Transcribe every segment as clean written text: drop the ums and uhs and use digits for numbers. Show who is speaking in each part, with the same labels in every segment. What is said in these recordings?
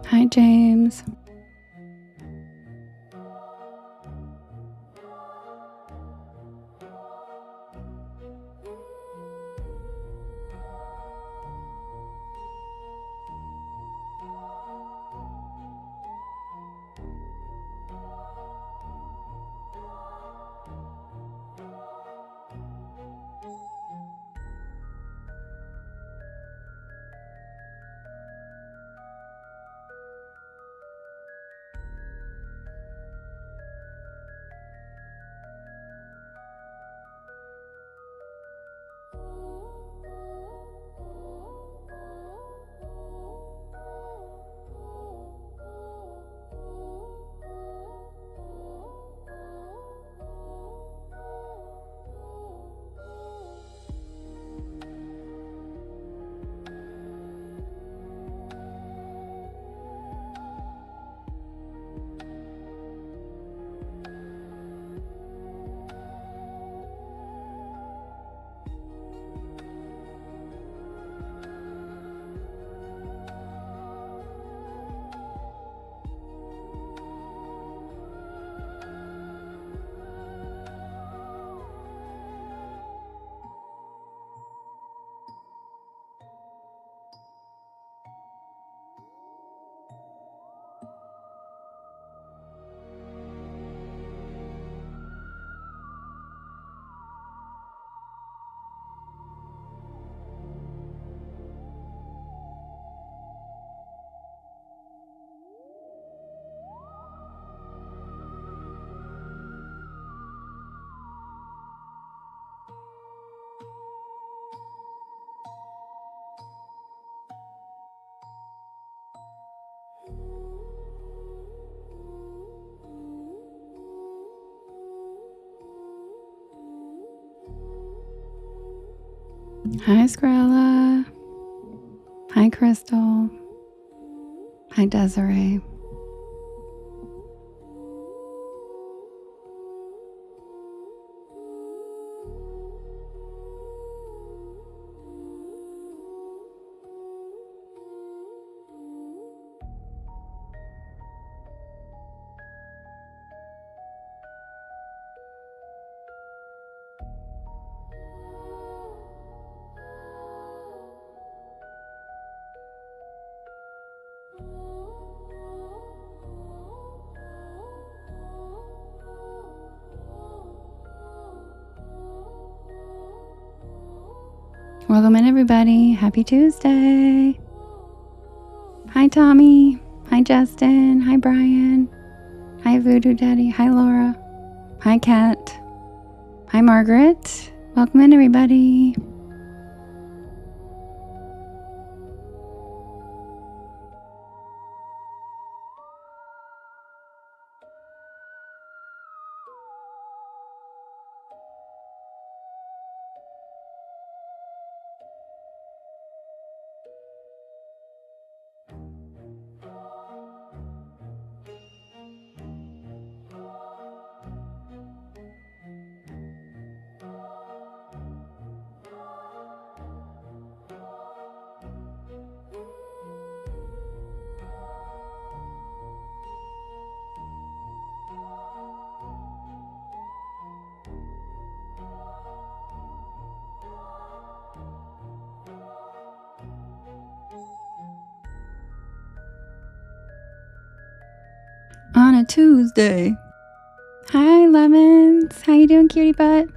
Speaker 1: Hi, James. Hi, Scrella. Hi, Crystal. Hi, Desiree. Welcome in, everybody. Happy Tuesday. Hi, Tommy. Hi, Justin. Hi, Brian. Hi, Voodoo Daddy. Hi, Laura. Hi, Kat. Hi, Margaret. Welcome in, everybody. On a Tuesday. Hi, Lemons. How you doing, cutie butt?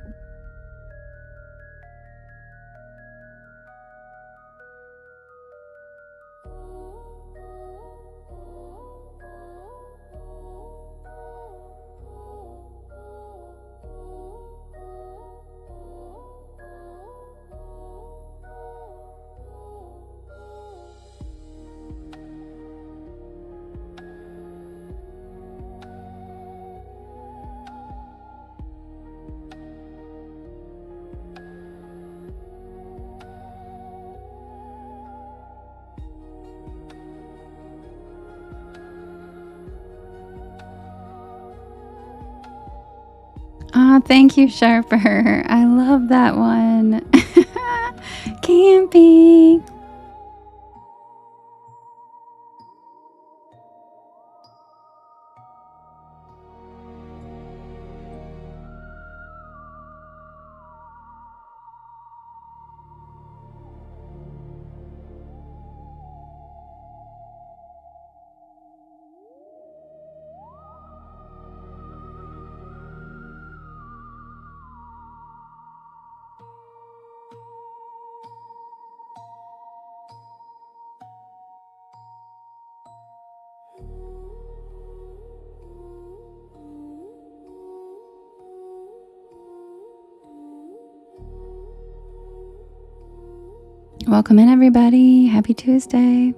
Speaker 1: Oh, thank you, Sharper. I love that one. Camping. Welcome in, everybody. Happy Tuesday.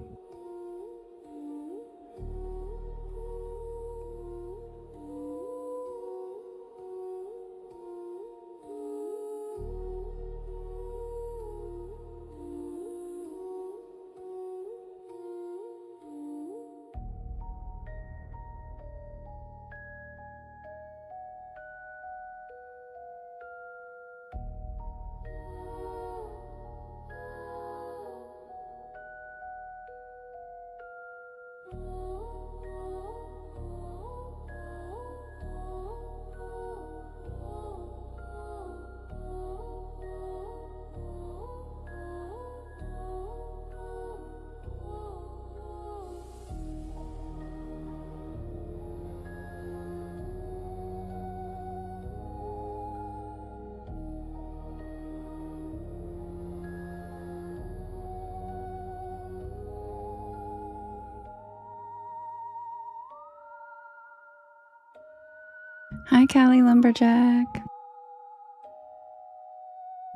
Speaker 1: Hi, Callie Lumberjack.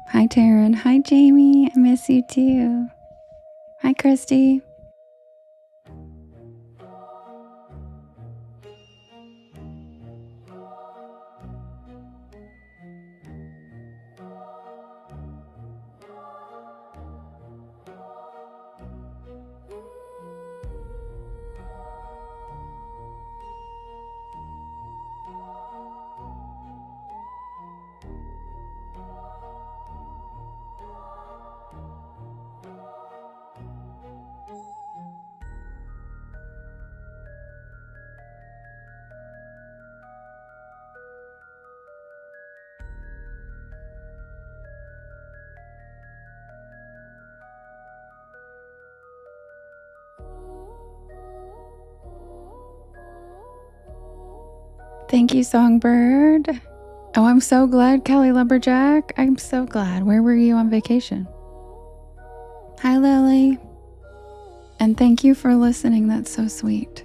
Speaker 1: Hi, Taryn. Hi, Jamie. I miss you too. Hi, Christy. Thank you, Songbird. Oh, I'm so glad, Callie Lumberjack. I'm so glad. Where were you on vacation? Hi, Lily. And thank you for listening. That's so sweet.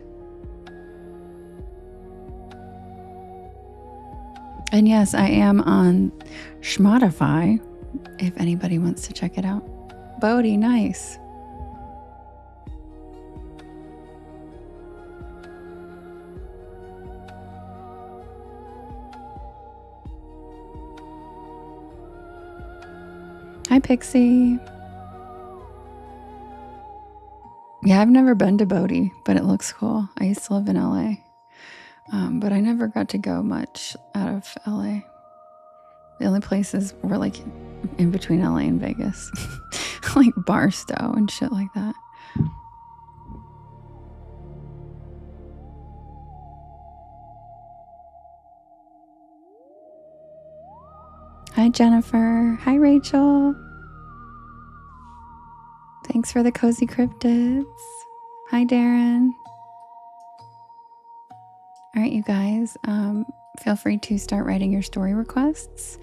Speaker 1: And yes, I am on Schmotify if anybody wants to check it out. Bodhi, nice. Hi, Pixie. Yeah, I've never been to Bodhi, but it looks cool. I used to live in LA, but I never got to go much out of LA. The only places were like in between LA and Vegas, like Barstow and shit like that. Hi, Jennifer. Hi, Rachel. Thanks for the cozy cryptids. Hi, Darren. All right, you guys, feel free to start writing your story requests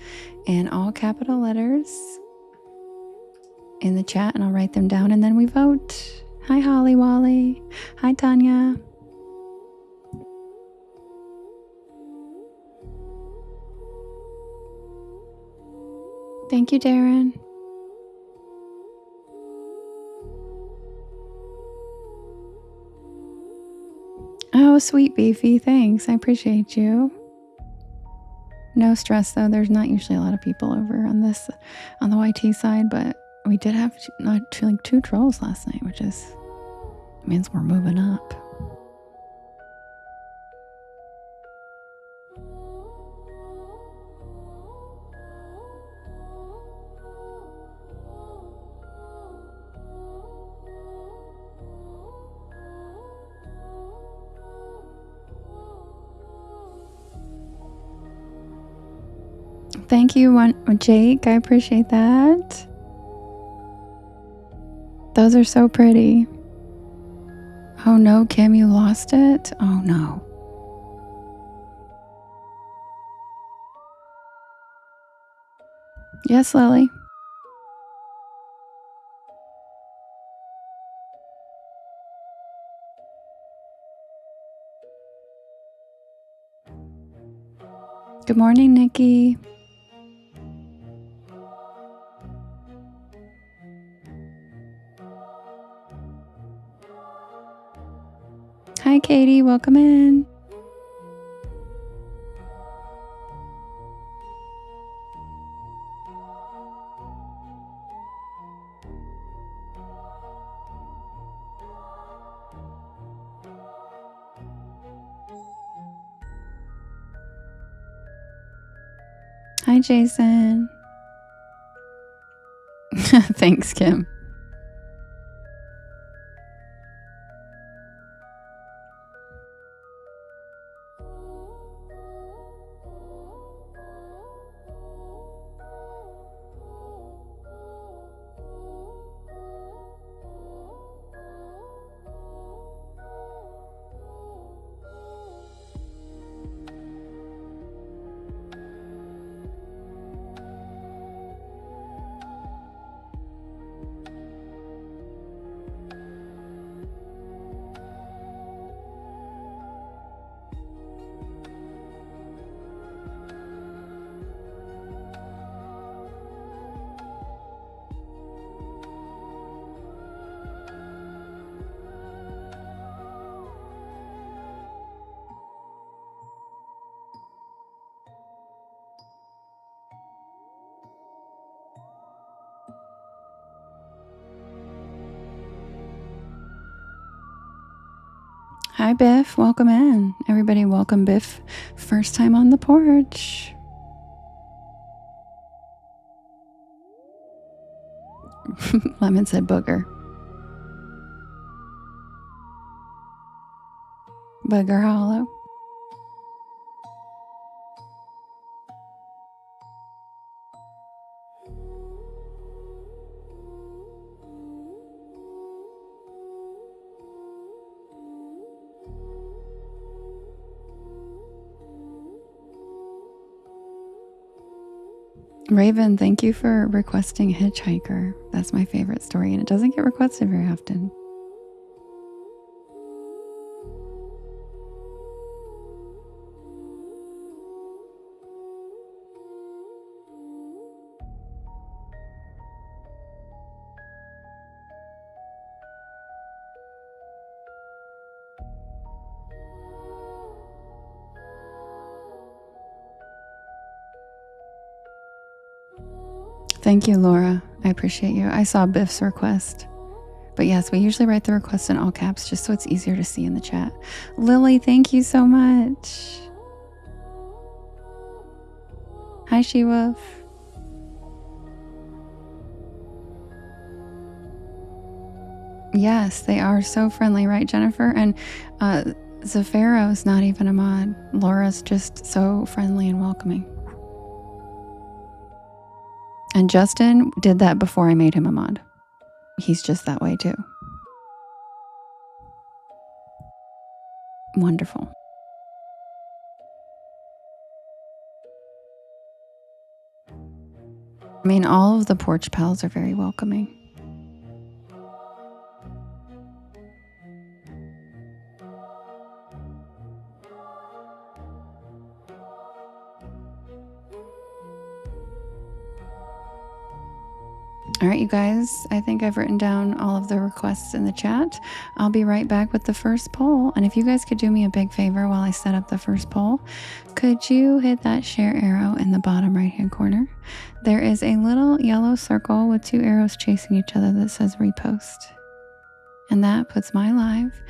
Speaker 1: in all capital letters in the chat, and I'll write them down and then we vote. Hi, Holly Wally. Hi, Tanya. Thank you, Darren. Oh, sweet Beefy. Thanks. I appreciate you. No stress, though. There's not usually a lot of people over on the YT side, but we did have like 2 trolls last night, which means we're moving up. Thank you, Jake. I appreciate that. Those are so pretty. Oh no, Kim, you lost it? Oh no. Yes, Lily. Good morning, Nikki. Hi, Katie. Welcome in. Hi, Jason. Thanks, Kim. Hi, Biff. Welcome in. Everybody, welcome, Biff. First time on the porch. Lemon said booger. Booger Hollow. Raven, thank you for requesting Hitchhiker. That's my favorite story, and it doesn't get requested very often. Thank you, Laura. I appreciate you. I saw Biff's request. But yes, we usually write the request in all caps just so it's easier to see in the chat. Lily, thank you so much. Hi, She-Wolf. Yes, they are so friendly, right, Jennifer? And Zafaro's not even a mod. Laura's just so friendly and welcoming. And Justin did that before I made him a mod. He's just that way too. Wonderful. I mean, all of the porch pals are very welcoming. All right, you guys, I think I've written down all of the requests in the chat. I'll be right back with the first poll. And if you guys could do me a big favor while I set up the first poll, could you hit that share arrow in the bottom right-hand corner? There is a little yellow circle with 2 arrows chasing each other that says repost. And that puts my live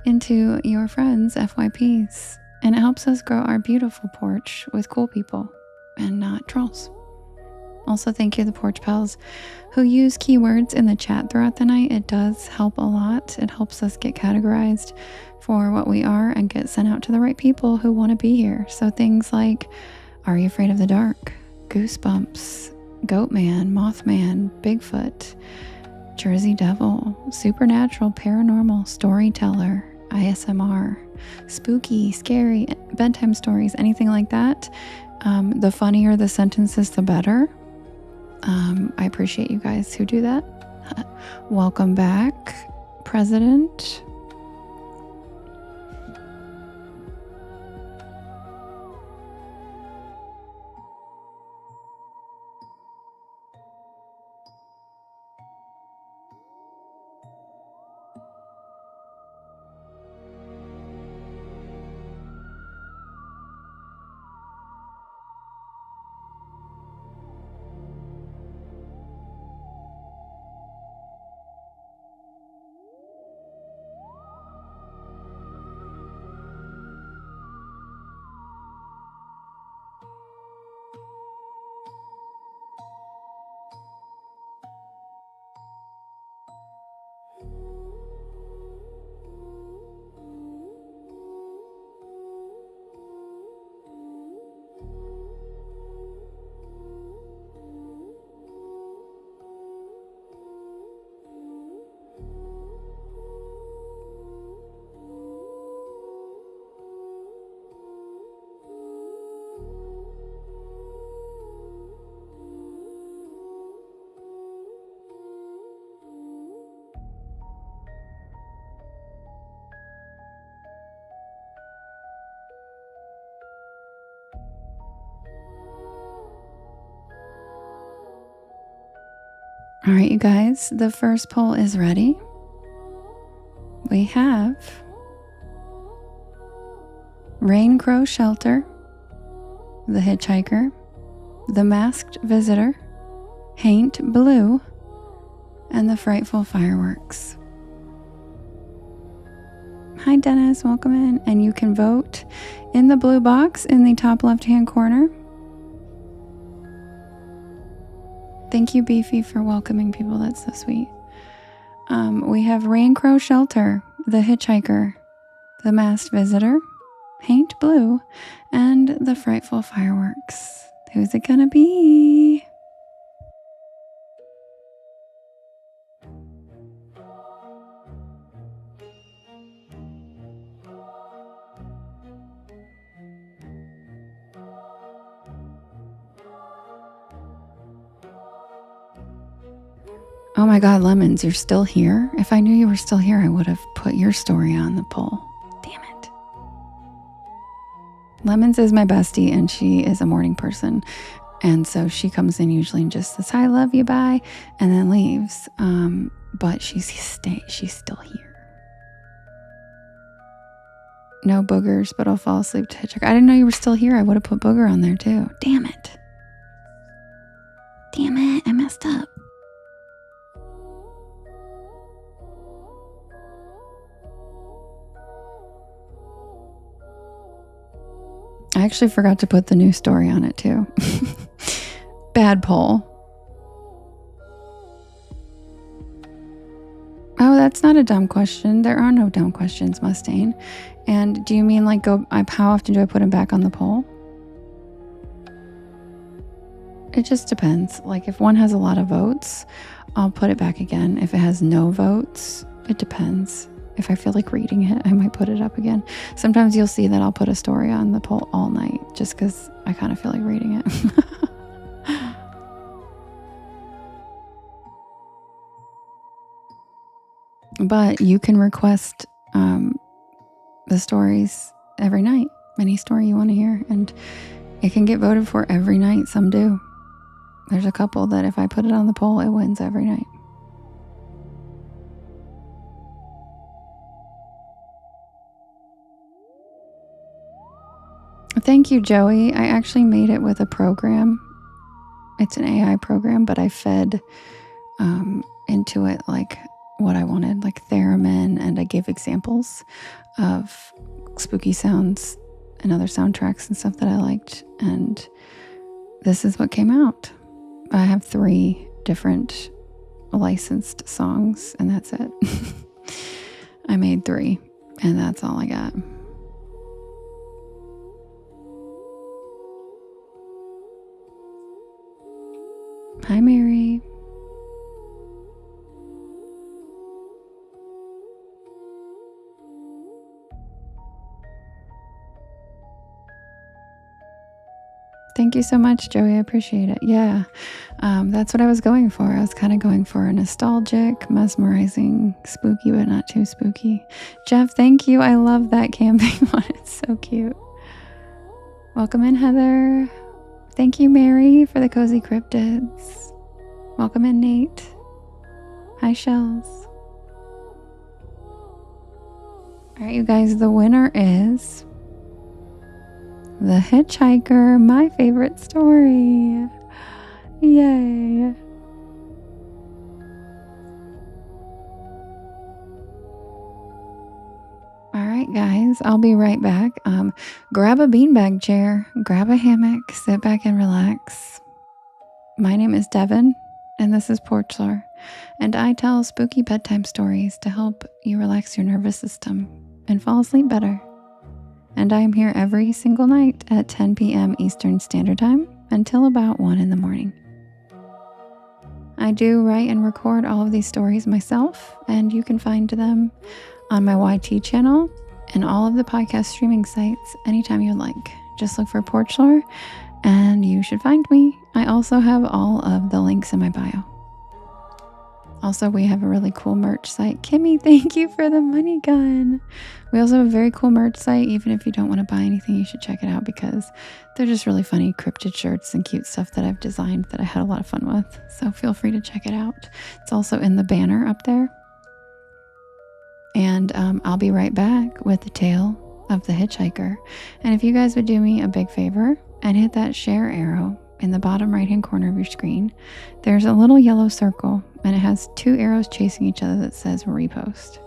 Speaker 1: into your friends' FYPs. And it helps us grow our beautiful porch with cool people and not trolls. Also, thank you to the Porch Pals who use keywords in the chat throughout the night. It does help a lot. It helps us get categorized for what we are and get sent out to the right people who want to be here. So things like, are you afraid of the dark? Goosebumps, Goatman, Mothman, Bigfoot, Jersey Devil, Supernatural, Paranormal, Storyteller, ISMR, Spooky, Scary, Bedtime Stories, anything like that. The funnier the sentences, the better. I appreciate you guys who do that. Welcome back, President. All right, you guys, the first poll is ready. We have Rain Crow Shelter, The Hitchhiker, The Masked Visitor, Haint Blue, and The Frightful Fireworks. Hi Dennis, welcome in. And you can vote in the blue box in the top left-hand corner. Thank you, Beefy, for welcoming people. That's so sweet. We have Rain Crow Shelter, The Hitchhiker, The Masked Visitor, Haint Blue, and The Frightful Fireworks. Who's it gonna be? Oh my God, Lemons, you're still here? If I knew you were still here, I would have put your story on the poll. Damn it. Lemons is my bestie and she is a morning person. And so she comes in usually and just says, hi, love you, bye, and then leaves. But she's still here. No boogers, but I'll fall asleep to Hitchhiker. I didn't know you were still here. I would have put booger on there too. Damn it. Damn it, I messed up. I actually forgot to put the new story on it too. Bad poll. Oh, that's not a dumb question. There are no dumb questions, Mustaine. And do you mean like how often do I put him back on the poll? It just depends. Like if one has a lot of votes, I'll put it back again. If it has no votes, it depends. If I feel like reading it, I might put it up again. Sometimes you'll see that I'll put a story on the poll all night just because I kind of feel like reading it. But you can request the stories every night, any story you want to hear, and it can get voted for every night. Some do. There's a couple that if I put it on the poll, it wins every night. Thank you, Joey. I actually made it with a program. It's an AI program, but I fed into it like what I wanted, like theremin, and I gave examples of spooky sounds and other soundtracks and stuff that I liked. And this is what came out. I have 3 different licensed songs, and that's it. I made 3, and that's all I got. Hi, Mary. Thank you so much, Joey. I appreciate it. Yeah, that's what I was going for. I was kind of going for a nostalgic, mesmerizing, spooky, but not too spooky. Jeff, thank you. I love that camping one. It's so cute. Welcome in, Heather. Thank you, Mary, for the cozy cryptids. Welcome in, Nate. Hi, Shells. All right, you guys, the winner is The Hitchhiker, my favorite story. Yay. All right, guys, I'll be right back. Grab a beanbag chair, grab a hammock, sit back and relax. My name is Devin, and this is Porch Lore, and I tell spooky bedtime stories to help you relax your nervous system and fall asleep better. And I am here every single night at 10 p.m. Eastern Standard Time until about 1 in the morning. I do write and record all of these stories myself, and you can find them on my YT channel and all of the podcast streaming sites anytime you'd like. Just look for Porch Lore and you should find me. I also have all of the links in my bio. Also, we have a really cool merch site. Kimmy, thank you for the money gun. We also have a very cool merch site. Even if you don't want to buy anything, you should check it out because they're just really funny cryptid shirts and cute stuff that I've designed that I had a lot of fun with. So feel free to check it out. It's also in the banner up there. And I'll be right back with the tale of the hitchhiker. And if you guys would do me a big favor and hit that share arrow in the bottom right hand corner of your screen, there's a little yellow circle and it has 2 arrows chasing each other that says repost.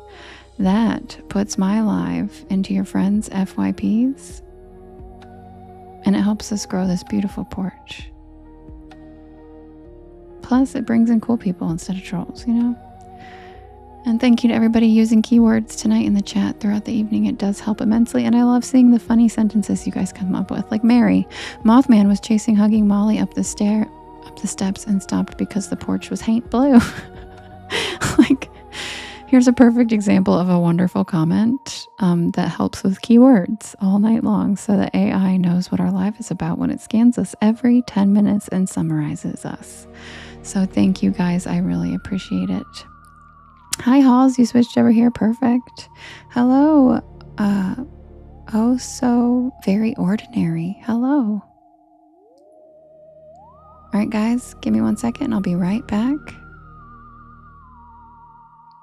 Speaker 1: That puts my live into your friends' FYPs and it helps us grow this beautiful porch. Plus, it brings in cool people instead of trolls, you know? And thank you to everybody using keywords tonight in the chat throughout the evening. It does help immensely. And I love seeing the funny sentences you guys come up with. Like Mary, Mothman was chasing hugging Molly up the steps and stopped because the porch was haint blue. Like, here's a perfect example of a wonderful comment that helps with keywords all night long so that AI knows what our life is about when it scans us every 10 minutes and summarizes us. So thank you guys. I really appreciate it. Hi, Halls. You switched over here. Perfect. Hello. Oh, so very ordinary. Hello. All right, guys. Give me 1 second and I'll be right back.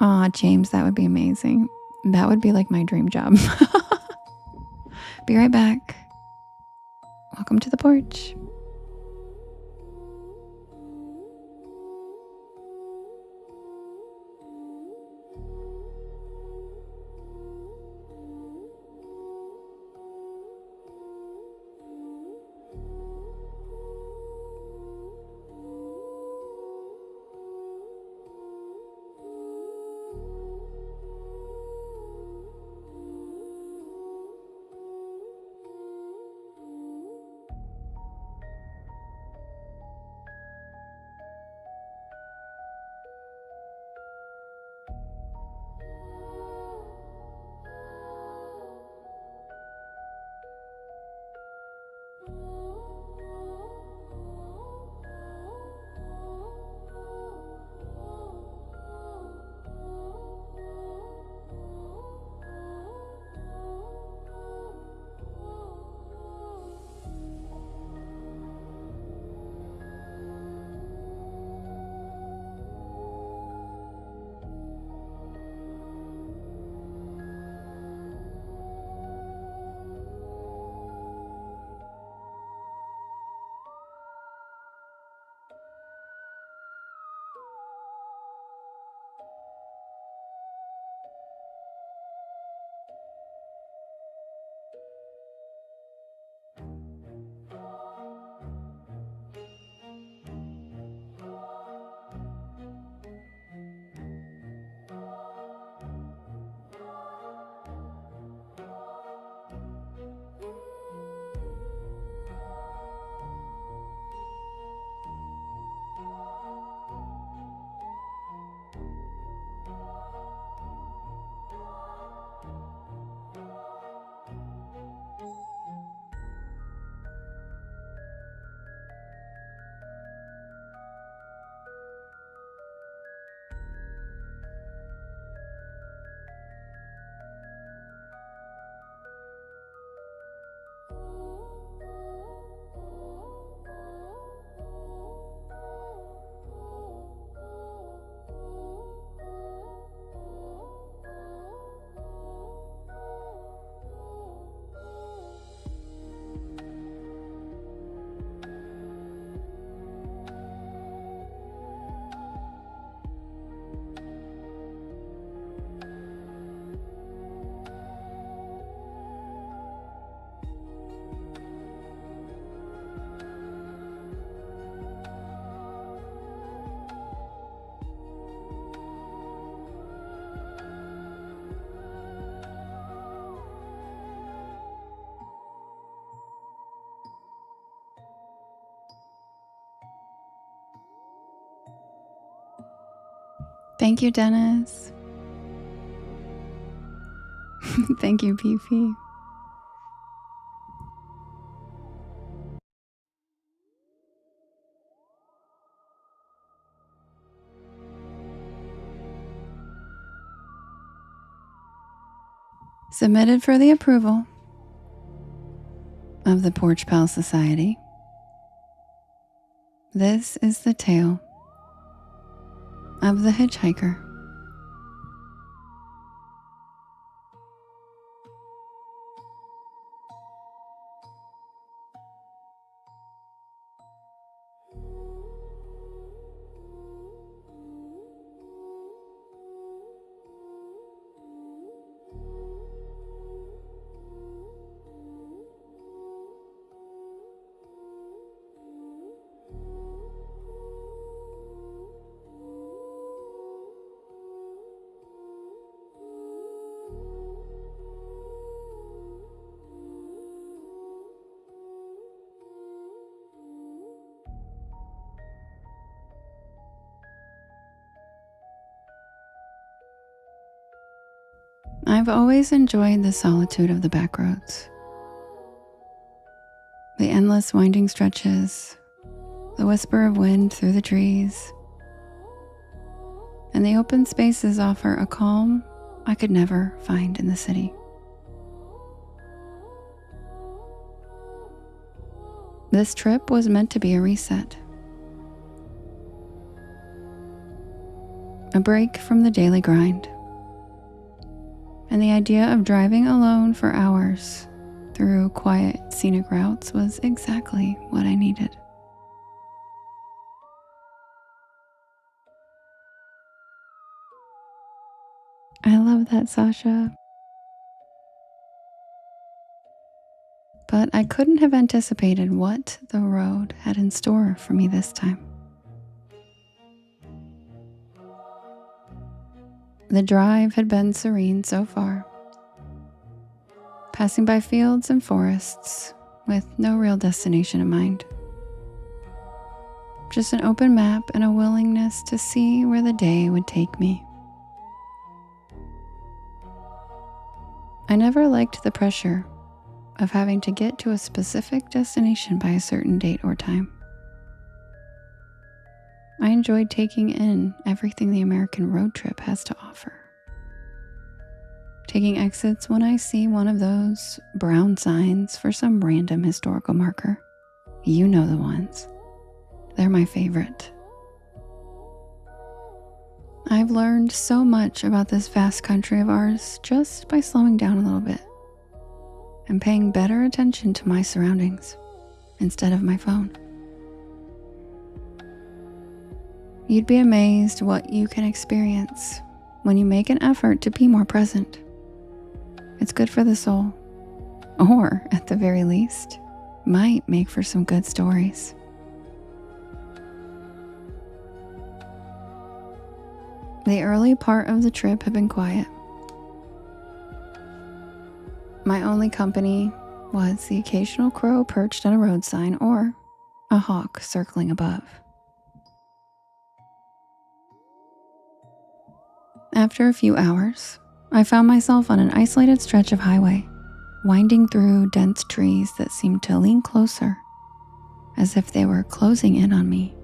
Speaker 1: Aw, James, that would be amazing. That would be like my dream job. Be right back. Welcome to the porch. Thank you, Dennis. Thank you, Fifi. Submitted for the approval of the Porch Pal Society, this is the tale of the hitchhiker. I've always enjoyed the solitude of the backroads. The endless winding stretches, the whisper of wind through the trees, and the open spaces offer a calm I could never find in the city. This trip was meant to be a reset, a break from the daily grind, and the idea of driving alone for hours through quiet, scenic routes was exactly what I needed. I love that, Sasha. But I couldn't have anticipated what the road had in store for me this time. The drive had been serene so far, passing by fields and forests with no real destination in mind. Just an open map and a willingness to see where the day would take me. I never liked the pressure of having to get to a specific destination by a certain date or time. I enjoyed taking in everything the American road trip has to offer. Taking exits when I see one of those brown signs for some random historical marker. You know the ones. They're my favorite. I've learned so much about this vast country of ours just by slowing down a little bit and paying better attention to my surroundings instead of my phone. You'd be amazed what you can experience when you make an effort to be more present. It's good for the soul, or at the very least, might make for some good stories. The early part of the trip had been quiet. My only company was the occasional crow perched on a road sign or a hawk circling above. After a few hours, I found myself on an isolated stretch of highway, winding through dense trees that seemed to lean closer, as if they were closing in on me.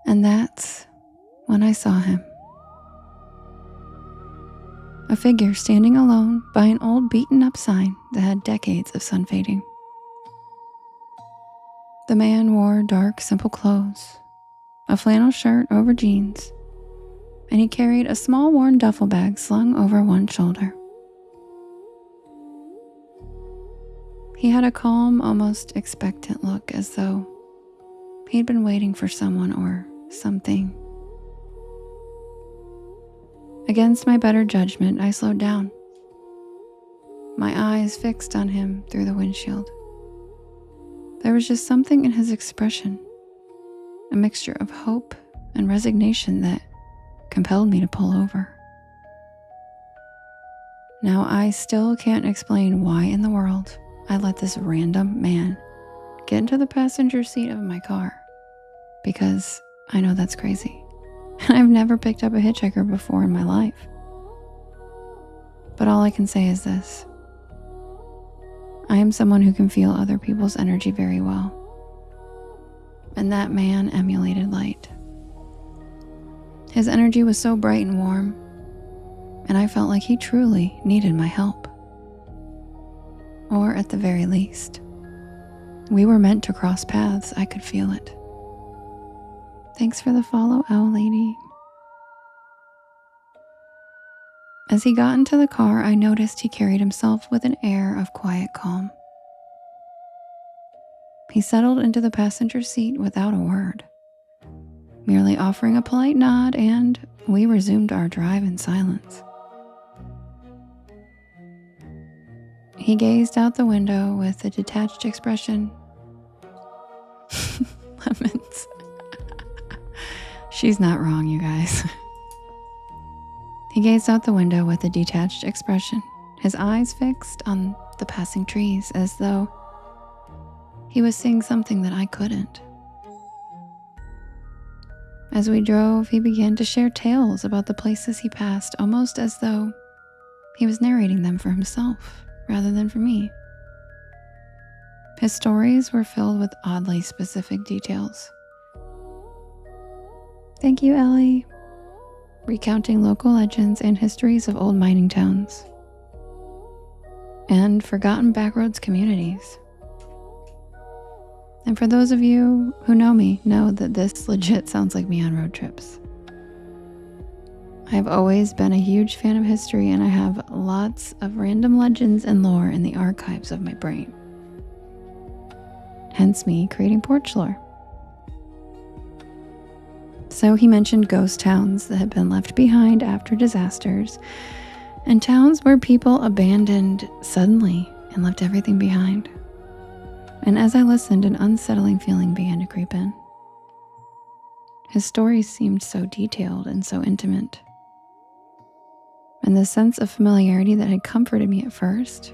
Speaker 1: And that's when I saw him. A figure standing alone by an old beaten-up sign that had decades of sun fading. The man wore dark, simple clothes, a flannel shirt over jeans, and he carried a small worn duffel bag slung over one shoulder. He had a calm, almost expectant look, as though he'd been waiting for someone or something. Against my better judgment, I slowed down, my eyes fixed on him through the windshield. There was just something in his expression, a mixture of hope and resignation that compelled me to pull over. Now, I still can't explain why in the world I let this random man get into the passenger seat of my car, because I know that's crazy. And I've never picked up a hitchhiker before in my life. But all I can say is this. I am someone who can feel other people's energy very well. And that man emulated light. His energy was so bright and warm, and I felt like he truly needed my help. Or at the very least, we were meant to cross paths. I could feel it. Thanks for the follow, Owl Lady. As he got into the car, I noticed he carried himself with an air of quiet calm. He settled into the passenger seat without a word, merely offering a polite nod, and we resumed our drive in silence. He gazed out the window with a detached expression. Lemons. She's not wrong, you guys. He gazed out the window with a detached expression, his eyes fixed on the passing trees, as though he was seeing something that I couldn't. As we drove, he began to share tales about the places he passed, almost as though he was narrating them for himself rather than for me. His stories were filled with oddly specific details. Thank you, Ellie. Recounting local legends and histories of old mining towns and forgotten backroads communities. And for those of you who know me, know that this legit sounds like me on road trips. I've always been a huge fan of history, and I have lots of random legends and lore in the archives of my brain. Hence me creating porch lore. So he mentioned ghost towns that had been left behind after disasters, and towns where people abandoned suddenly and left everything behind. And as I listened, an unsettling feeling began to creep in. His stories seemed so detailed and so intimate. And the sense of familiarity that had comforted me at first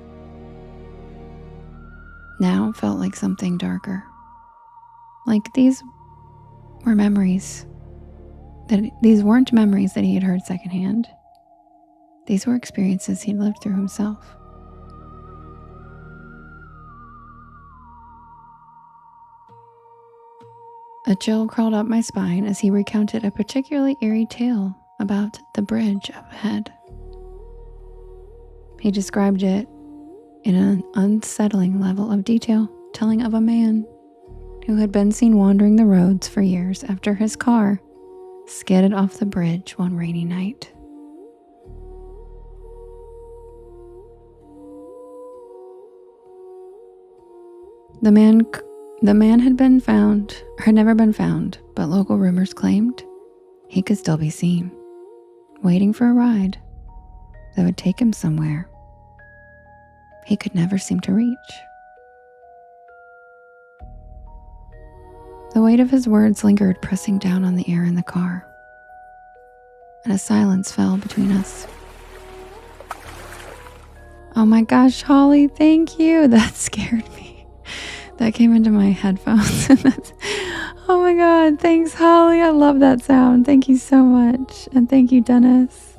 Speaker 1: now felt like something darker. Like these weren't memories that he had heard secondhand. These were experiences he'd lived through himself. A chill crawled up my spine as he recounted a particularly eerie tale about the bridge up ahead. He described it in an unsettling level of detail, telling of a man who had been seen wandering the roads for years after his car skidded off the bridge one rainy night. The man had never been found, but local rumors claimed he could still be seen, waiting for a ride that would take him somewhere he could never seem to reach. The weight of his words lingered, pressing down on the air in the car, and a silence fell between us. Oh my gosh, Holly, thank you. That scared me. That came into my headphones. Oh my God, thanks, Holly. I love that sound. Thank you so much. And thank you, Dennis.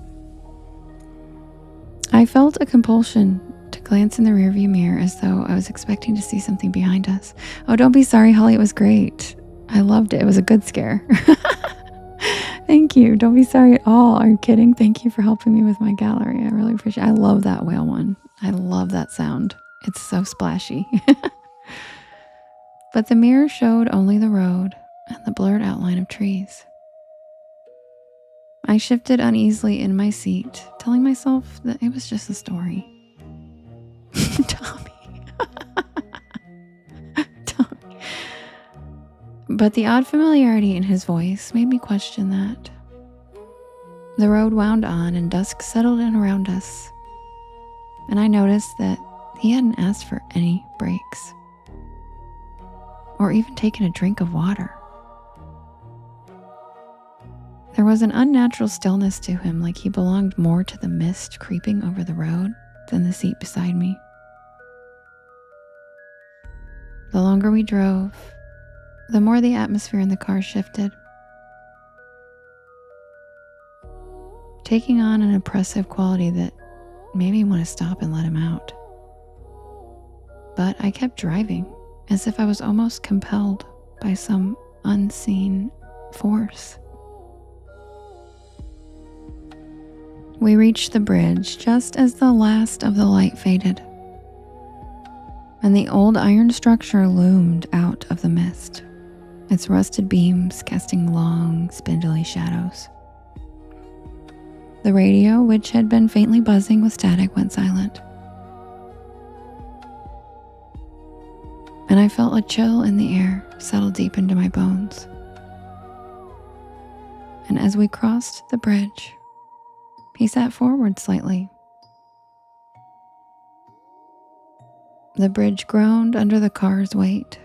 Speaker 1: I felt a compulsion to glance in the rearview mirror as though I was expecting to see something behind us. Oh, don't be sorry, Holly. It was great. I loved it. It was a good scare. Thank you. Don't be sorry at all. Are you kidding? Thank you for helping me with my gallery. I really appreciate it. I love that whale one. I love that sound. It's so splashy. But the mirror showed only the road and the blurred outline of trees. I shifted uneasily in my seat, telling myself that it was just a story. Tommy. Tommy. But the odd familiarity in his voice made me question that. The road wound on and dusk settled in around us, and I noticed that he hadn't asked for any breaks or even taken a drink of water. There was an unnatural stillness to him, like he belonged more to the mist creeping over the road than the seat beside me. The longer we drove, the more the atmosphere in the car shifted, taking on an oppressive quality that made me want to stop and let him out. But I kept driving, as if I was almost compelled by some unseen force. We reached the bridge just as the last of the light faded, and the old iron structure loomed out of the mist, its rusted beams casting long, spindly shadows. The radio, which had been faintly buzzing with static, went silent, and I felt a chill in the air settle deep into my bones. And as we crossed the bridge, he sat forward slightly. The bridge groaned under the car's weight,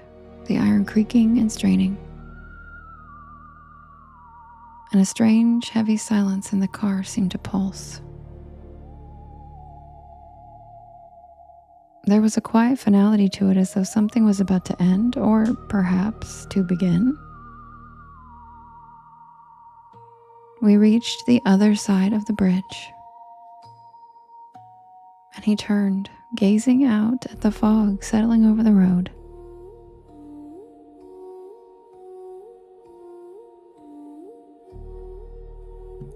Speaker 1: the iron creaking and straining. And a strange, heavy silence in the car seemed to pulse. There was a quiet finality to it, as though something was about to end, or perhaps to begin. We reached the other side of the bridge, and he turned, gazing out at the fog settling over the road.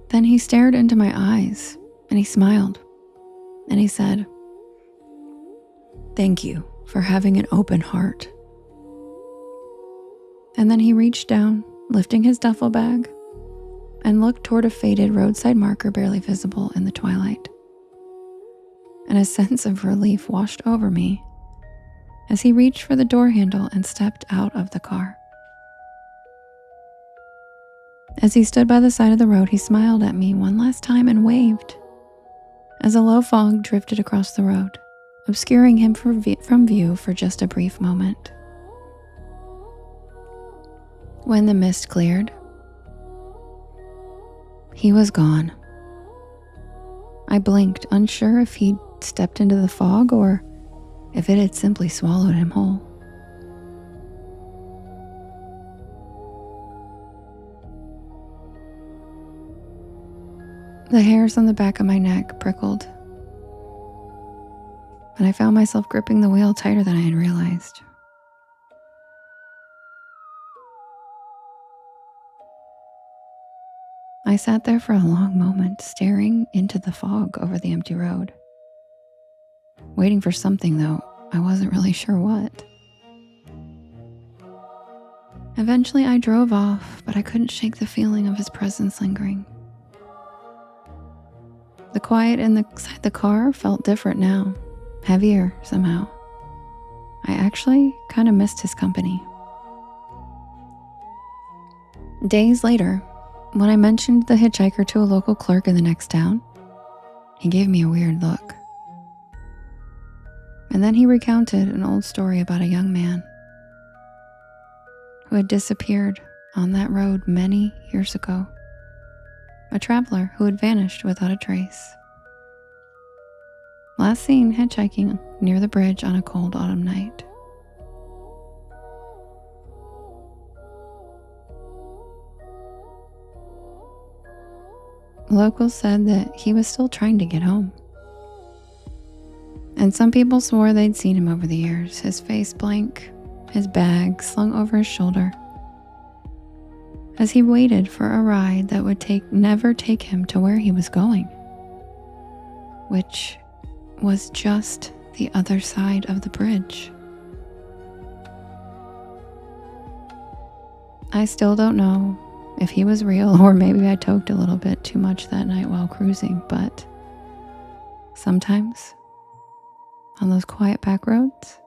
Speaker 1: Then he stared into my eyes, and he smiled, and he said, "Thank you for having an open heart." And then he reached down, lifting his duffel bag, and looked toward a faded roadside marker barely visible in the twilight. And a sense of relief washed over me as he reached for the door handle and stepped out of the car. As he stood by the side of the road, he smiled at me one last time and waved as a low fog drifted across the road, obscuring him from view for just a brief moment. When the mist cleared, he was gone. I blinked, unsure if he'd stepped into the fog or if it had simply swallowed him whole. The hairs on the back of my neck prickled, and I found myself gripping the wheel tighter than I had realized. I sat there for a long moment, staring into the fog over the empty road, waiting for something, though I wasn't really sure what. Eventually I drove off, but I couldn't shake the feeling of his presence lingering. The quiet inside the car felt different now, heavier somehow. I actually kind of missed his company. Days later, when I mentioned the hitchhiker to a local clerk in the next town, he gave me a weird look. And then he recounted an old story about a young man who had disappeared on that road many years ago. A traveler who had vanished without a trace. Last seen hitchhiking near the bridge on a cold autumn night. Locals said that he was still trying to get home. And some people swore they'd seen him over the years, his face blank, his bag slung over his shoulder, as he waited for a ride that would never take him to where he was going, which was just the other side of the bridge. I still don't know if he was real, or maybe I toked a little bit too much that night while cruising, but sometimes on those quiet back roads,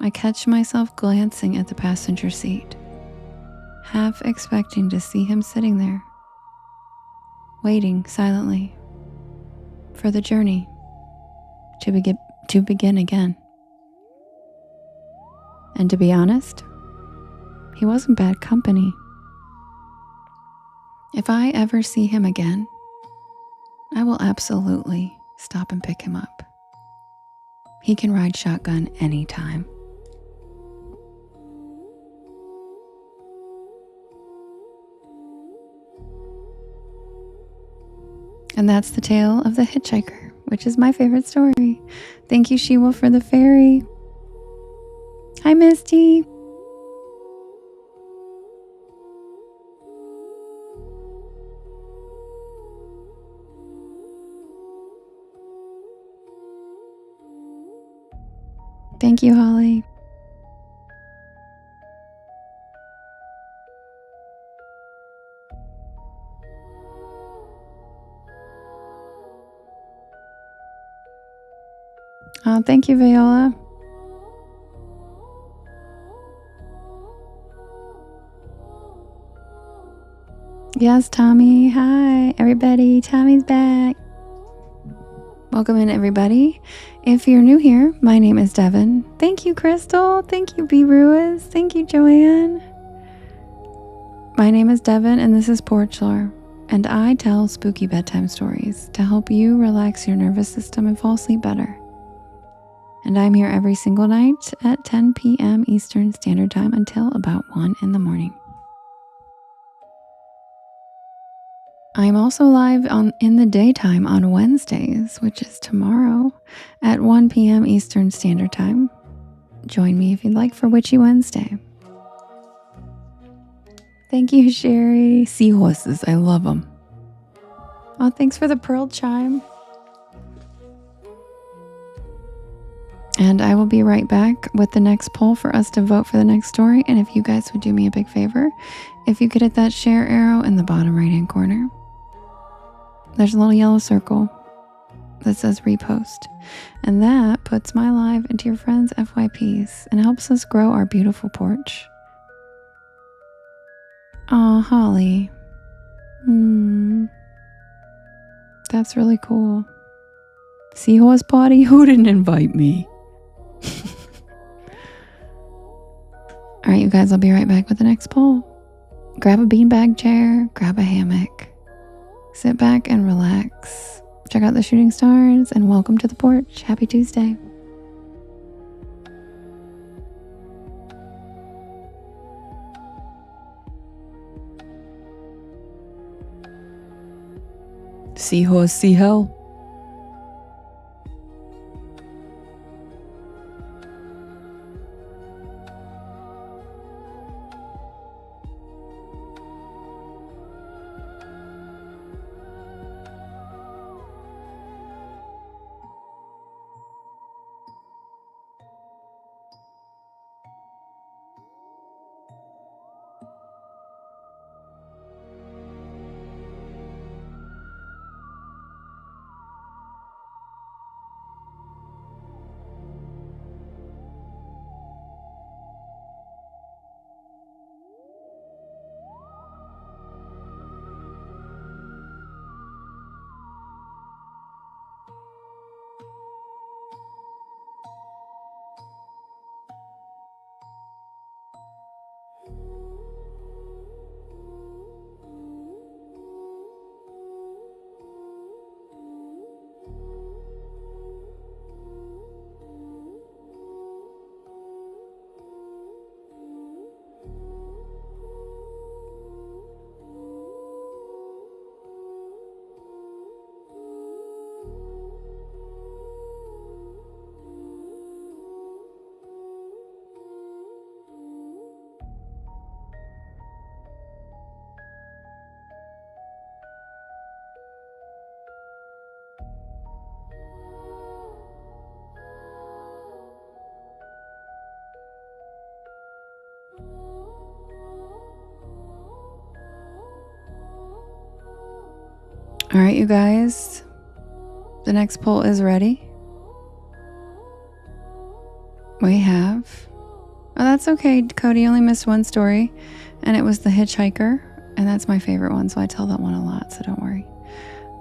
Speaker 1: I catch myself glancing at the passenger seat, half expecting to see him sitting there, waiting silently for the journey to begin again. And to be honest, he wasn't bad company. If I ever see him again, I will absolutely stop and pick him up. He can ride shotgun anytime. And that's the tale of the hitchhiker, which is my favorite story. Thank you, Shiwa, for the fairy. Hi, Misty. Thank you, Holly. Thank you, Viola. Yes, Tommy. Hi, everybody. Tommy's back. Welcome in, everybody. If you're new here, my name is Devin. Thank you, Crystal. Thank you, B. Ruiz. Thank you, Joanne. My name is Devin, and this is Porch Lore, and I tell spooky bedtime stories to help you relax your nervous system and fall asleep better. And I'm here every single night at 10 p.m. Eastern Standard Time until about 1 in the morning. I'm also live in the daytime on Wednesdays, which is tomorrow at 1 p.m. Eastern Standard Time. Join me if you'd like for Witchy Wednesday. Thank you, Sherry. Seahorses, I love them. Oh, thanks for the pearl chime. And I will be right back with the next poll for us to vote for the next story. And if you guys would do me a big favor, if you could hit that share arrow in the bottom right-hand corner. There's a little yellow circle that says repost. And that puts my live into your friends' FYPs and helps us grow our beautiful porch. Aw, Holly. That's really cool. Seahorse party? Who didn't invite me? Alright, you guys, I'll be right back with the next poll. Grab a beanbag chair, grab a hammock. Sit back and relax. Check out the shooting stars and welcome to the porch. Happy Tuesday. Seahorse, see hell. All right, you guys, the next poll is ready. We have, oh, that's okay. Cody only missed one story, and it was The Hitchhiker, and that's my favorite one, so I tell that one a lot, so don't worry.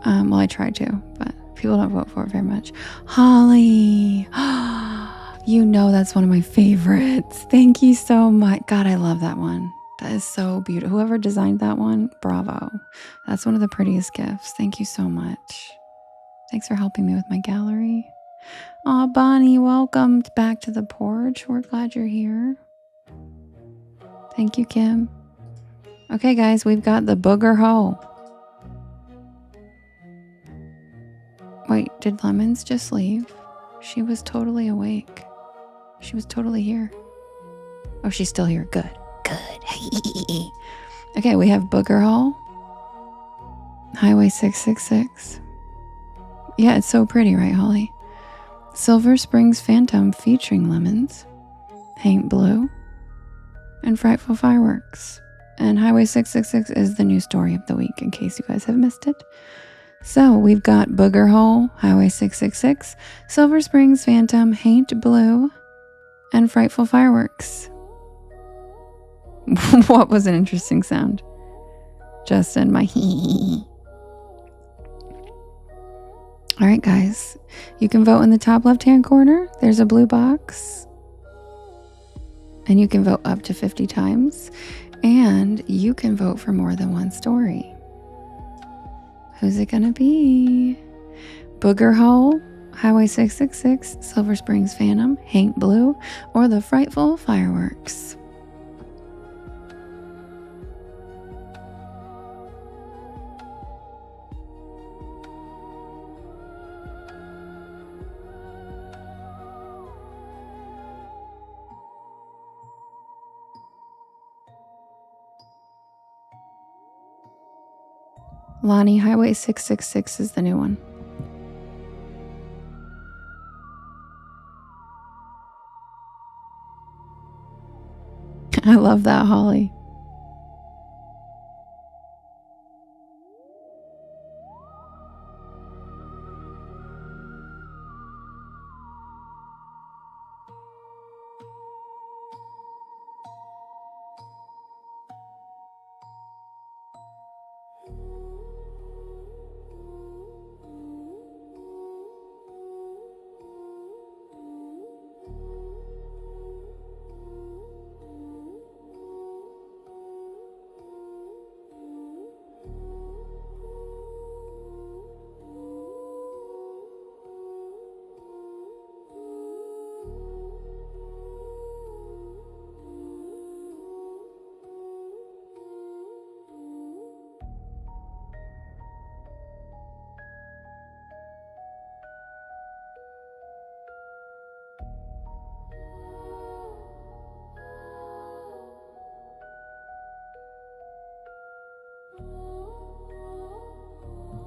Speaker 1: Well, I try to, but people don't vote for it very much. Holly, you know that's one of my favorites. Thank you so much. God, I love that one. That is so beautiful. Whoever designed that one, bravo. That's one of the prettiest gifts. Thank you so much. Thanks for helping me with my gallery. Aw, Bonnie, welcome back to the porch. We're glad you're here. Thank you, Kim. Okay, guys, we've got the booger hole. Wait, did Lemons just leave? She was totally awake. She was totally here. Oh, she's still here. Good. Okay, we have Booger Hall. Highway 666. Yeah, it's so pretty, right, Holly? Silver Springs Phantom featuring lemons, Paint Blue, and Frightful Fireworks. And Highway 666 is the new story of the week, in case you guys have missed it. So we've got Booger Hole, Highway 666, Silver Springs Phantom, Paint Blue, and Frightful Fireworks. What was an interesting sound? Justin, my hee. All right, guys. You can vote in the top left-hand corner. There's a blue box. And you can vote up to 50 times. And you can vote for more than one story. Who's it going to be? Booger Hole, Highway 666, Silver Springs Phantom, Paint Blue, or the Frightful Fireworks? Lonnie, Highway 666 is the new one. I love that, Holly.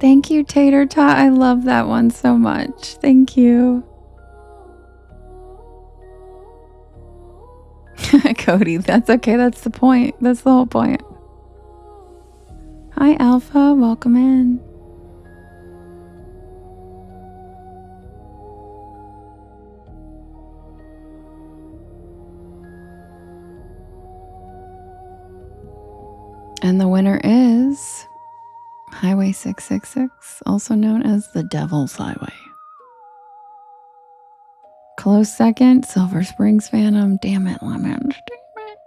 Speaker 1: Thank you, Tater Tot. I love that one so much. Thank you. Cody, that's okay. That's the point. That's the whole point. Hi, Alpha. Welcome in. And the winner is Highway 666, also known as the Devil's Highway. Close second, Silver Springs Phantom. Damn it, Lemon. Damn it.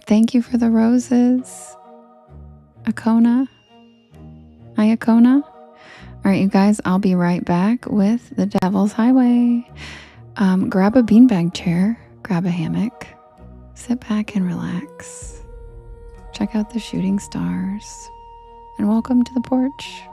Speaker 1: Thank you for the roses, Akona. Hi, Akona. All right, you guys, I'll be right back with the Devil's Highway. Grab a beanbag chair, grab a hammock, sit back and relax. Check out the shooting stars, and welcome to the porch.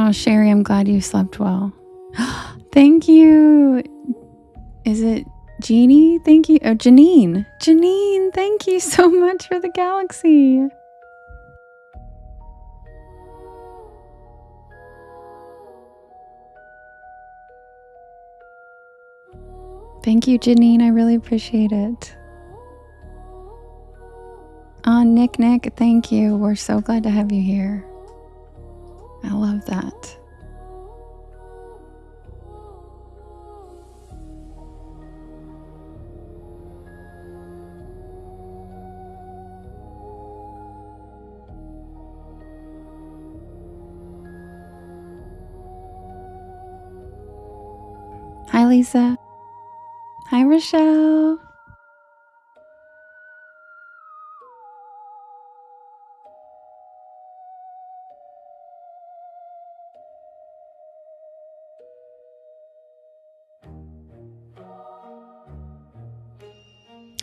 Speaker 1: Oh, Sherry, I'm glad you slept well. Thank you. Is it Jeannie? Thank you. Oh, Janine. Janine, thank you so much for the galaxy. Thank you, Janine. I really appreciate it. Nick, thank you. We're so glad to have you here. I love that. Hi, Lisa. Hi, Rochelle.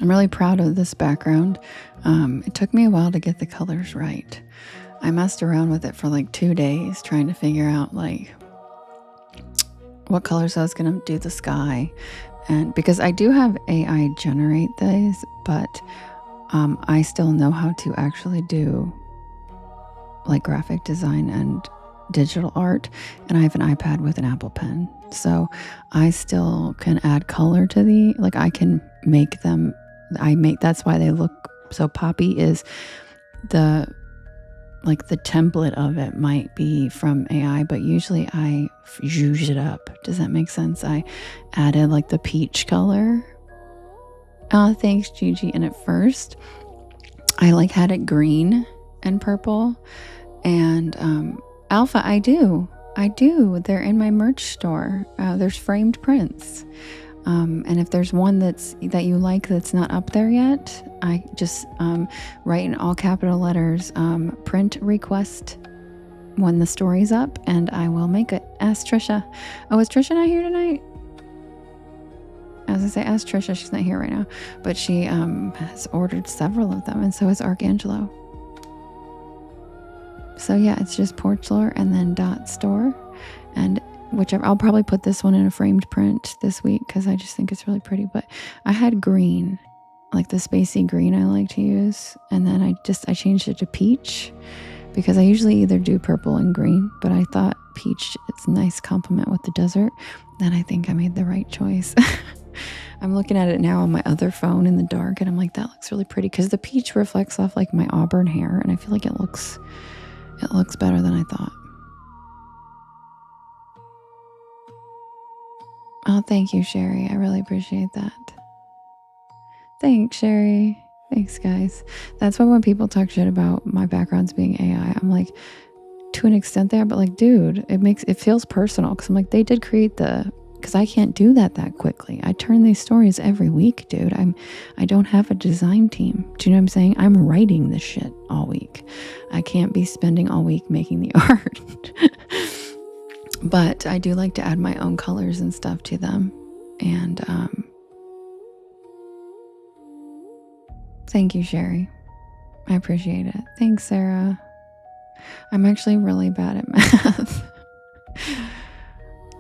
Speaker 1: I'm really proud of this background. It took me a while to get the colors right. I messed around with it for like 2 days trying to figure out like what colors I was going to do the sky. And because I do have AI generate these, but I still know how to actually do like graphic design and digital art, and I have an iPad with an Apple Pen, so I still can add color to the, like I can make them, that's why they look so poppy, is the like the template of it might be from AI, but usually I zhuzh it up. Does that make sense? I added like the peach color. Thanks, Gigi. And at first I like had it green and purple. And Alpha, I do. They're in my merch store. There's framed prints. And if there's one that you like that's not up there yet, I just write in all capital letters, print request when the story's up, and I will make it. Ask Trisha. Oh, is Trisha not here tonight? As I say, ask Trisha. She's not here right now, but she has ordered several of them, and so has Archangelo. So yeah, it's just Porch Lore and then .store, and whichever. I'll probably put this one in a framed print this week because I just think it's really pretty. But I had green, like the spacey green I like to use, and then I changed it to peach because I usually either do purple and green, but I thought peach is a nice complement with the desert. Then I think I made the right choice. I'm looking at it now on my other phone in the dark, and I'm like, that looks really pretty because the peach reflects off like my auburn hair, and I feel like it looks better than I thought. Oh, thank you, Sherry. I really appreciate that. Thanks, Sherry. Thanks, guys. That's why when people talk shit about my backgrounds being AI, I'm like, to an extent they are, but like, dude, it feels personal because I'm like, they did create because I can't do that quickly. I turn these stories every week, dude. I don't have a design team. Do you know what I'm saying? I'm writing this shit all week. I can't be spending all week making the art. But I do like to add my own colors and stuff to them. And thank you, Sherry. I appreciate it. Thanks, Sarah. I'm actually really bad at math.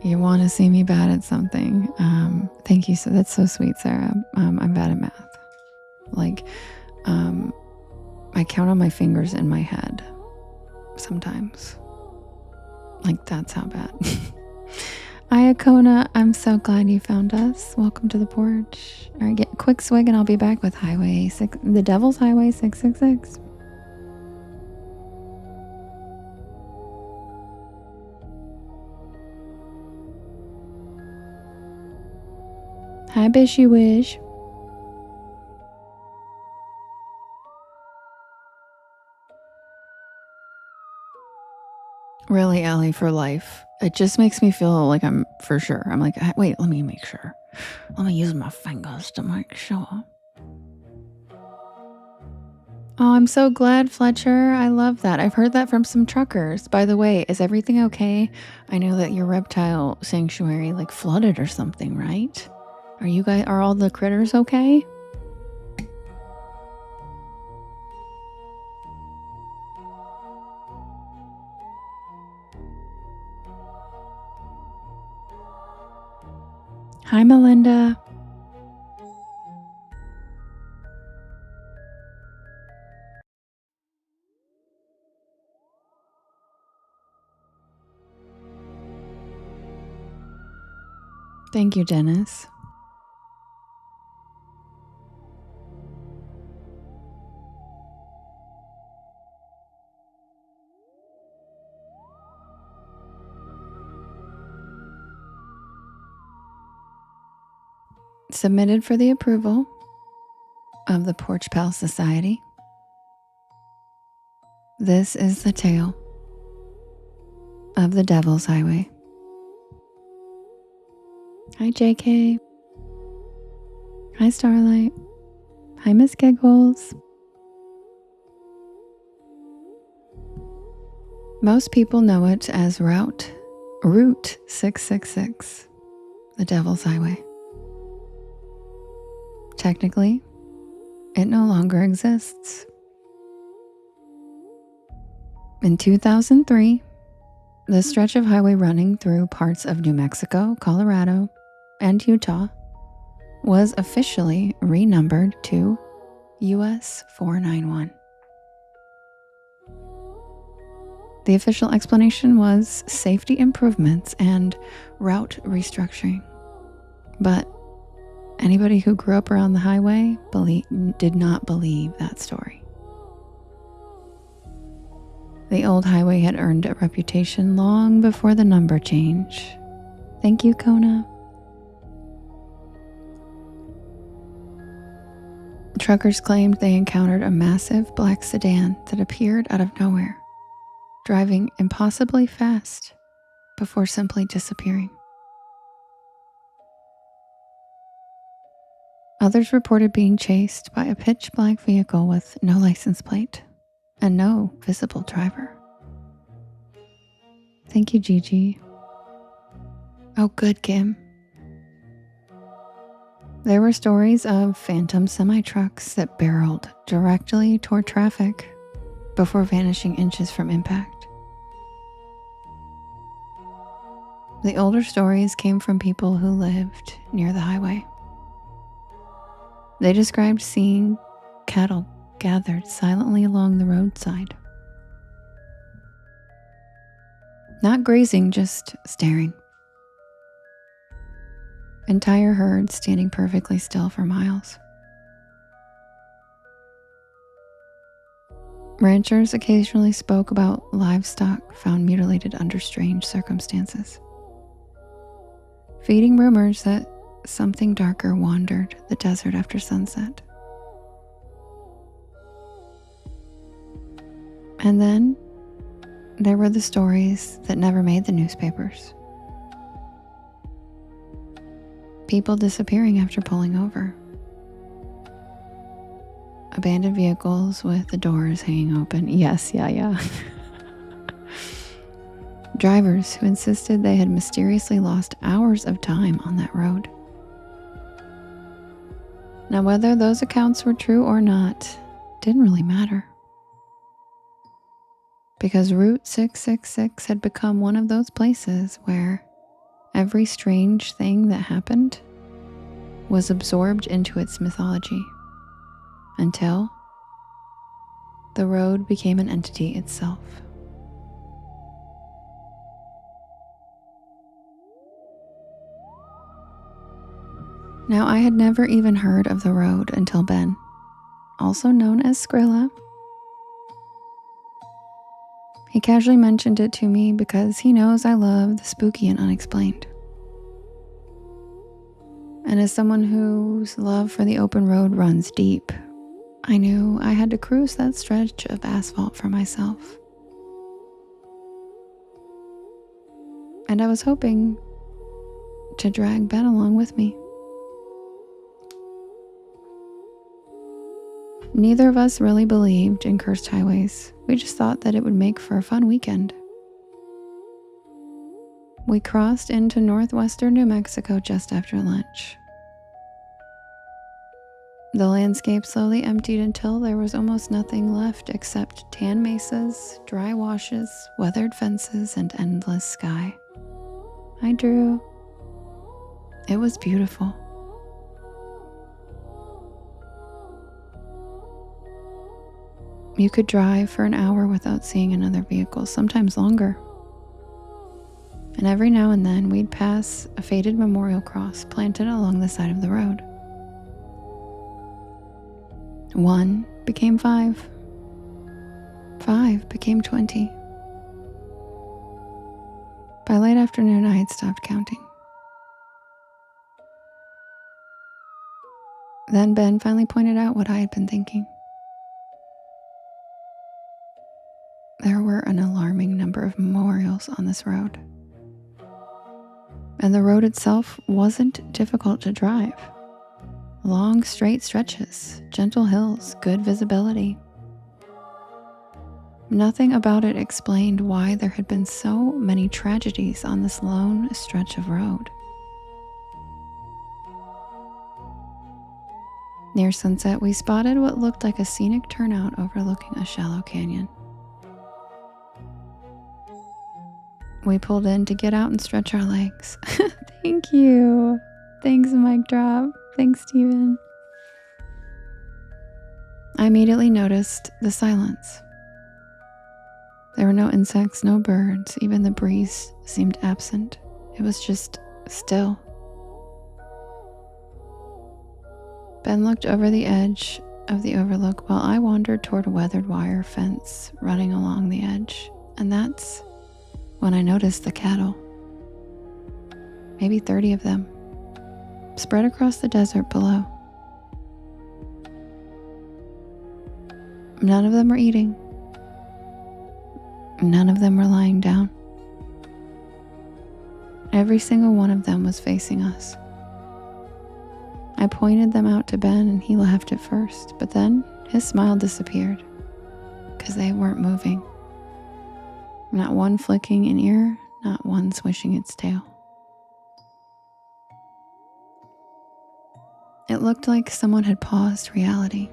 Speaker 1: You want to see me bad at something. Thank you. So that's so sweet, Sarah. I'm bad at math. Like, I count on my fingers in my head sometimes. Like, that's how bad. Iacona, I'm so glad you found us. Welcome to the porch. All right, get a quick swig and I'll be back with the Devil's Highway 666. Hi, Bishy Wish. Really, Ellie, for life. It just makes me feel like I'm for sure. I'm like, wait, let me make sure. Let me use my fingers to make sure. Oh, I'm so glad, Fletcher. I love that. I've heard that from some truckers. By the way, is everything okay? I know that your reptile sanctuary like flooded or something, right? Are all the critters okay? Hi, Melinda. Thank you, Dennis. Submitted for the approval of the Porch Pal Society. This is the tale of the Devil's Highway. Hi, JK. Hi, Starlight. Hi, Miss Giggles. Most people know it as Route 666, the Devil's Highway. Technically, it no longer exists. In 2003, the stretch of highway running through parts of New Mexico, Colorado, and Utah was officially renumbered to US 491. The official explanation was safety improvements and route restructuring. But anybody who grew up around the highway did not believe that story. The old highway had earned a reputation long before the number change. Thank you, Kona. Truckers claimed they encountered a massive black sedan that appeared out of nowhere, driving impossibly fast before simply disappearing. Others reported being chased by a pitch-black vehicle with no license plate and no visible driver. Thank you, Gigi. Oh, good, Kim. There were stories of phantom semi-trucks that barreled directly toward traffic before vanishing inches from impact. The older stories came from people who lived near the highway. They described seeing cattle gathered silently along the roadside. Not grazing, just staring. Entire herds standing perfectly still for miles. Ranchers occasionally spoke about livestock found mutilated under strange circumstances, feeding rumors that something darker wandered the desert after sunset. And then there were the stories that never made the newspapers. People disappearing after pulling over. Abandoned vehicles with the doors hanging open. Yes, yeah. Drivers who insisted they had mysteriously lost hours of time on that road. Now, whether those accounts were true or not didn't really matter, because Route 666 had become one of those places where every strange thing that happened was absorbed into its mythology until the road became an entity itself. Now, I had never even heard of the road until Ben, also known as Skrilla. He casually mentioned it to me because he knows I love the spooky and unexplained. And as someone whose love for the open road runs deep, I knew I had to cruise that stretch of asphalt for myself. And I was hoping to drag Ben along with me. Neither of us really believed in cursed highways. We just thought that it would make for a fun weekend. We crossed into northwestern New Mexico just after lunch. The landscape slowly emptied until there was almost nothing left except tan mesas, dry washes, weathered fences, and endless sky. Hi, Drew. It was beautiful. You could drive for an hour without seeing another vehicle, sometimes longer. And every now and then we'd pass a faded memorial cross planted along the side of the road. 1 became 5. 5 became 20. By late afternoon, I had stopped counting. Then Ben finally pointed out what I had been thinking. There were an alarming number of memorials on this road. And the road itself wasn't difficult to drive. Long, straight stretches, gentle hills, good visibility. Nothing about it explained why there had been so many tragedies on this lone stretch of road. Near sunset, we spotted what looked like a scenic turnout overlooking a shallow canyon. We pulled in to get out and stretch our legs. Thank you. Thanks, mic drop. Thanks, Steven. I immediately noticed the silence. There were no insects, no birds, even the breeze seemed absent. It was just still. Ben looked over the edge of the overlook while I wandered toward a weathered wire fence running along the edge, and that's when I noticed the cattle. Maybe 30 of them, spread across the desert below. None of them were eating. None of them were lying down. Every single one of them was facing us. I pointed them out to Ben and he laughed at first, but then his smile disappeared because they weren't moving. Not one flicking an ear, not one swishing its tail. It looked like someone had paused reality.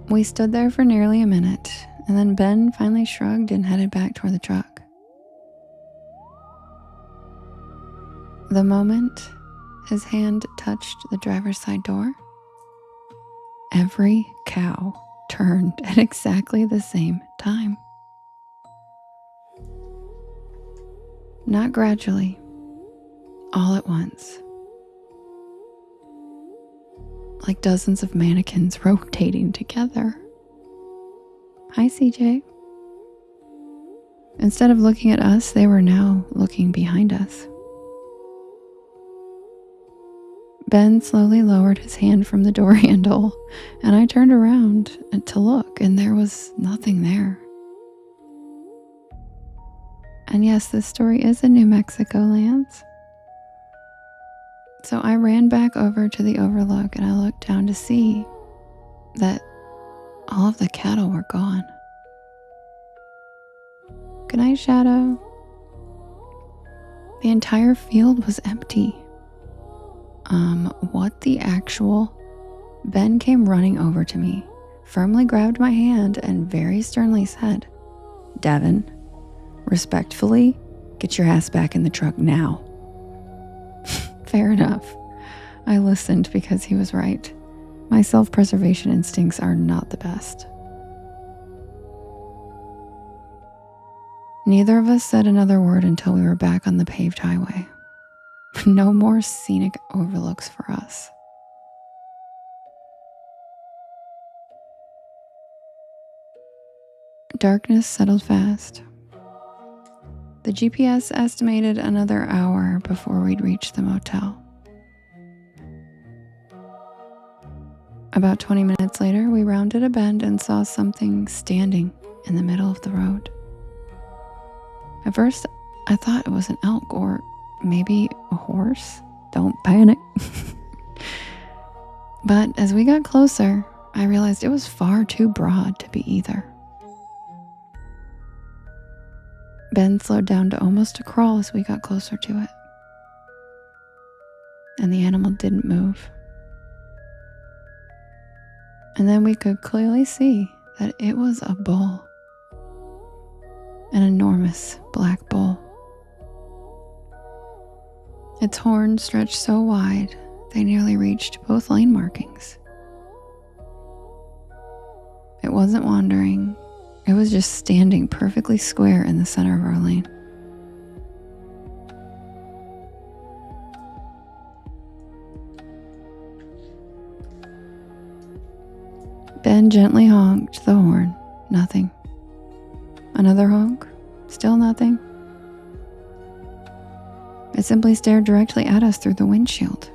Speaker 1: We stood there for nearly a minute, and then Ben finally shrugged and headed back toward the truck. The moment his hand touched the driver's side door, every cow turned at exactly the same time. Not gradually, all at once. Like dozens of mannequins rotating together. Hi, CJ. Instead of looking at us, they were now looking behind us. Ben slowly lowered his hand from the door handle, and I turned around to look, and there was nothing there. And yes, this story is in New Mexico, Lance. So I ran back over to the overlook, and I looked down to see that all of the cattle were gone. Good night, Shadow. The entire field was empty. What the actual? Ben came running over to me, firmly grabbed my hand, and very sternly said, "Devin, respectfully, get your ass back in the truck now." Fair enough. I listened because he was right. My self-preservation instincts are not the best. Neither of us said another word until we were back on the paved highway. No more scenic overlooks for us. Darkness settled fast. The GPS estimated another hour before we'd reach the motel. About 20 minutes later, we rounded a bend and saw something standing in the middle of the road. At first, I thought it was an elk or maybe a horse. Don't panic. But as we got closer, I realized it was far too broad to be either. Ben slowed down to almost a crawl as we got closer to it. And the animal didn't move. And then we could clearly see that it was a bull. an enormous black bull. Its horns stretched so wide they nearly reached both lane markings. It wasn't wandering, it was just standing perfectly square in the center of our lane. Ben gently honked the horn. Nothing. Another honk. Still nothing. It simply stared directly at us through the windshield.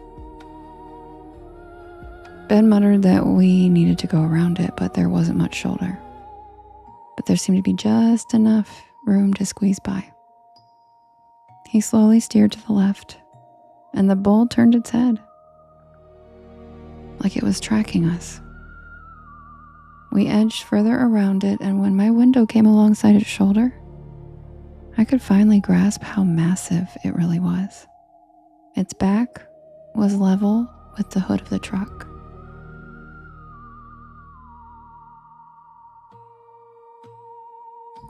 Speaker 1: Ben muttered that we needed to go around it, but there wasn't much shoulder. But there seemed to be just enough room to squeeze by. He slowly steered to the left, and the bull turned its head, like it was tracking us. We edged further around it, and when my window came alongside its shoulder, I could finally grasp how massive it really was. Its back was level with the hood of the truck.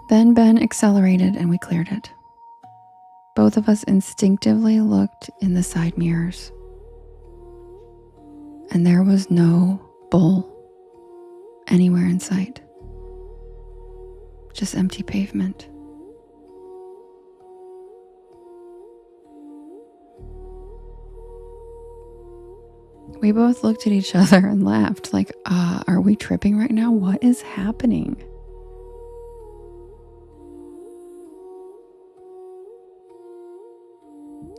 Speaker 1: Then Ben accelerated and we cleared it. Both of us instinctively looked in the side mirrors. And there was no bull anywhere in sight. Just empty pavement. We both looked at each other and laughed like, are we tripping right now? What is happening?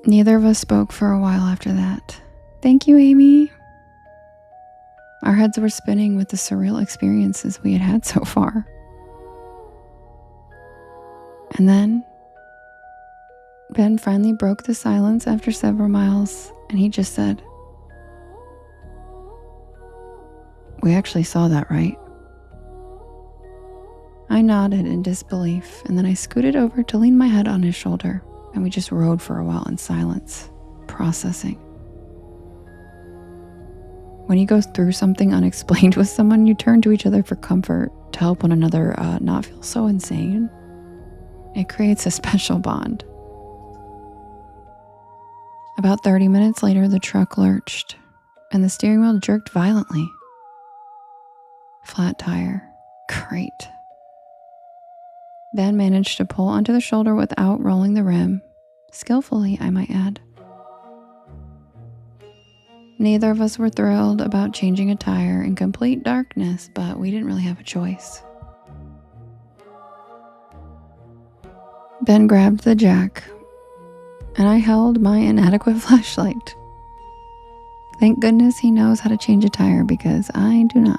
Speaker 1: Neither of us spoke for a while after that. Thank you, Amy. Our heads were spinning with the surreal experiences we had so far. And then Ben finally broke the silence after several miles, and he just said, "We actually saw that, right?" I nodded in disbelief, and then I scooted over to lean my head on his shoulder, and we just rode for a while in silence, processing. When you go through something unexplained with someone, you turn to each other for comfort to help one another not feel so insane. It creates a special bond. About 30 minutes later, the truck lurched, and the steering wheel jerked violently. Flat tire. Great. Ben managed to pull onto the shoulder without rolling the rim. Skillfully, I might add. Neither of us were thrilled about changing a tire in complete darkness, but we didn't really have a choice. Ben grabbed the jack, and I held my inadequate flashlight. Thank goodness he knows how to change a tire because I do not.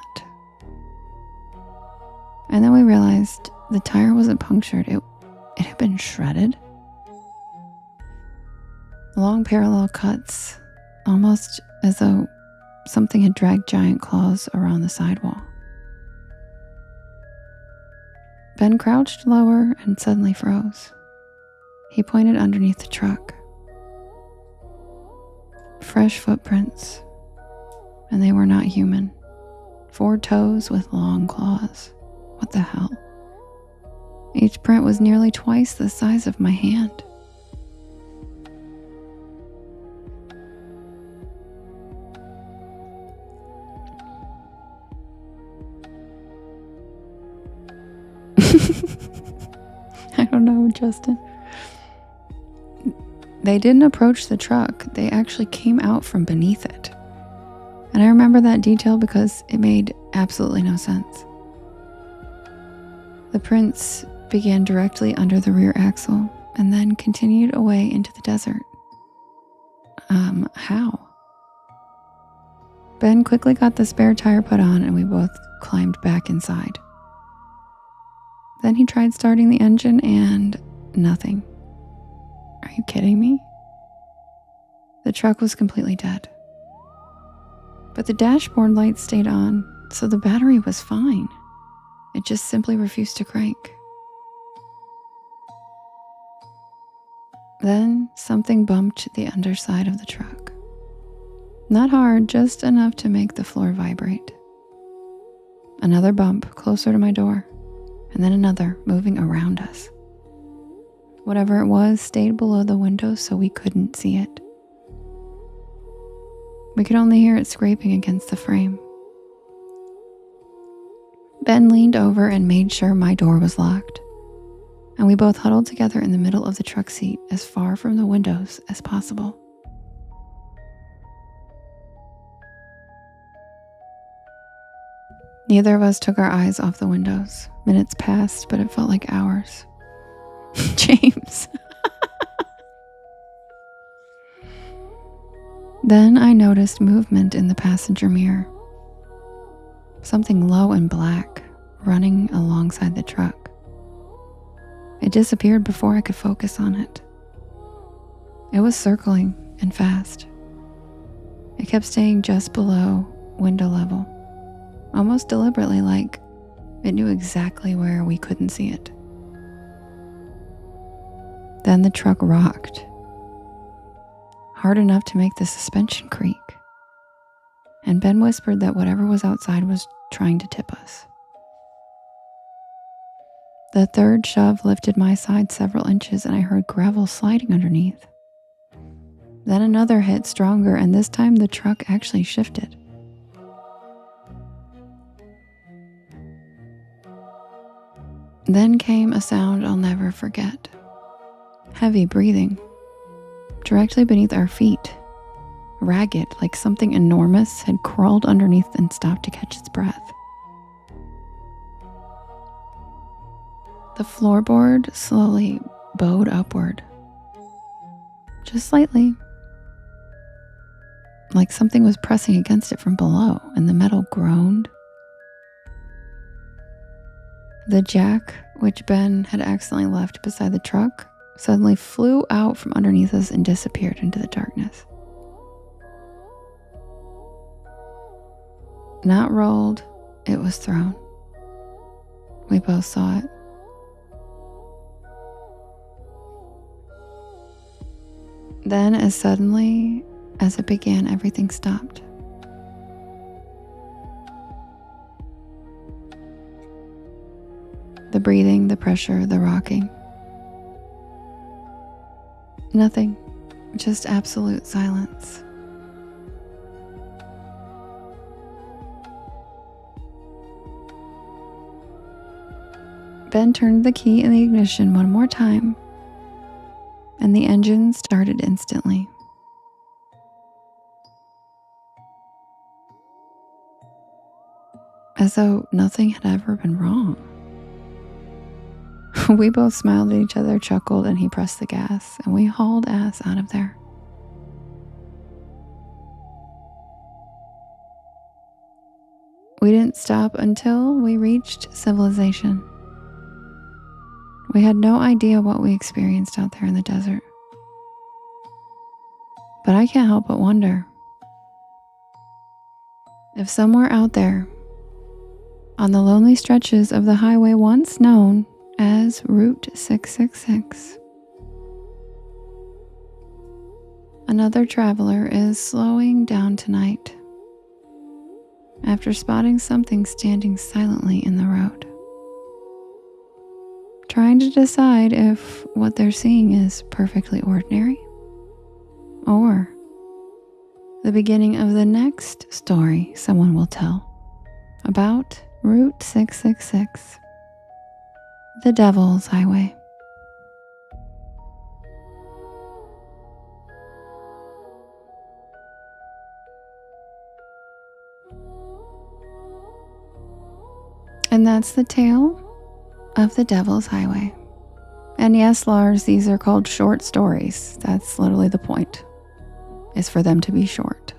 Speaker 1: And then we realized the tire wasn't punctured. It had been shredded. Long parallel cuts, almost as though something had dragged giant claws around the sidewall. Ben crouched lower and suddenly froze. He pointed underneath the truck. Fresh footprints, and they were not human. 4 toes with long claws. What the hell? Each print was nearly twice the size of my hand. I don't know, Justin. They didn't approach the truck. They actually came out from beneath it. And I remember that detail because it made absolutely no sense. The prints began directly under the rear axle and then continued away into the desert. How? Ben quickly got the spare tire put on and we both climbed back inside. Then he tried starting the engine and nothing. Are you kidding me? The truck was completely dead. But the dashboard lights stayed on, so the battery was fine. It just simply refused to crank. Then something bumped the underside of the truck. Not hard, just enough to make the floor vibrate. Another bump closer to my door, and then another moving around us. Whatever it was stayed below the window so we couldn't see it. We could only hear it scraping against the frame. Ben leaned over and made sure my door was locked, and we both huddled together in the middle of the truck seat as far from the windows as possible. Neither of us took our eyes off the windows. Minutes passed, but it felt like hours. James. Then I noticed movement in the passenger mirror. Something low and black running alongside the truck. It disappeared before I could focus on it. It was circling and fast. It kept staying just below window level, almost deliberately, like it knew exactly where we couldn't see it. Then the truck rocked, hard enough to make the suspension creak, and Ben whispered that whatever was outside was trying to tip us. The third shove lifted my side several inches and I heard gravel sliding underneath. Then another hit stronger, and this time the truck actually shifted. Then came a sound I'll never forget. Heavy breathing, directly beneath our feet, ragged, like something enormous had crawled underneath and stopped to catch its breath. The floorboard slowly bowed upward, just slightly, like something was pressing against it from below, and the metal groaned. The jack, which Ben had accidentally left beside the truck, suddenly flew out from underneath us and disappeared into the darkness. Not rolled, it was thrown. We both saw it. Then, as suddenly as it began, everything stopped. The breathing, the pressure, the rocking. Nothing, just absolute silence. Ben turned the key in the ignition one more time, and the engine started instantly. As though nothing had ever been wrong. We both smiled at each other, chuckled, and he pressed the gas, and we hauled ass out of there. We didn't stop until we reached civilization. We had no idea what we experienced out there in the desert. But I can't help but wonder if somewhere out there, on the lonely stretches of the highway once known as Route 666, another traveler is slowing down tonight after spotting something standing silently in the road, trying to decide if what they're seeing is perfectly ordinary or the beginning of the next story someone will tell about Route 666, the Devil's Highway. And that's the tale of the Devil's Highway. And yes, Lars, these are called short stories. That's literally the point, is for them to be short.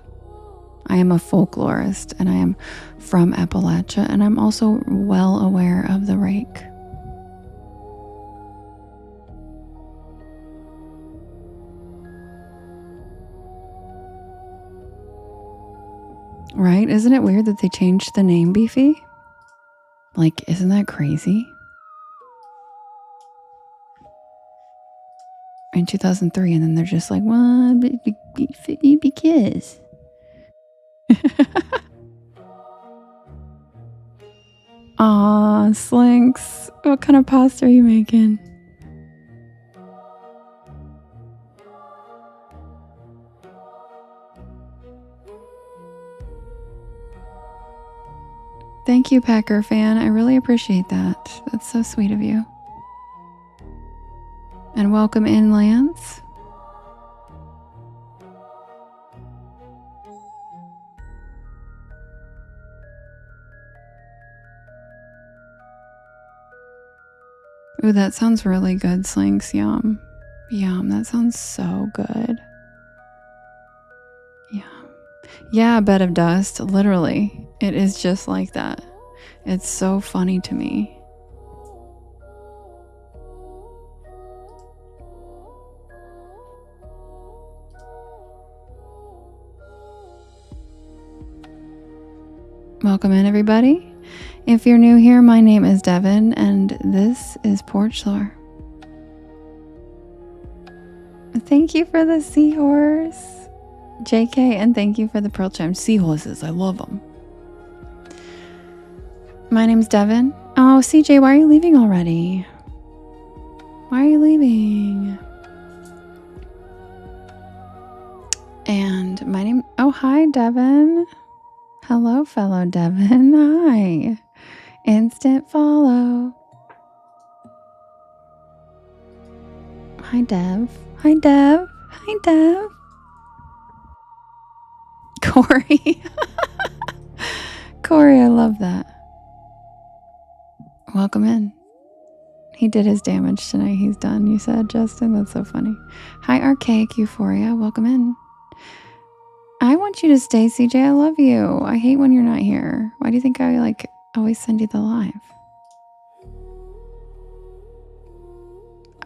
Speaker 1: I am a folklorist, and I am from Appalachia, and I'm also well aware of the rake. Right? Isn't it weird that they changed the name, Beefy? Like, isn't that crazy? In 2003, and then they're just like, well, because. Aw, Slinks, what kind of pasta are you making? Thank you, Packer fan. I really appreciate that. That's so sweet of you. And welcome in, Lance. Ooh, that sounds really good, Slinks. Yum. Yum, that sounds so good. Yum. Yeah, Bed of Dust, literally. It is just like that. It's so funny to me. Welcome in, everybody. If you're new here, my name is Devin, and this is Porch Lore. Thank you for the seahorse, JK, and thank you for the pearl chime. Seahorses, I love them. My name's Devin. Oh, CJ, why are you leaving already? Why are you leaving? And my name... Oh, hi, Devin. Hello, fellow Devin. Hi. Instant follow. Hi, Dev. Hi, Dev. Hi, Dev. Corey. Corey, I love that. Welcome in. He did his damage tonight. He's done, you said, Justin. That's so funny. Hi, Archaic Euphoria. Welcome in. I want you to stay, CJ. I love you. I hate when you're not here. Why do you think I always send you the live?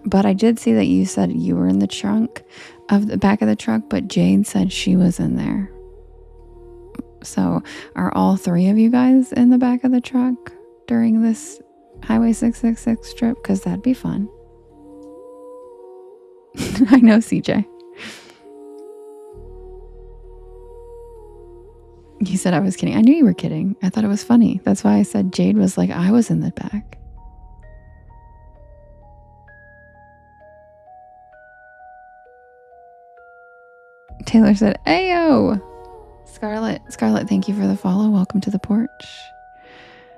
Speaker 1: But I did see that you said you were in the trunk of the back of the truck, but Jade said she was in there. So are all three of you guys in the back of the truck during this Highway 666 trip? Because that'd be fun. I know, CJ. You said I was kidding. I knew you were kidding. I thought it was funny. That's why I said Jade was like, I was in the back. Taylor said, Ayo! Scarlett, thank you for the follow. Welcome to the porch.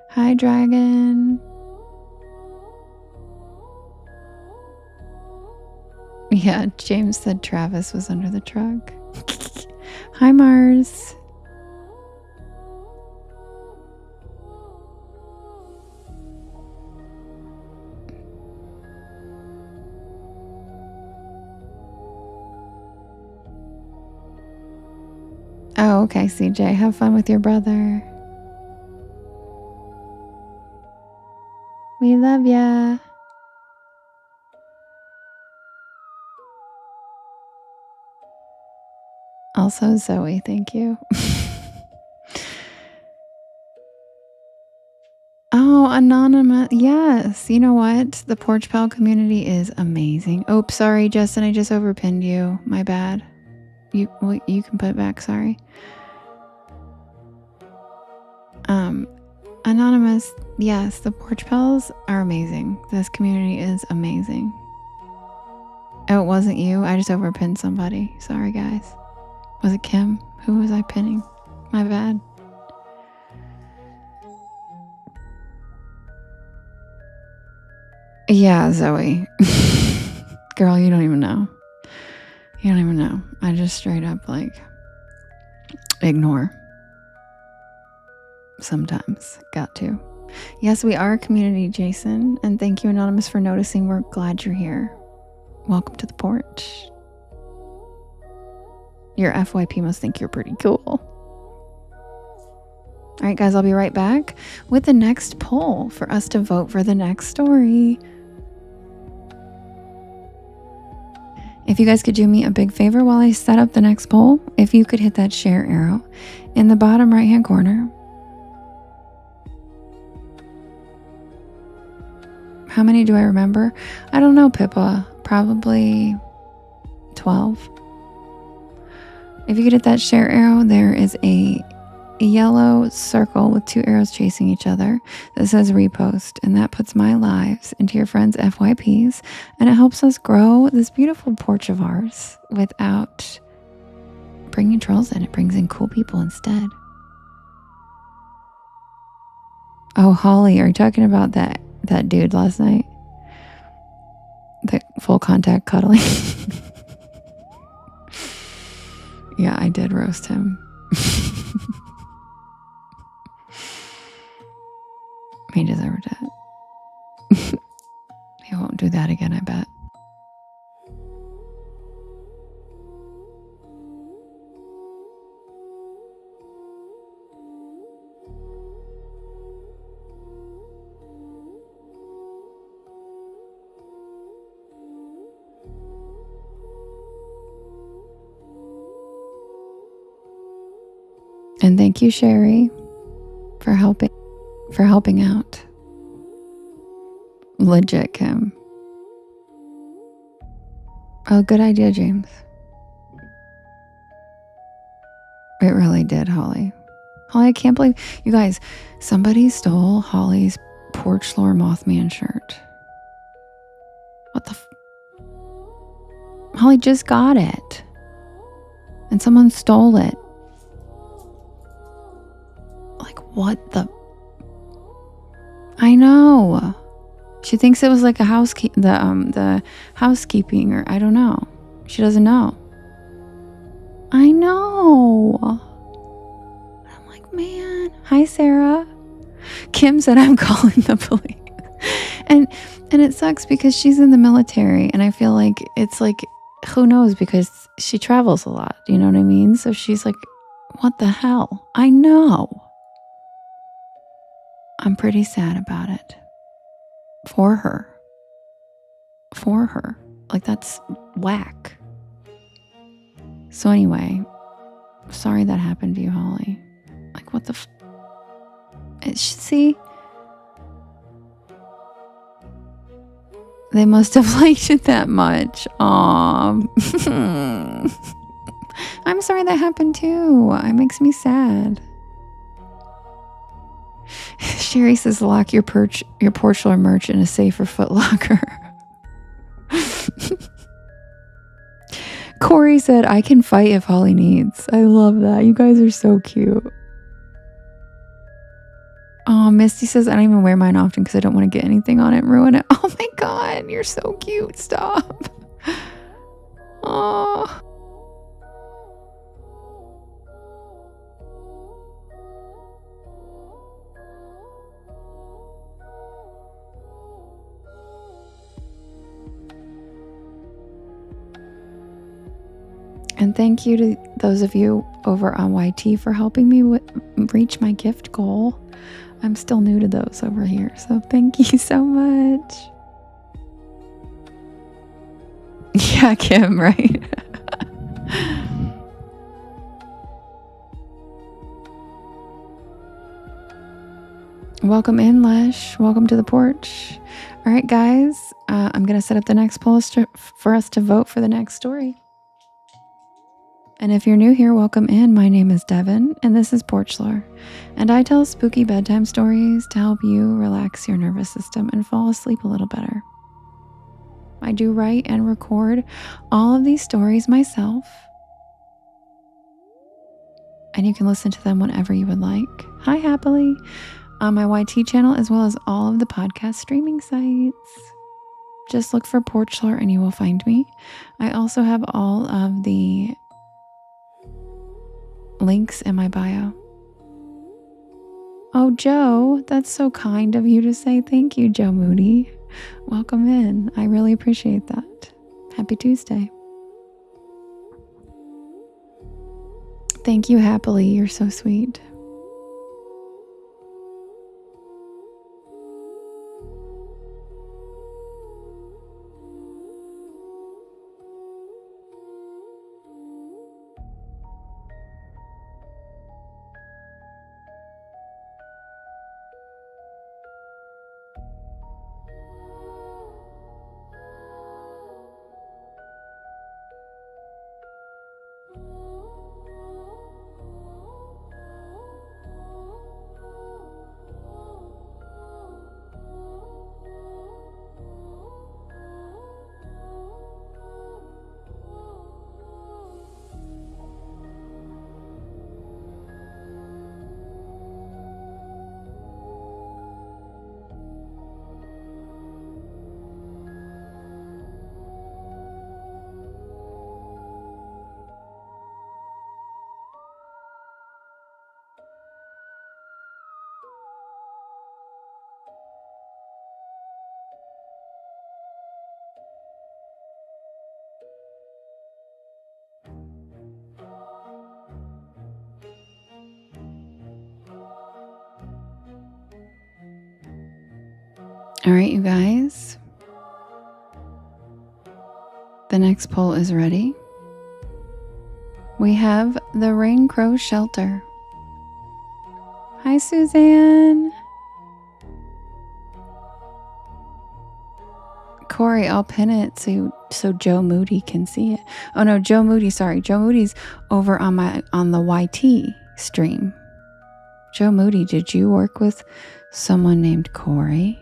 Speaker 1: Hi, Dragon. Yeah, James said Travis was under the truck. Hi, Mars. Oh, okay, CJ. Have fun with your brother. We love ya. Also, Zoe, thank you. Oh, Anonymous. Yes. You know what? The Porch Pal community is amazing. Oh, sorry, Justin. I just overpinned you. My bad. You can put it back. Sorry. Anonymous. Yes, the Porch Pals are amazing. This community is amazing. Oh, it wasn't you. I just overpinned somebody. Sorry, guys. Was it Kim? Who was I pinning? My bad. Yeah, Zoe. Girl, you don't even know. You don't even know. I just straight up ignore. Sometimes. Got to. Yes, we are a community, Jason. And thank you, Anonymous, for noticing. We're glad you're here. Welcome to the porch. Your FYP must think you're pretty cool. All right, guys, I'll be right back with the next poll for us to vote for the next story. If you guys could do me a big favor while I set up the next poll, if you could hit that share arrow in the bottom right-hand corner. How many do I remember? I don't know, Pippa. Probably 12. If you could hit that share arrow, there is a yellow circle with two arrows chasing each other that says repost, and that puts my lives into your friends' FYPs, and it helps us grow this beautiful porch of ours without bringing trolls in. It brings in cool people instead. Oh, Holly, are you talking about that dude last night? The full contact cuddling? Yeah, I did roast him. He deserved it. He won't do that again, I bet. And thank you, Sherry, for helping out. Legit, Kim. Oh, good idea, James. It really did, Holly. Holly, I can't believe you guys. Somebody stole Holly's Porch Lore Mothman shirt. What the? Holly just got it, and someone stole it. Like, what the? I know. She thinks it was like a the housekeeping, or I don't know. She doesn't know. I know. I'm like, man. Hi, Sarah. Kim said I'm calling the police. And it sucks because she's in the military, and I feel like it's like, who knows, because she travels a lot. You know what I mean? So she's like, what the hell? I know. I'm pretty sad about it. For her. Like, that's whack. So anyway, sorry that happened to you, Holly. Like, what the see? They must have liked it that much. Aww. I'm sorry that happened too. It makes me sad. Sherry says, lock your porch lore merch in a safer Foot Locker. Corey said, I can fight if Holly needs. I love that. You guys are so cute. Oh, Misty says, I don't even wear mine often because I don't want to get anything on it and ruin it. Oh my God, you're so cute. Stop. Oh. And thank you to those of you over on YT for helping me reach my gift goal. I'm still new to those over here, so thank you so much. Yeah, Kim, right? Welcome in, Lesh. Welcome to the porch. All right, guys, I'm going to set up the next poll for us to vote for the next story. And if you're new here, welcome in. My name is Devin, and this is Porch Lore. And I tell spooky bedtime stories to help you relax your nervous system and fall asleep a little better. I do write and record all of these stories myself, and you can listen to them whenever you would like. Hi, Happily, on my YT channel, as well as all of the podcast streaming sites. Just look for Porch Lore and you will find me. I also have all of the links in my bio. Oh, Joe, that's so kind of you to say. Thank you, Joe Moody. Welcome in. I really appreciate that. Happy Tuesday. Thank you, Happily. You're so sweet. All right, you guys. The next poll is ready. We have the Rain Crow Shelter. Hi, Suzanne. Corey, I'll pin it so Joe Moody can see it. Oh no, Joe Moody, sorry. Joe Moody's over on the YT stream. Joe Moody, did you work with someone named Corey?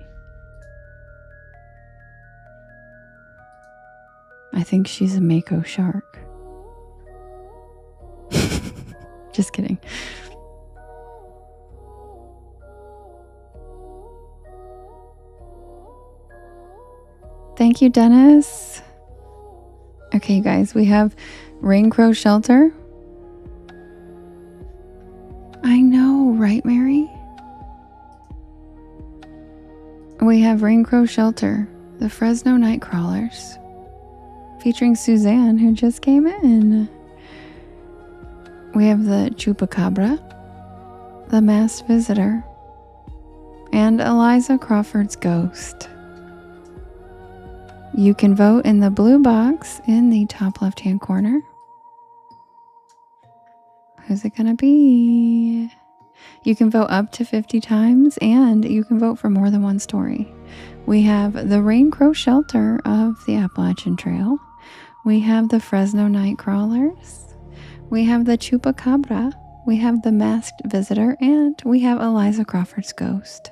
Speaker 1: I think she's a Mako shark. Just kidding. Thank you, Dennis. Okay, you guys, we have Rain Crow Shelter. I know, right, Mary? We have Rain Crow Shelter, the Fresno Nightcrawlers, featuring Suzanne, who just came in. We have the Chupacabra, the Masked Visitor, and Eliza Crawford's Ghost. You can vote in the blue box in the top left-hand corner. Who's it gonna be? You can vote up to 50 times, and you can vote for more than one story. We have the Rain Crow Shelter of the Appalachian Trail. We have the Fresno Nightcrawlers. We have the Chupacabra. We have the Masked Visitor, and we have Eliza Crawford's Ghost.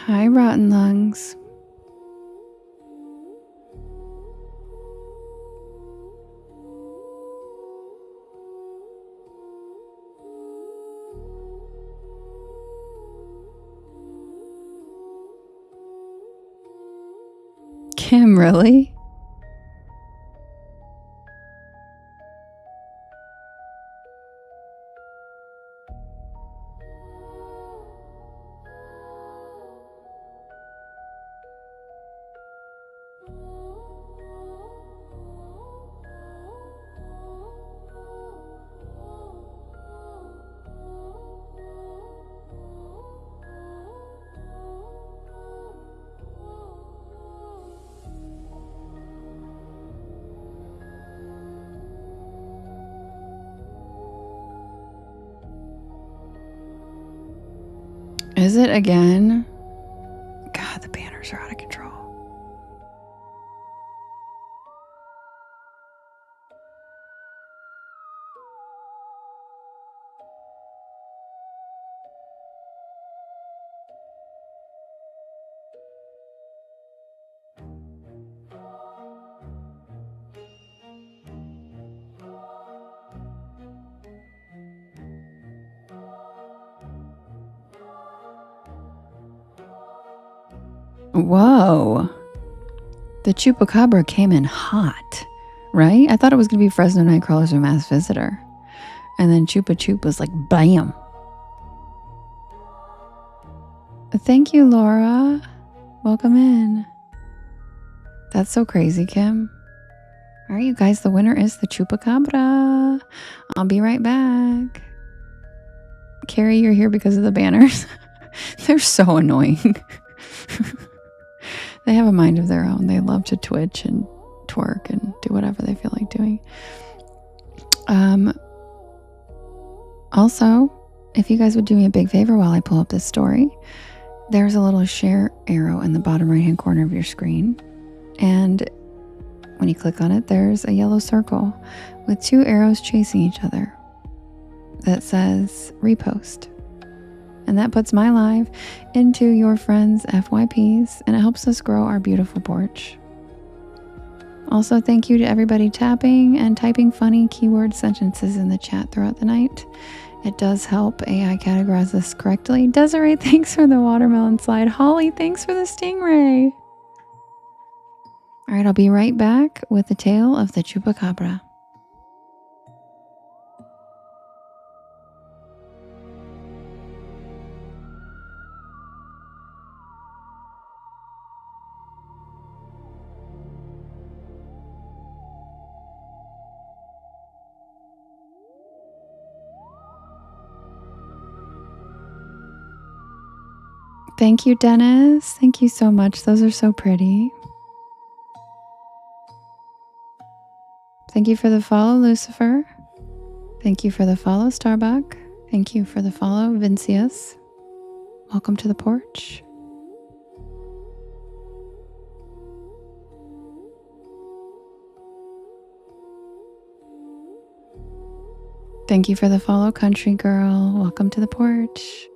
Speaker 1: Hi, Rotten Lungs. Kim, really? Is it again? God, the banners are out of control. Whoa. The Chupacabra came in hot, right? I thought it was going to be Fresno Nightcrawlers or Masked Visitor. And then Chupa Chup was like, bam. Thank you, Laura. Welcome in. That's so crazy, Kim. All right, you guys, the winner is the Chupacabra. I'll be right back. Carrie, you're here because of the banners. They're so annoying. They have a mind of their own. They love to twitch and twerk and do whatever they feel like doing. Also, if you guys would do me a big favor while I pull up this story, there's a little share arrow in the bottom right-hand corner of your screen. And when you click on it, there's a yellow circle with two arrows chasing each other that says repost. And that puts my live into your friends' FYPs, and it helps us grow our beautiful porch. Also, thank you to everybody tapping and typing funny keyword sentences in the chat throughout the night. It does help AI categorize this correctly. Desiree, thanks for the watermelon slide. Holly, thanks for the stingray. All right, I'll be right back with the tale of the Chupacabra. Thank you, Dennis. Thank you so much. Those are so pretty. Thank you for the follow, Lucifer. Thank you for the follow, Starbuck. Thank you for the follow, Vincius. Welcome to the porch. Thank you for the follow, Country Girl. Welcome to the porch.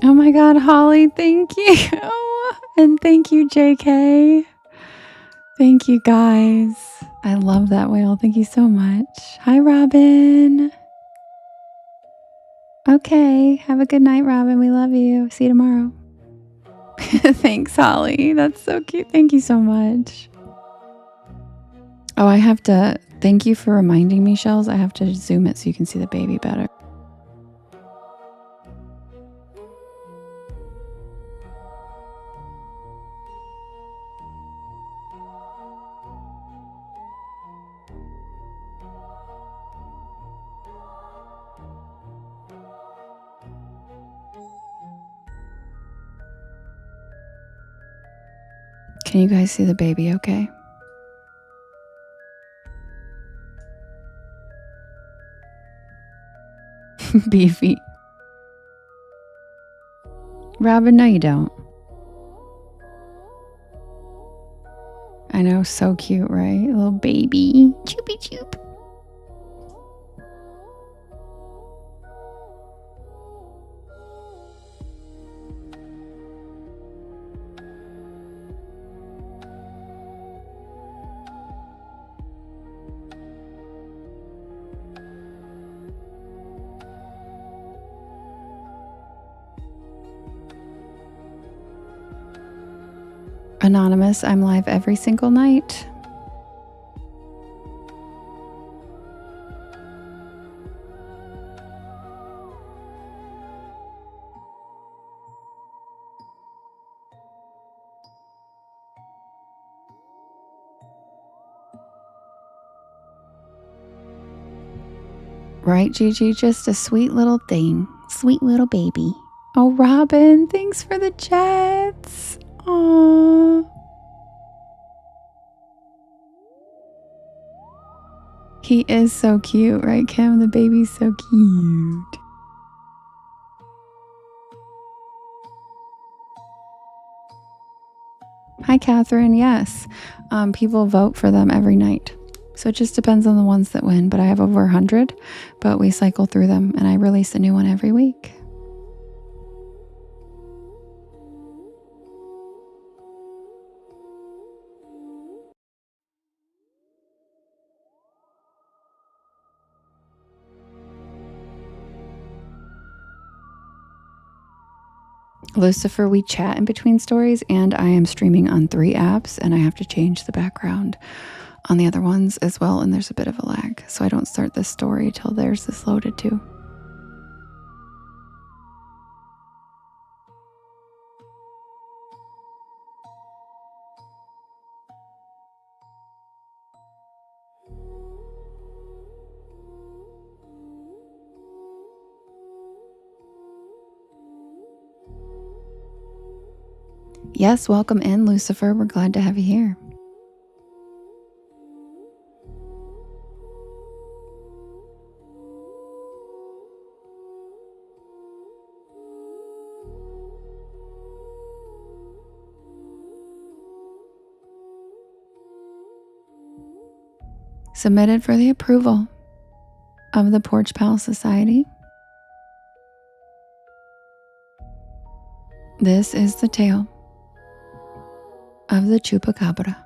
Speaker 1: Oh my God, Holly, thank you. And thank you, JK. Thank you, guys. I love that whale. Thank you so much. Hi, Robin. Okay, have a good night, Robin. We love you. See you tomorrow. Thanks, Holly. That's so cute. Thank you so much. Oh, I have to, thank you for reminding me, Shells. I have to zoom it so you can see the baby better. Can you guys see the baby okay? Beefy. Robin, no you don't. I know, so cute, right? A little baby. Choopy choop. Anonymous, I'm live every single night. Right, Gigi? Just a sweet little thing. Sweet little baby. Oh, Robin, thanks for the jets. Aww. He is so cute, right, Kim? The baby's so cute. Hi, Catherine. Yes, people vote for them every night. So it just depends on the ones that win. But I have over 100, but we cycle through them and I release a new one every week. Lucifer, we chat in between stories, and I am streaming on 3 apps, and I have to change the background on the other ones as well, and there's a bit of a lag, so I don't start this story till theirs is loaded too. Yes, welcome in, Lucifer. We're glad to have you here. Submitted for the approval of the Porch Pal Society. This is the tale of the Chupacabra.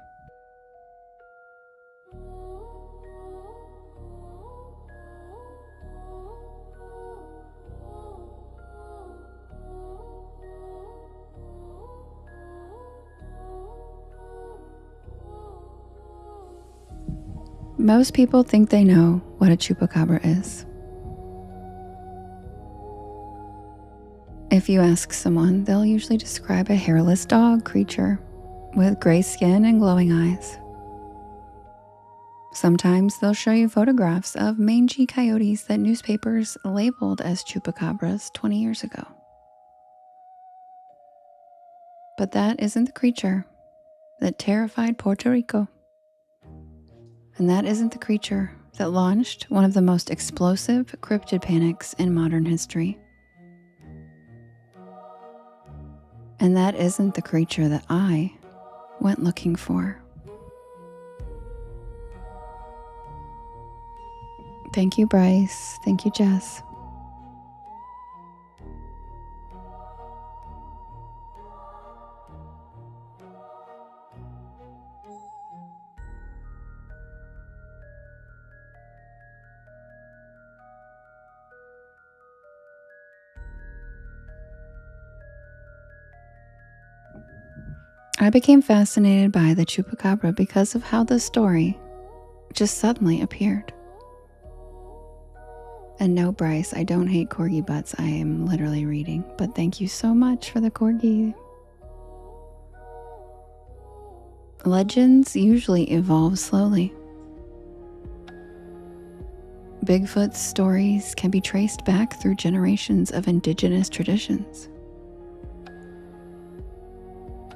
Speaker 1: Most people think they know what a chupacabra is. If you ask someone, they'll usually describe a hairless dog creature with gray skin and glowing eyes. Sometimes they'll show you photographs of mangy coyotes that newspapers labeled as chupacabras 20 years ago. But that isn't the creature that terrified Puerto Rico. And that isn't the creature that launched one of the most explosive cryptid panics in modern history. And that isn't the creature that I went looking for. Thank you, Bryce. Thank you, Jess. I became fascinated by the chupacabra because of how the story just suddenly appeared. And no, Bryce, I don't hate corgi butts. I am literally reading, but thank you so much for the corgi. Legends usually evolve slowly. Bigfoot's stories can be traced back through generations of indigenous traditions.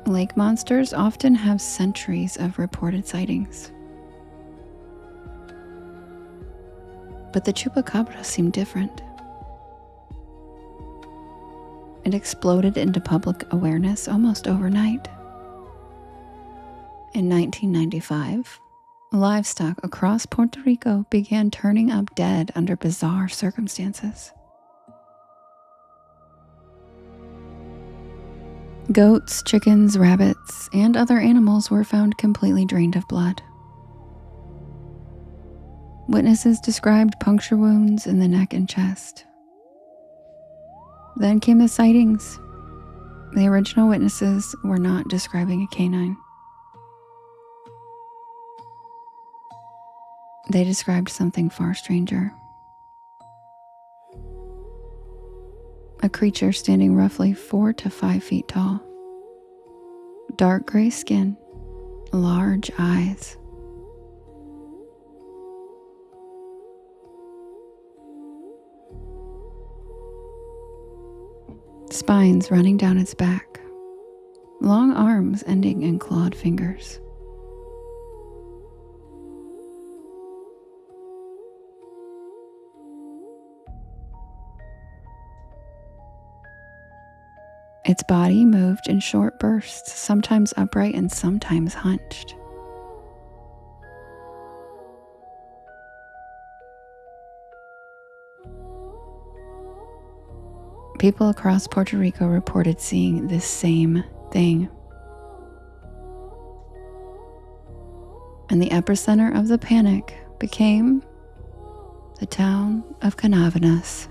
Speaker 1: Lake monsters often have centuries of reported sightings. But the chupacabra seemed different. It exploded into public awareness almost overnight. In 1995, livestock across Puerto Rico began turning up dead under bizarre circumstances. Goats, chickens, rabbits, and other animals were found completely drained of blood. Witnesses described puncture wounds in the neck and chest. Then came the sightings. The original witnesses were not describing a canine. They described something far stranger. A creature standing roughly 4 to 5 feet tall. Dark gray skin, large eyes. Spines running down its back. Long arms ending in clawed fingers. Its body moved in short bursts, sometimes upright and sometimes hunched. People across Puerto Rico reported seeing this same thing. And the epicenter of the panic became the town of Canavanas.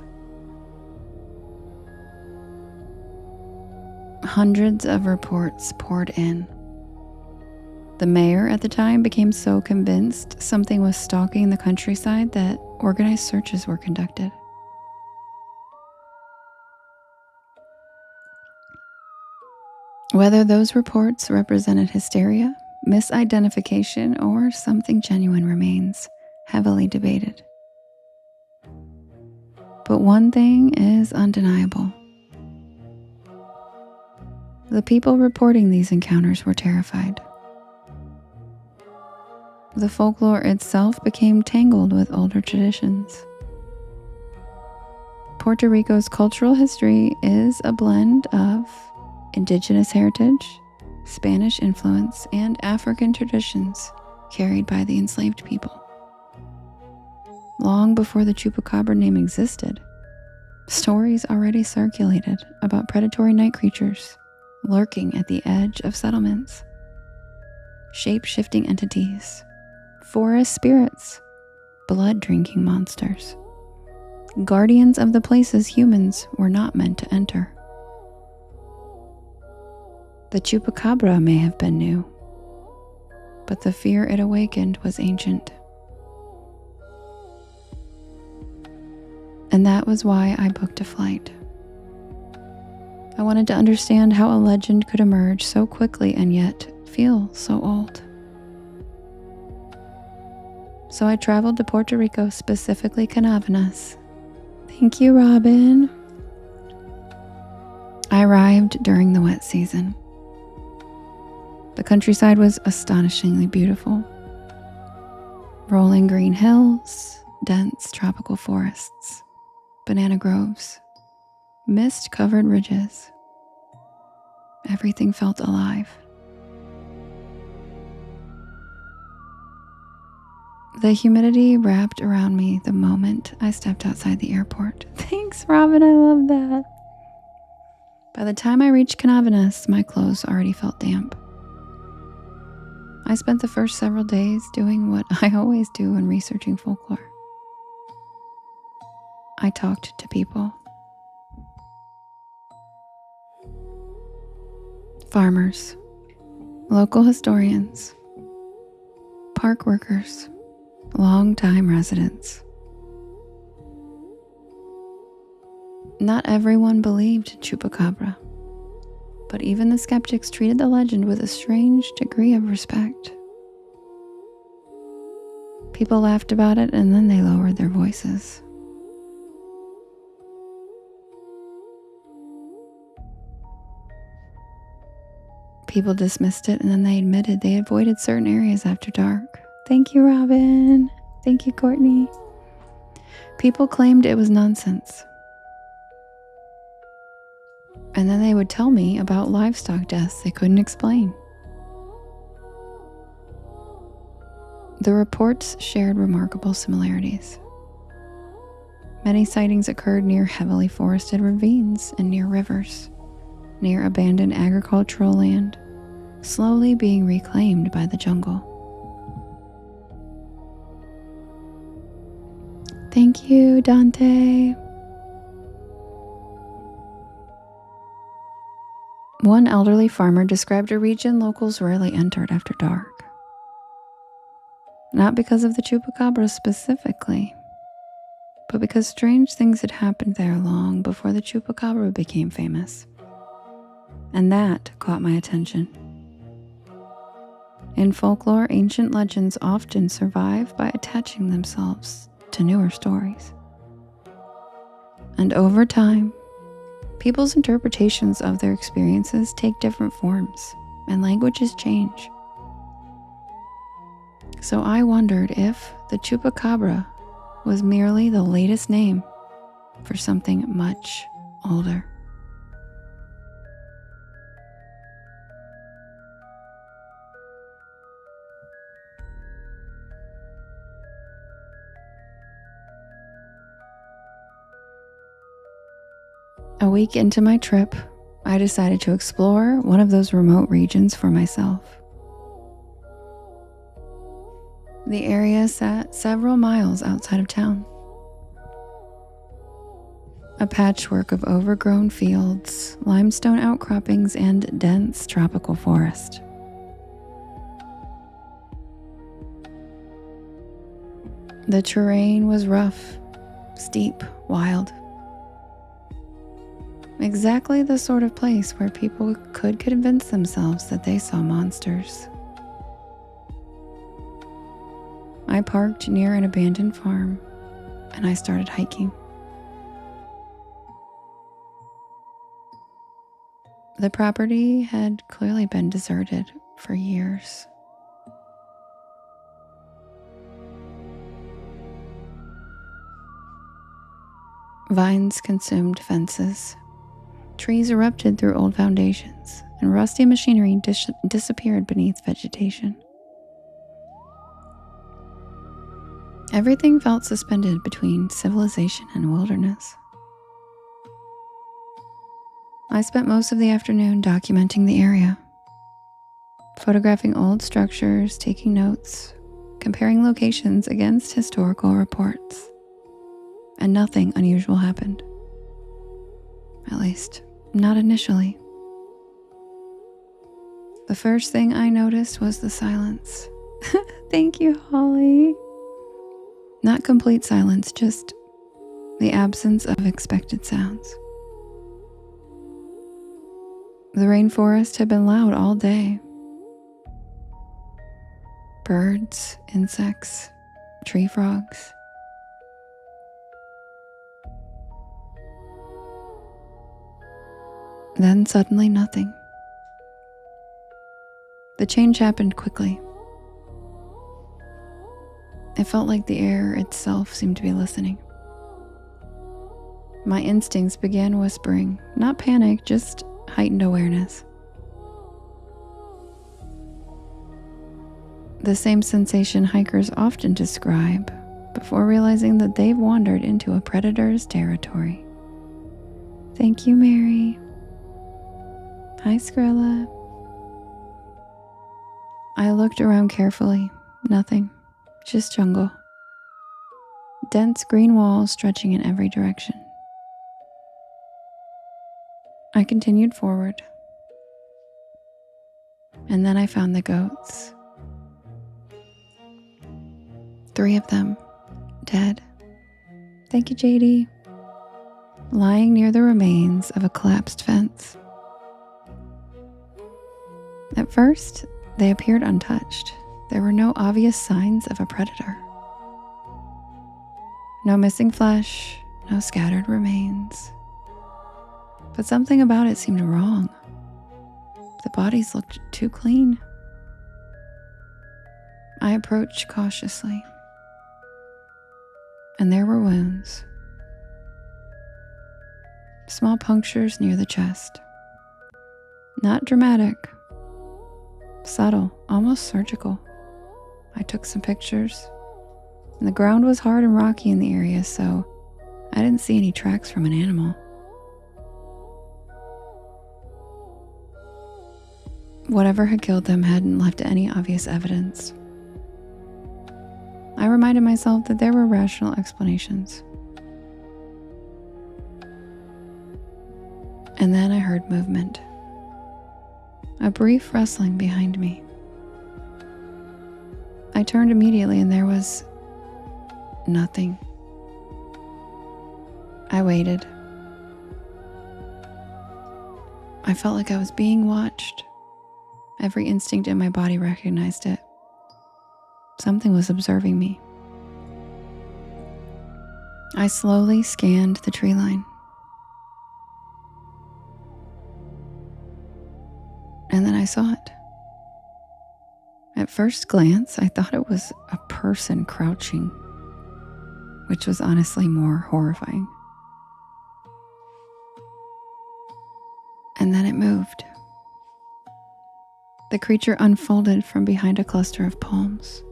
Speaker 1: Hundreds of reports poured in. The mayor at the time became so convinced something was stalking the countryside that organized searches were conducted. Whether those reports represented hysteria, misidentification, or something genuine remains heavily debated. But one thing is undeniable. The people reporting these encounters were terrified. The folklore itself became tangled with older traditions. Puerto Rico's cultural history is a blend of indigenous heritage, Spanish influence, and African traditions carried by the enslaved people. long before the chupacabra name existed. Stories already circulated about predatory night creatures lurking at the edge of settlements, shape-shifting entities, forest spirits, blood-drinking monsters, guardians of the places humans were not meant to enter. The chupacabra may have been new, but the fear it awakened was ancient. And that was why I booked a flight. I wanted to understand how a legend could emerge so quickly and yet feel so old. So I traveled to Puerto Rico, specifically Canavenas. Thank you, Robin. I arrived during the wet season. The countryside was astonishingly beautiful. Rolling green hills, dense tropical forests, banana groves, mist-covered ridges. Everything felt alive. The humidity wrapped around me the moment I stepped outside the airport. Thanks, Robin, I love that. By the time I reached Canavenas, my clothes already felt damp. I spent the first several days doing what I always do when researching folklore. I talked to people. Farmers, local historians, park workers, long-time residents. Not everyone believed chupacabra, but even the skeptics treated the legend with a strange degree of respect. People laughed about it and then they lowered their voices. People dismissed it and then they admitted they avoided certain areas after dark. Thank you, Robin. Thank you, Courtney. People claimed it was nonsense. And then they would tell me about livestock deaths they couldn't explain. The reports shared remarkable similarities. Many sightings occurred near heavily forested ravines and near rivers, near abandoned agricultural land, slowly being reclaimed by the jungle. Thank you, Dante. One elderly farmer described a region locals rarely entered after dark. Not because of the chupacabra specifically, but because strange things had happened there long before the chupacabra became famous. And that caught my attention. In folklore, ancient legends often survive by attaching themselves to newer stories. And over time, people's interpretations of their experiences take different forms, and languages change. So I wondered if the chupacabra was merely the latest name for something much older. A week into my trip, I decided to explore one of those remote regions for myself. The area sat several miles outside of town. A patchwork of overgrown fields, limestone outcroppings, and dense tropical forest. The terrain was rough, steep, wild. Exactly the sort of place where people could convince themselves that they saw monsters. I parked near an abandoned farm and I started hiking. The property had clearly been deserted for years. Vines consumed fences. Trees erupted through old foundations, and rusty machinery disappeared beneath vegetation. Everything felt suspended between civilization and wilderness. I spent most of the afternoon documenting the area, photographing old structures, taking notes, comparing locations against historical reports, and nothing unusual happened. At least, not initially. The first thing I noticed was the silence. Thank you, Holly. Not complete silence, just the absence of expected sounds. The rainforest had been loud all day. Birds, insects, tree frogs. Then suddenly nothing. The change happened quickly. It felt like the air itself seemed to be listening. My instincts began whispering, not panic, just heightened awareness. The same sensation hikers often describe before realizing that they've wandered into a predator's territory. Thank you, Mary. Hi, Skrilla. I looked around carefully. Nothing. Just jungle. Dense green walls stretching in every direction. I continued forward. And then I found the goats. 3 of them, dead. Thank you, JD. Lying near the remains of a collapsed fence. At first, they appeared untouched. There were no obvious signs of a predator. No missing flesh, no scattered remains. But something about it seemed wrong. The bodies looked too clean. I approached cautiously, and there were wounds. Small punctures near the chest. Not dramatic. Subtle, almost surgical. I took some pictures, and the ground was hard and rocky in the area, so I didn't see any tracks from an animal. Whatever had killed them hadn't left any obvious evidence. I reminded myself that there were rational explanations. And then I heard movement. A brief rustling behind me. I turned immediately and there was nothing. I waited. I felt like I was being watched. Every instinct in my body recognized it. Something was observing me. I slowly scanned the tree line. And then I saw it. At first glance, I thought it was a person crouching, which was honestly more horrifying. And then it moved. The creature unfolded from behind a cluster of palms.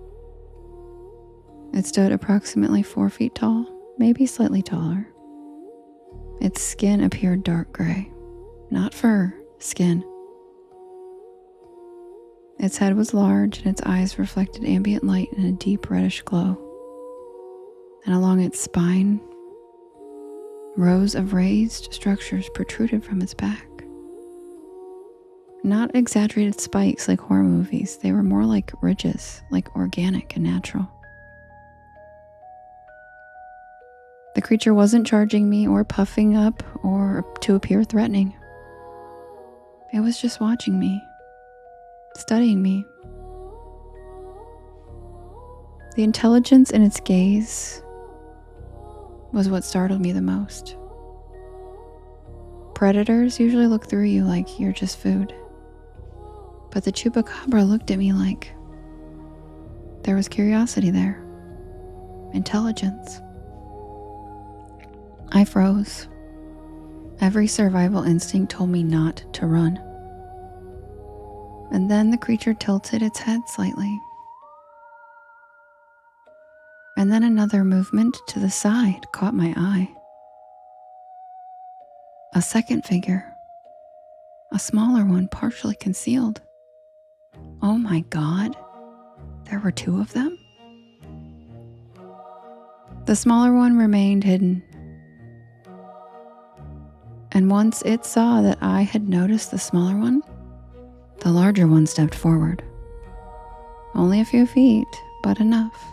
Speaker 1: It stood approximately 4 feet tall, maybe slightly taller. Its skin appeared dark gray, not fur, skin. Its head was large and its eyes reflected ambient light in a deep reddish glow. And along its spine, rows of raised structures protruded from its back. Not exaggerated spikes like horror movies, they were more like ridges, like organic and natural. The creature wasn't charging me or puffing up or to appear threatening. It was just watching me, studying me. The intelligence in its gaze was what startled me the most. Predators usually look through you like you're just food. But the chupacabra looked at me like there was curiosity there, intelligence. I froze. Every survival instinct told me not to run. And then the creature tilted its head slightly. And then another movement to the side caught my eye. A second figure, a smaller one partially concealed. Oh my God, there were two of them? The smaller one remained hidden. And once it saw that I had noticed the smaller one, the larger one stepped forward. Only a few feet, but enough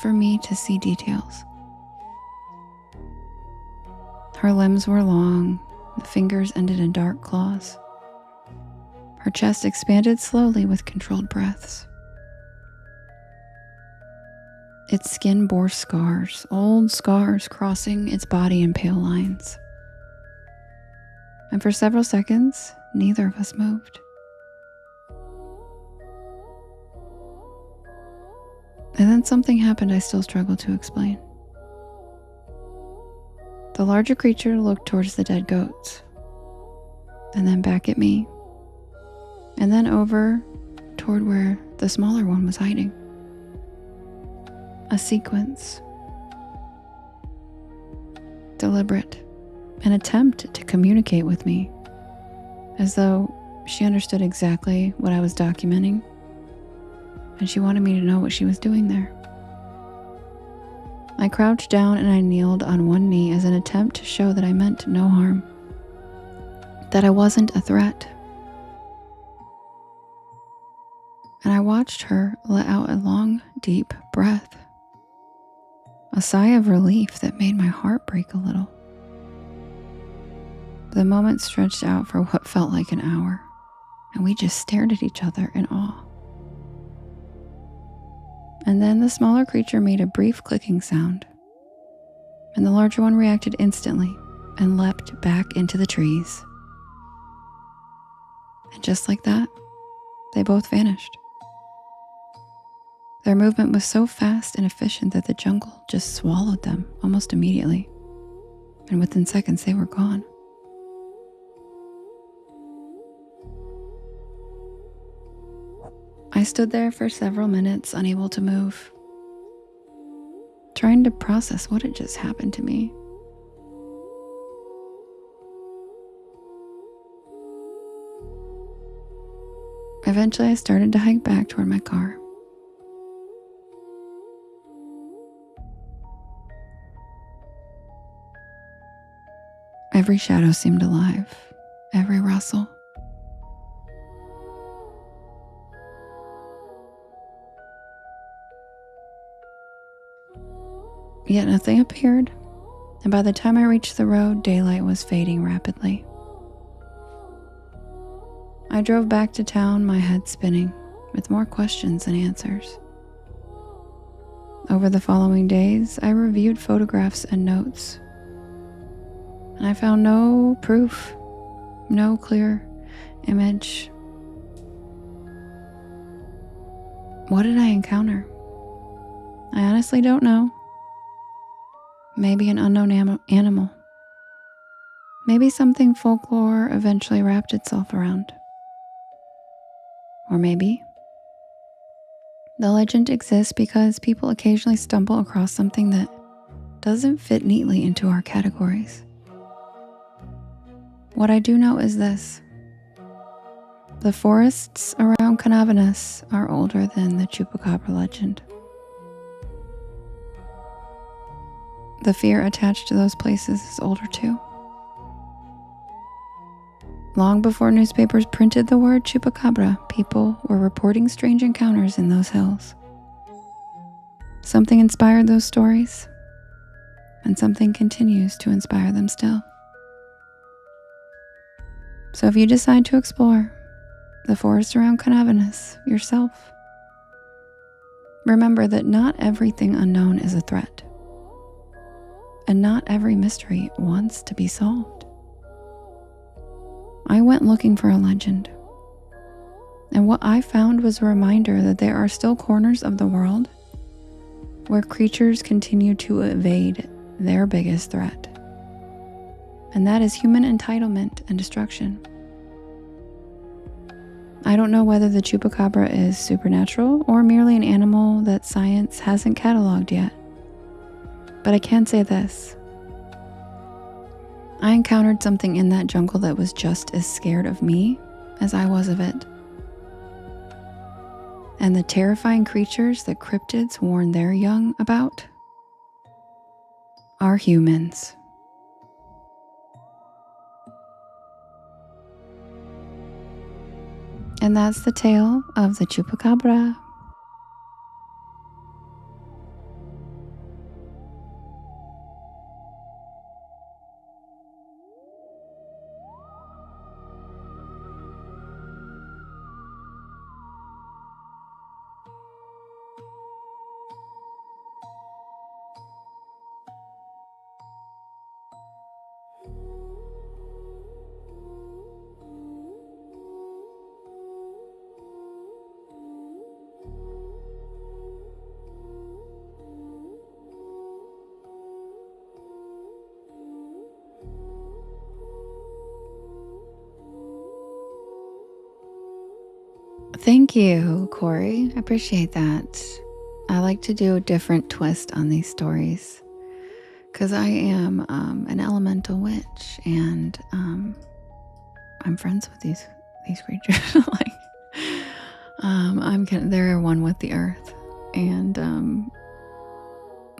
Speaker 1: for me to see details. Her limbs were long, the fingers ended in dark claws. Her chest expanded slowly with controlled breaths. Its skin bore scars, old scars crossing its body in pale lines. And for several seconds, neither of us moved. And then something happened I still struggle to explain. The larger creature looked towards the dead goats, and then back at me, and then over toward where the smaller one was hiding. A sequence. Deliberate. An attempt to communicate with me, as though she understood exactly what I was documenting, and she wanted me to know what she was doing there. I crouched down and I kneeled on one knee as an attempt to show that I meant no harm, that I wasn't a threat. And I watched her let out a long, deep breath, a sigh of relief that made my heart break a little. The moment stretched out for what felt like an hour, and we just stared at each other in awe. And then the smaller creature made a brief clicking sound, and the larger one reacted instantly and leapt back into the trees. And just like that, they both vanished. Their movement was so fast and efficient that the jungle just swallowed them almost immediately, and within seconds they were gone. I stood there for several minutes, unable to move, trying to process what had just happened to me. Eventually, I started to hike back toward my car. Every shadow seemed alive, every rustle. Yet nothing appeared, and by the time I reached the road, daylight was fading rapidly. I drove back to town, my head spinning, with more questions than answers. Over the following days, I reviewed photographs and notes, and I found no proof, no clear image. What did I encounter? I honestly don't know. Maybe an unknown animal. Maybe something folklore eventually wrapped itself around. Or maybe the legend exists because people occasionally stumble across something that doesn't fit neatly into our categories. What I do know is this: the forests around Canavenas are older than the Chupacabra legend. The fear attached to those places is older too. Long before newspapers printed the word Chupacabra, people were reporting strange encounters in those hills. Something inspired those stories, and something continues to inspire them still. So if you decide to explore the forest around Canavenas yourself, remember that not everything unknown is a threat, and not every mystery wants to be solved. I went looking for a legend, and what I found was a reminder that there are still corners of the world where creatures continue to evade their biggest threat, and that is human entitlement and destruction. I don't know whether the Chupacabra is supernatural or merely an animal that science hasn't cataloged yet, But I can say this. I encountered something in that jungle that was just as scared of me as I was of it. And the terrifying creatures that cryptids warn their young about are humans. And that's the tale of the chupacabra. Thank you, Corey. I appreciate that. I like to do a different twist on these stories because I am an elemental witch, and I'm friends with these creatures. They're one with the earth, and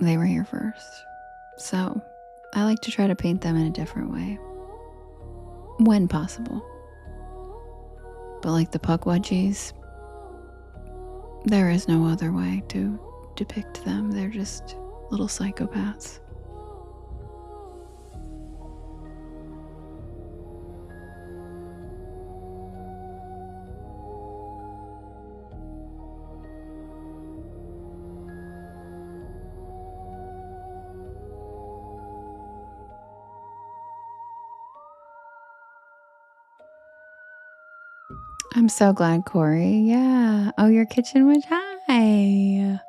Speaker 1: they were here first. So I like to try to paint them in a different way when possible. But like the Pukwudgies, there is no other way to depict them. They're just little psychopaths. I'm so glad, Corey. Yeah. Oh, your kitchen witch. Hi.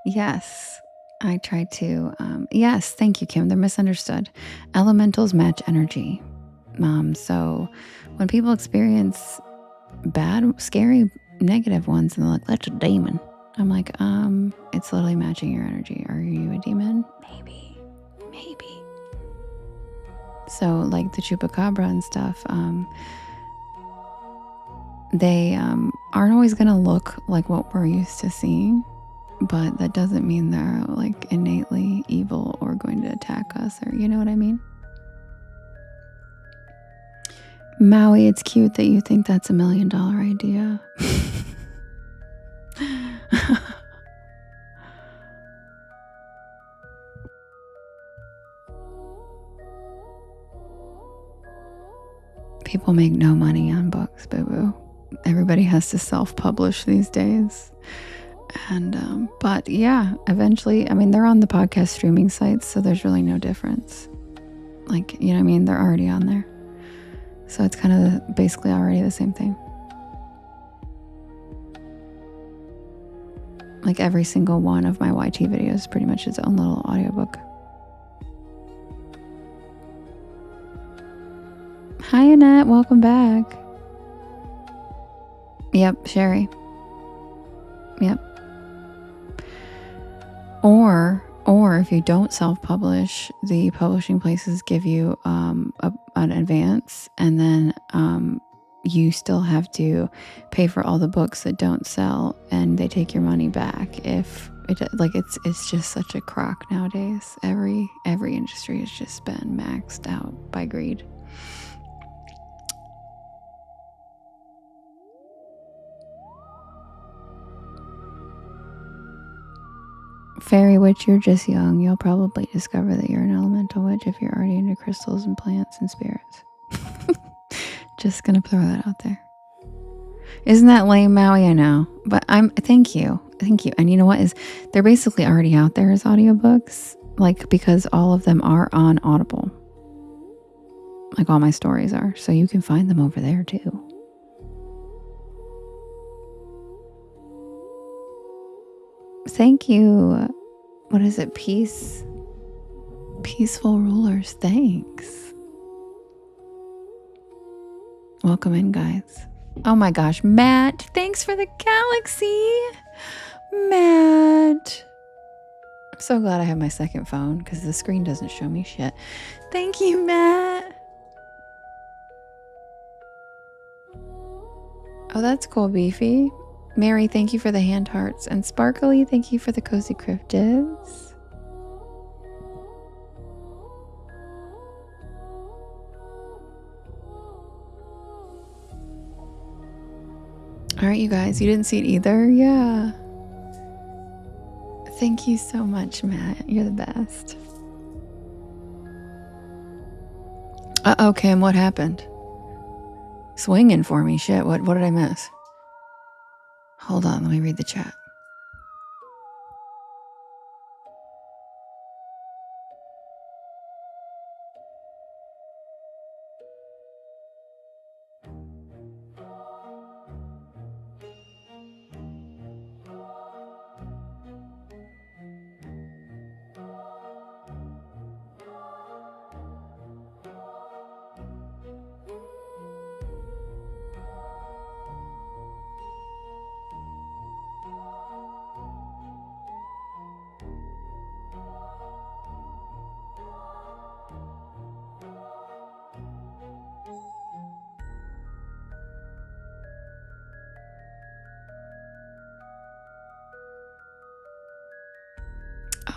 Speaker 1: Yes. I tried to. Yes. Thank you, Kim. They're misunderstood. Elementals match energy. So when people experience bad, scary, negative ones, and they're like, that's a demon. I'm like, it's literally matching your energy. Are you a demon? Maybe. So like the chupacabra and stuff, they aren't always going to look like what we're used to seeing, but that doesn't mean they're like innately evil or going to attack us, or you know what I mean? Maui, it's cute that you think that's $1 million idea. People make no money on books, boo-boo. Everybody has to self-publish these days. And but yeah, eventually, I mean, they're on the podcast streaming sites, so there's really no difference. Like, you know what I mean? They're already on there. So it's kind of basically already the same thing. Like every single one of my YT videos is pretty much its own little audiobook. Hi, Annette. Welcome back. Yep, Sherry. Yep. Or if you don't self-publish, the publishing places give you an advance, and then you still have to pay for all the books that don't sell, and they take your money back. If it, like, it's just such a crock nowadays. Every industry has just been maxed out by greed. Fairy witch, you're just young. You'll probably discover that you're an elemental witch if you're already into crystals and plants and spirits. Just gonna throw that out there. Isn't that lame, Maui? I know, but thank you. And you know what they're basically already out there as audiobooks, like, because all of them are on Audible. Like all my stories are, so you can find them over there too. Thank you. What is it? Peaceful rulers. Thanks. Welcome in, guys. Oh my gosh, Matt. Thanks for the galaxy. Matt. I'm so glad I have my second phone because the screen doesn't show me shit. Thank you, Matt. Oh, that's cool, Beefy. Mary, thank you for the hand hearts. And Sparkly, thank you for the cozy cryptids. All right, you guys, you didn't see it either? Yeah. Thank you so much, Matt. You're the best. Uh-oh, Kim, what happened? Swinging for me. Shit, what did I miss? Hold on, let me read the chat.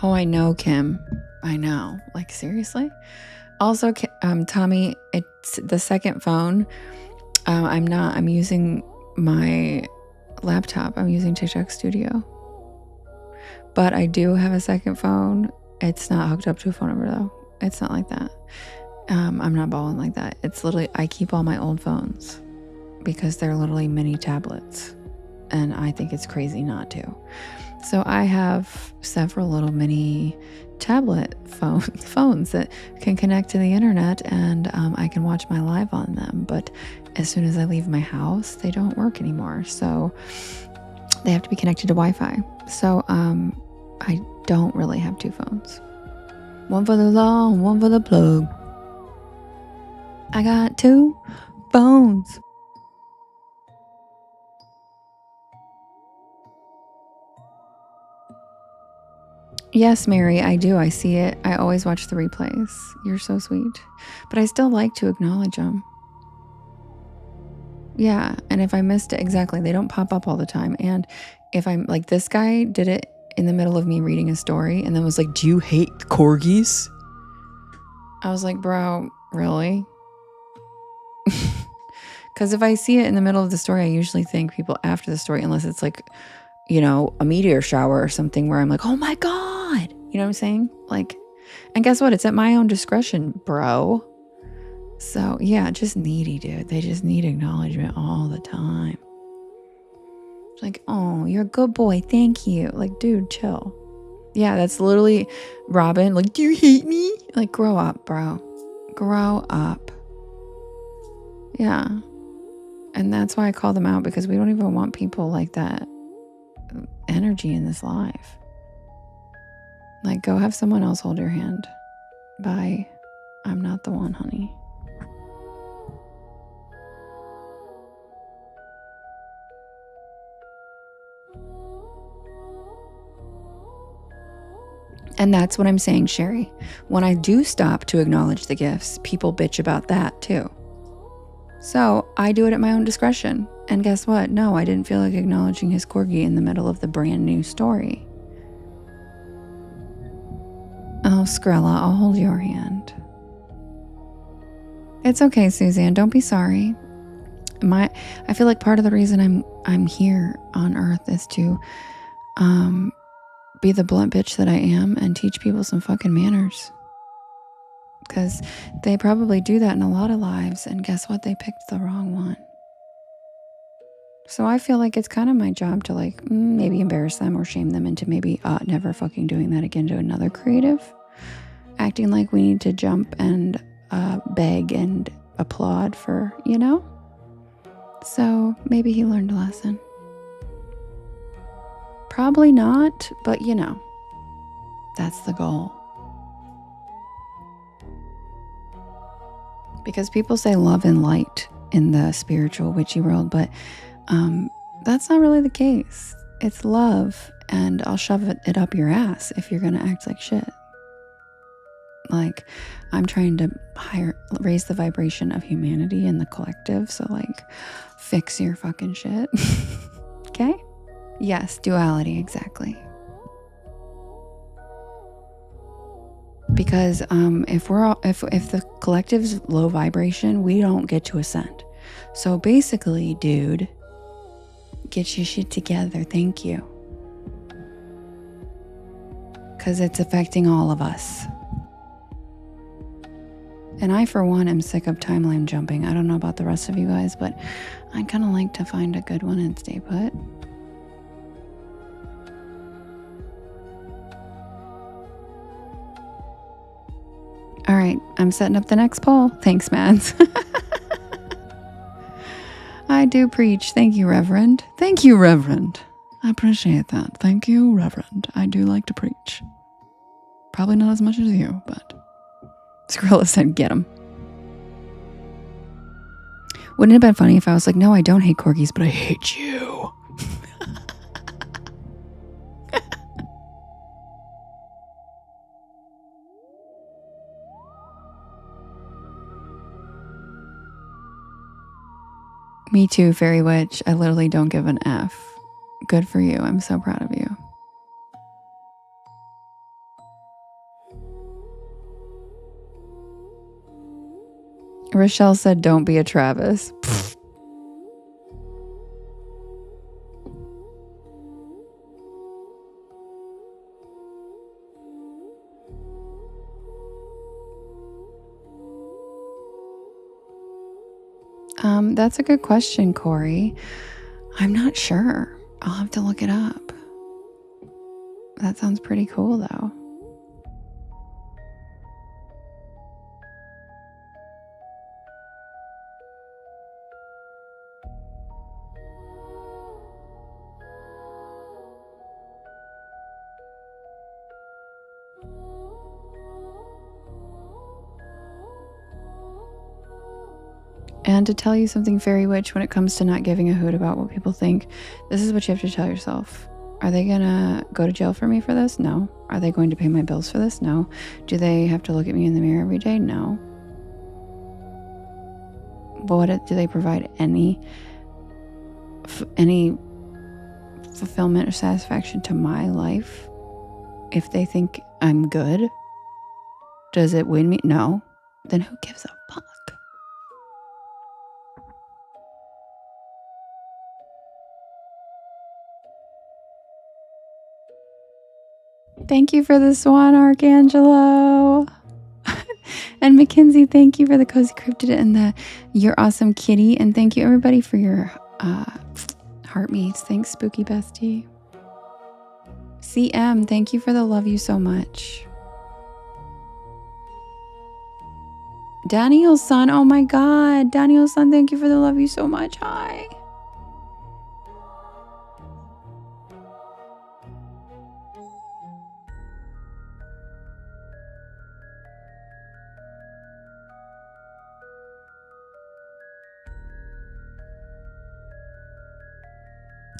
Speaker 1: Oh, I know, Kim. I know. Like, seriously? Also, Tommy, it's the second phone. I'm using my laptop. I'm using TikTok Studio. But I do have a second phone. It's not hooked up to a phone number, though. It's not like that. I'm not balling like that. It's literally, I keep all my old phones because they're literally mini tablets. And I think it's crazy not to. So I have several little mini tablet phones that can connect to the internet, and I can watch my live on them. But as soon as I leave my house, they don't work anymore. So they have to be connected to Wi-Fi. So I don't really have two phones. One for the law and one for the plug. I got two phones. Yes, Mary, I do. I see it. I always watch the replays. You're so sweet. But I still like to acknowledge them. Yeah, and if I missed it, exactly, they don't pop up all the time. And if I'm like, this guy did it in the middle of me reading a story and then was like, do you hate corgis? I was like, bro, really? Because if I see it in the middle of the story, I usually thank people after the story, unless it's like, you know, a meteor shower or something where I'm like, oh my God. You know what I'm saying? Like, and guess what? It's at my own discretion, bro. So yeah, just needy, dude. They just need acknowledgement all the time. It's like, oh, you're a good boy. Thank you. Like, dude, chill. Yeah, that's literally Robin. Like, do you hate me? Like, grow up, bro. Grow up. Yeah. And that's why I call them out, because we don't even want people like that energy in this life. Like, go have someone else hold your hand. Bye. I'm not the one, honey. And that's what I'm saying, Sherry. When I do stop to acknowledge the gifts, people bitch about that too. So I do it at my own discretion. And guess what? No, I didn't feel like acknowledging his corgi in the middle of the brand new story. Oh, Skrilla, I'll hold your hand. It's okay, Suzanne. Don't be sorry. I feel like part of the reason I'm here on Earth is to be the blunt bitch that I am and teach people some fucking manners. Because they probably do that in a lot of lives, and guess what? They picked the wrong one. So I feel like it's kind of my job to like maybe embarrass them or shame them into maybe never fucking doing that again to another creative. Acting like we need to jump and beg and applaud for, you know? So maybe he learned a lesson. Probably not, but you know, that's the goal. Because people say love and light in the spiritual witchy world, but that's not really the case. It's love and I'll shove it up your ass if you're gonna act like shit. Like, I'm trying to raise the vibration of humanity in the collective, so like, fix your fucking shit. Okay? Yes, duality, exactly. Because if the collective's low vibration, we don't get to ascend. So basically, dude, get your shit together. Thank you. Because it's affecting all of us. And I, for one, am sick of timeline jumping. I don't know about the rest of you guys, but I'd kind of like to find a good one and stay put. All right, I'm setting up the next poll. Thanks, Mads. I do preach. Thank you, Reverend. Thank you, Reverend. I appreciate that. Thank you, Reverend. I do like to preach. Probably not as much as you, but Skrilla said get him. Wouldn't it have been funny if I was like, no, I don't hate corgis, but I hate you. Me too, Fairy Witch. I literally don't give an F. Good for you. I'm so proud of you. Rochelle said, don't be a Travis. That's a good question, Corey. I'm not sure. I'll have to look it up. That sounds pretty cool, though. And to tell you something, Fairy Witch, when it comes to not giving a hoot about what people think, this is what you have to tell yourself. Are they gonna go to jail for me for this? No. Are they going to pay my bills for this? No. Do they have to look at me in the mirror every day? No. But do they provide any fulfillment or satisfaction to my life? If they think I'm good, does it win me? No. Then who gives a fuck? Thank you for the swan, Archangelo. And Mackenzie, thank you for the cozy cryptid and your awesome kitty. And thank you, everybody, for your heart meets. Thanks, Spooky Bestie. CM, thank you for the love you so much. Daniel's son, oh my God. Daniel's son, thank you for the love you so much. Hi.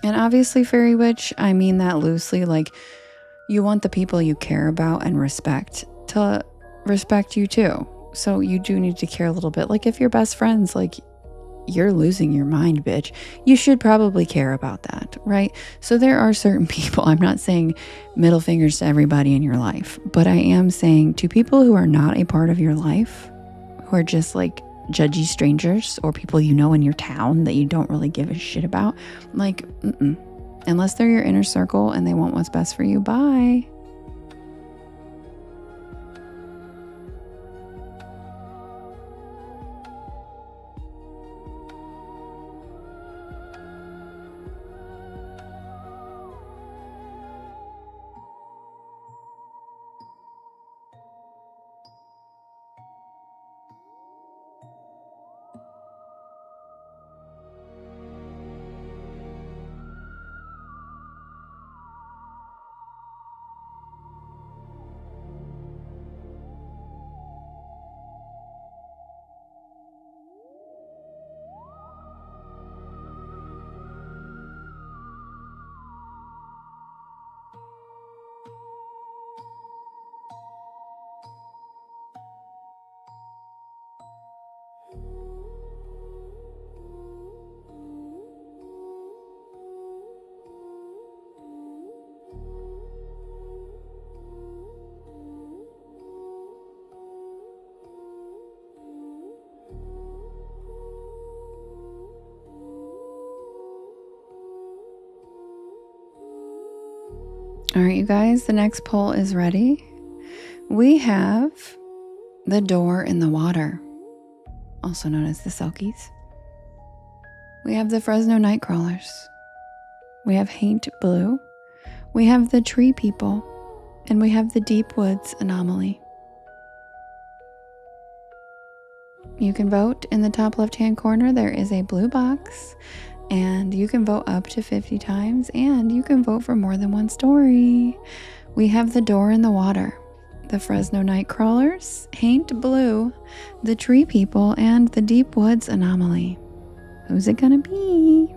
Speaker 1: And obviously, Fairy Witch, I mean that loosely. Like, you want the people you care about and respect to respect you too. So you do need to care a little bit. Like, if you're best friends, like, you're losing your mind, bitch. You should probably care about that, right? So there are certain people, I'm not saying middle fingers to everybody in your life, but I am saying to people who are not a part of your life, who are just like judgy strangers or people you know in your town that you don't really give a shit about, like, unless they're your inner circle and they want what's best for you, bye. All right, you guys, the next poll is ready. We have the door in the water, also known as the Selkies. We have the Fresno Nightcrawlers. We have Haint Blue. We have the Tree People. And we have the Deep Woods Anomaly. You can vote in the top left-hand corner. There is a blue box. And you can vote up to 50 times. And you can vote for more than one story. We have the door in the water. The Fresno Nightcrawlers, Haint Blue, the Tree People, and the Deep Woods Anomaly. Who's it gonna be?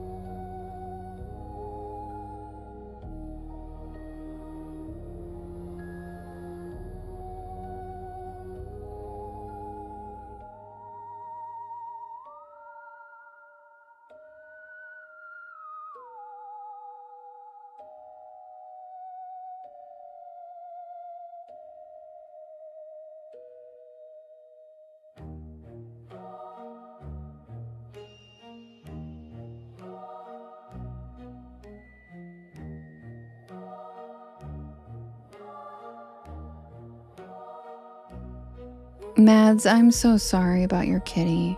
Speaker 1: Mads, I'm so sorry about your kitty.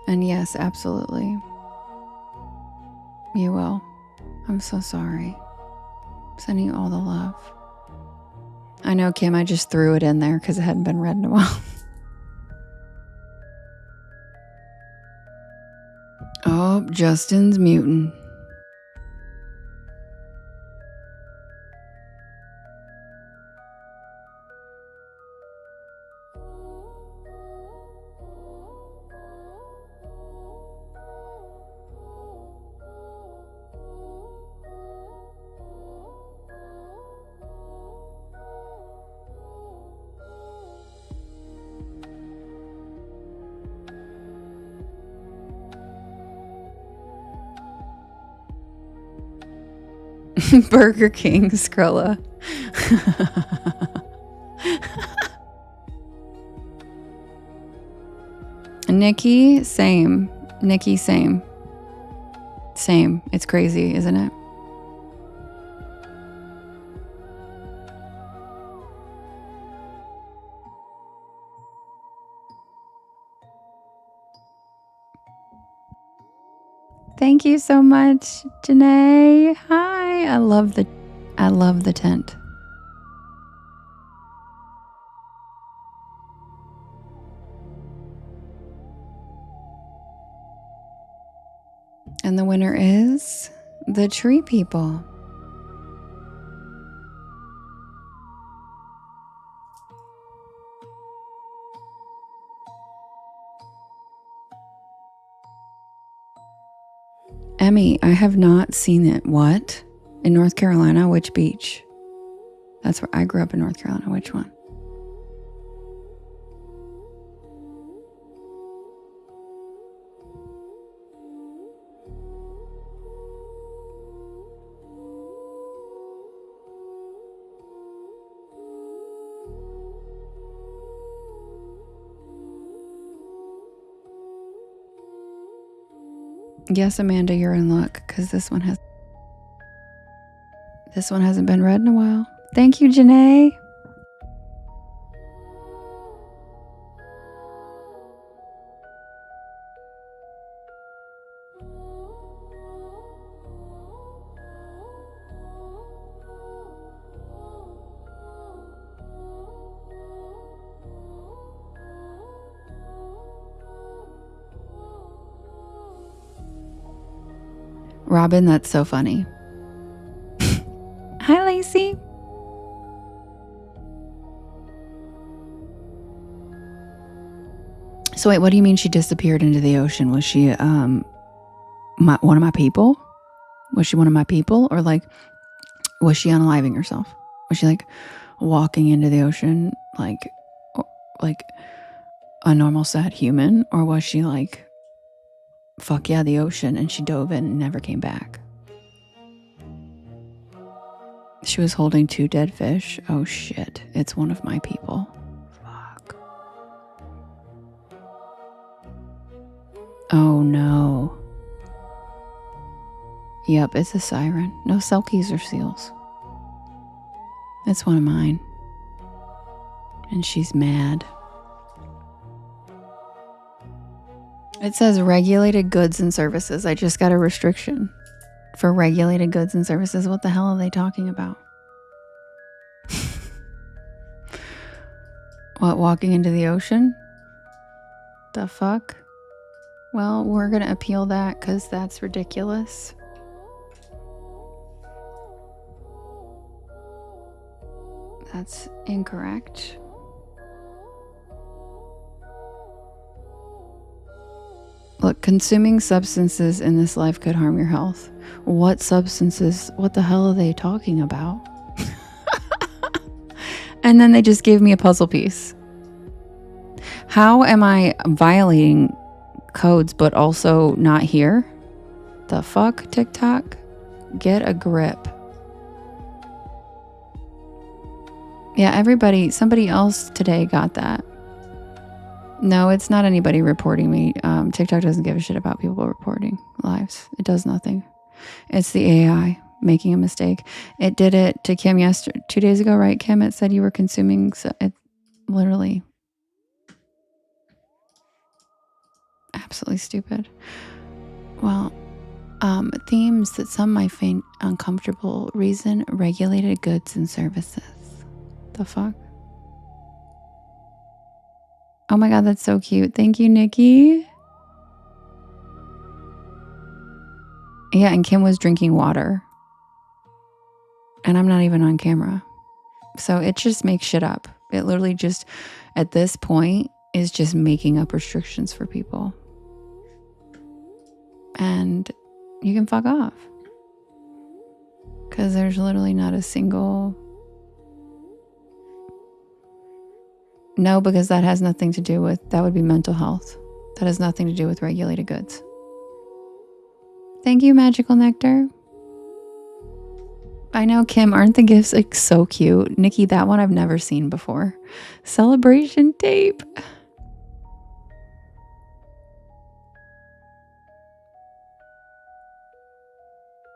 Speaker 1: And yes, absolutely. You will. I'm so sorry. Sending you all the love. I know, Kim, I just threw it in there because it hadn't been read in a while. Oh, Justin's muting. Burger King, Skrilla. Nikki, same. Nikki, same. Same. It's crazy, isn't it? Thank you so much, Janae. Hi. I love the tent. And the winner is the Tree People. Emmy, I have not seen it. What? In North Carolina? Which beach? That's where I grew up in North Carolina. Which one? Yes, Amanda, you're in luck because this one hasn't been read in a while. Thank you, Janae. Robin, that's so funny. Hi, Lacey. So wait, what do you mean she disappeared into the ocean? Was she one of my people? Was she one of my people? Or like, was she unaliving herself? Was she like walking into the ocean like a normal sad human? Or was she like, fuck yeah, the ocean, and she dove in and never came back? She was holding 2 dead fish. Oh shit, it's one of my people. Fuck. Oh no. Yep, it's a siren. No selkies or seals. It's one of mine. And she's mad. It says regulated goods and services. I just got a restriction for regulated goods and services. What the hell are they talking about? What, walking into the ocean? The fuck? Well, we're going to appeal that because that's ridiculous. That's incorrect. Look, consuming substances in this life could harm your health. What substances? What the hell are they talking about? And then they just gave me a puzzle piece. How am I violating codes but also not here? The fuck, TikTok? Get a grip. Yeah, somebody else today got that. No, it's not anybody reporting me. TikTok doesn't give a shit about people reporting lives. It does nothing. It's the AI making a mistake. It did it to Kim 2 days ago, right, Kim? It said you were consuming. So it literally absolutely stupid. Well, themes that some might find uncomfortable. Reason regulated goods and services. The fuck? Oh my God, that's so cute. Thank you, Nikki. Yeah, and Kim was drinking water. And I'm not even on camera. So it just makes shit up. It literally just, at this point, is just making up restrictions for people. And you can fuck off. Because there's literally not a single... No, because that has nothing to do with, that would be mental health. That has nothing to do with regulated goods. Thank you, Magical Nectar. I know, Kim, aren't the gifts like so cute? Nikki, that one I've never seen before. Celebration tape.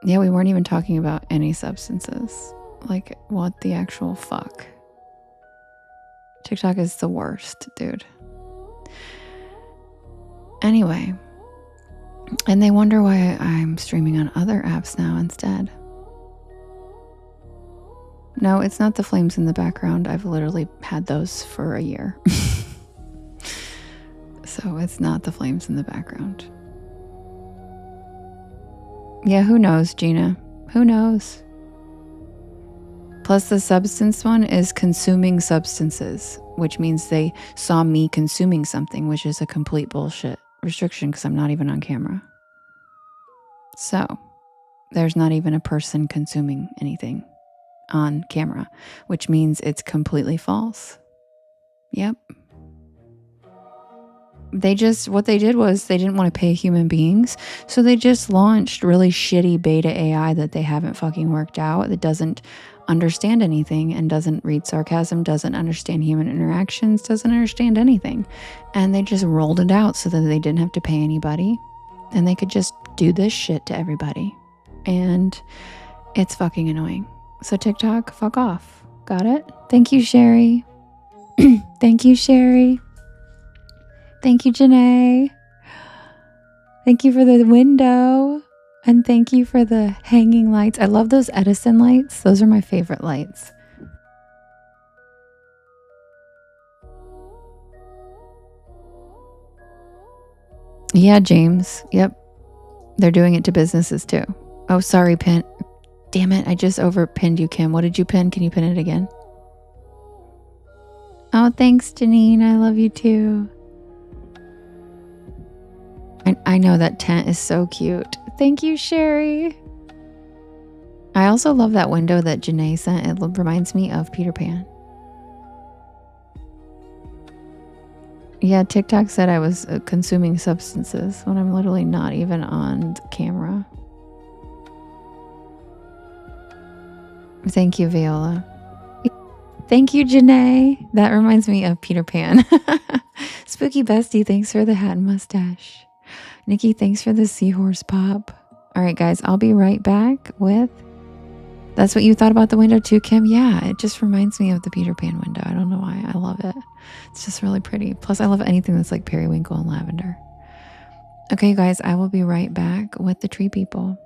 Speaker 1: Yeah, we weren't even talking about any substances. Like, what the actual fuck? TikTok is the worst, dude. Anyway, and they wonder why I'm streaming on other apps now instead. No, it's not the flames in the background. I've literally had those for a year. So it's not the flames in the background. Yeah, who knows, Gina? Who knows? Plus the substance one is consuming substances, which means they saw me consuming something, which is a complete bullshit restriction because I'm not even on camera. So there's not even a person consuming anything on camera, which means it's completely false. Yep. What they did was they didn't want to pay human beings. So they just launched really shitty beta AI that they haven't fucking worked out, that doesn't understand anything and doesn't read sarcasm, doesn't understand human interactions, doesn't understand anything. And they just rolled it out so that they didn't have to pay anybody and they could just do this shit to everybody. And it's fucking annoying. So TikTok, fuck off. Got it? Thank you, Sherry. Thank you, Sherry. Thank you, Janae. Thank you for the window. And thank you for the hanging lights. I love those Edison lights. Those are my favorite lights. Yeah, James. Yep. They're doing it to businesses too. Oh, sorry, Pin. Damn it. I just overpinned you, Kim. What did you pin? Can you pin it again? Oh, thanks, Janine. I love you too. I know that tent is so cute. Thank you, Sherry. I also love that window that Janae sent. It reminds me of Peter Pan. Yeah, TikTok said I was consuming substances when I'm literally not even on camera. Thank you, Viola. Thank you, Janae. That reminds me of Peter Pan. Spooky Bestie, thanks for the hat and mustache. Nikki, thanks for the seahorse pop. All right, guys, I'll be right back with That's what you thought about the window too, Kim? Yeah, it just reminds me of the Peter Pan window. I don't know why. I love it. It's just really pretty. Plus, I love anything that's like periwinkle and lavender. Okay, you guys, I will be right back with the tree people.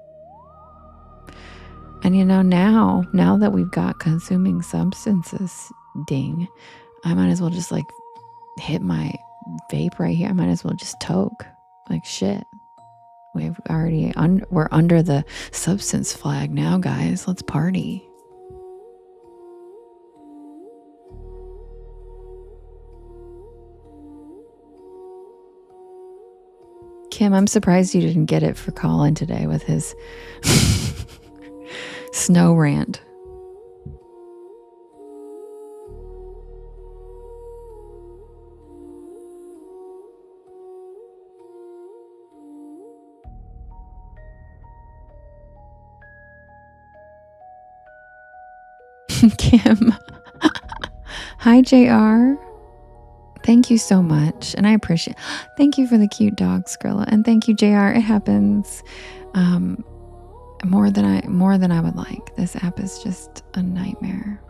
Speaker 1: And you know, now that we've got consuming substances, ding, I might as well just like hit my vape right here. I might as well just toke like shit. We've already we're under the substance flag now, guys. Let's party. Kim, I'm surprised you didn't get it for Colin today with his snow rant. Kim. Hi, JR. Thank you so much. And I appreciate Thank you for the cute dog, Skrilla. And thank you, JR. It happens more than I would like. This app is just a nightmare.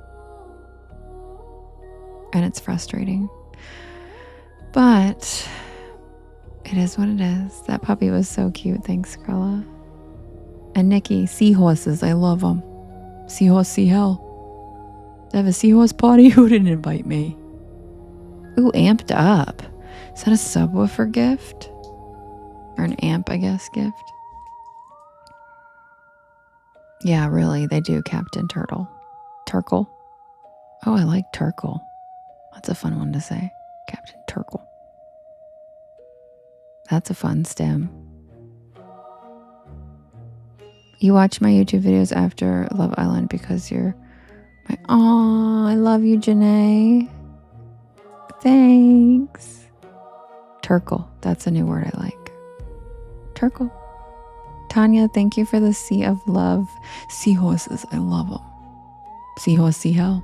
Speaker 1: And it's frustrating. But it is what it is. That puppy was so cute. Thanks, Skrilla. And Nikki, seahorses. I love them. Seahorse, see hell. Did I have a seahorse party? Who didn't invite me? Ooh, amped up. Is that a subwoofer gift? Or an amp, I guess, gift? Yeah, really, they do, Captain Turtle. Turkle. Oh, I like Turkle. That's a fun one to say. Captain Turkle. That's a fun stem. You watch my YouTube videos after Love Island because you're my... Aw, I love you, Janae. Thanks. Turkle. That's a new word I like. Turkle. Tanya, thank you for the sea of love. Seahorses. I love them. Seahorse, see hell.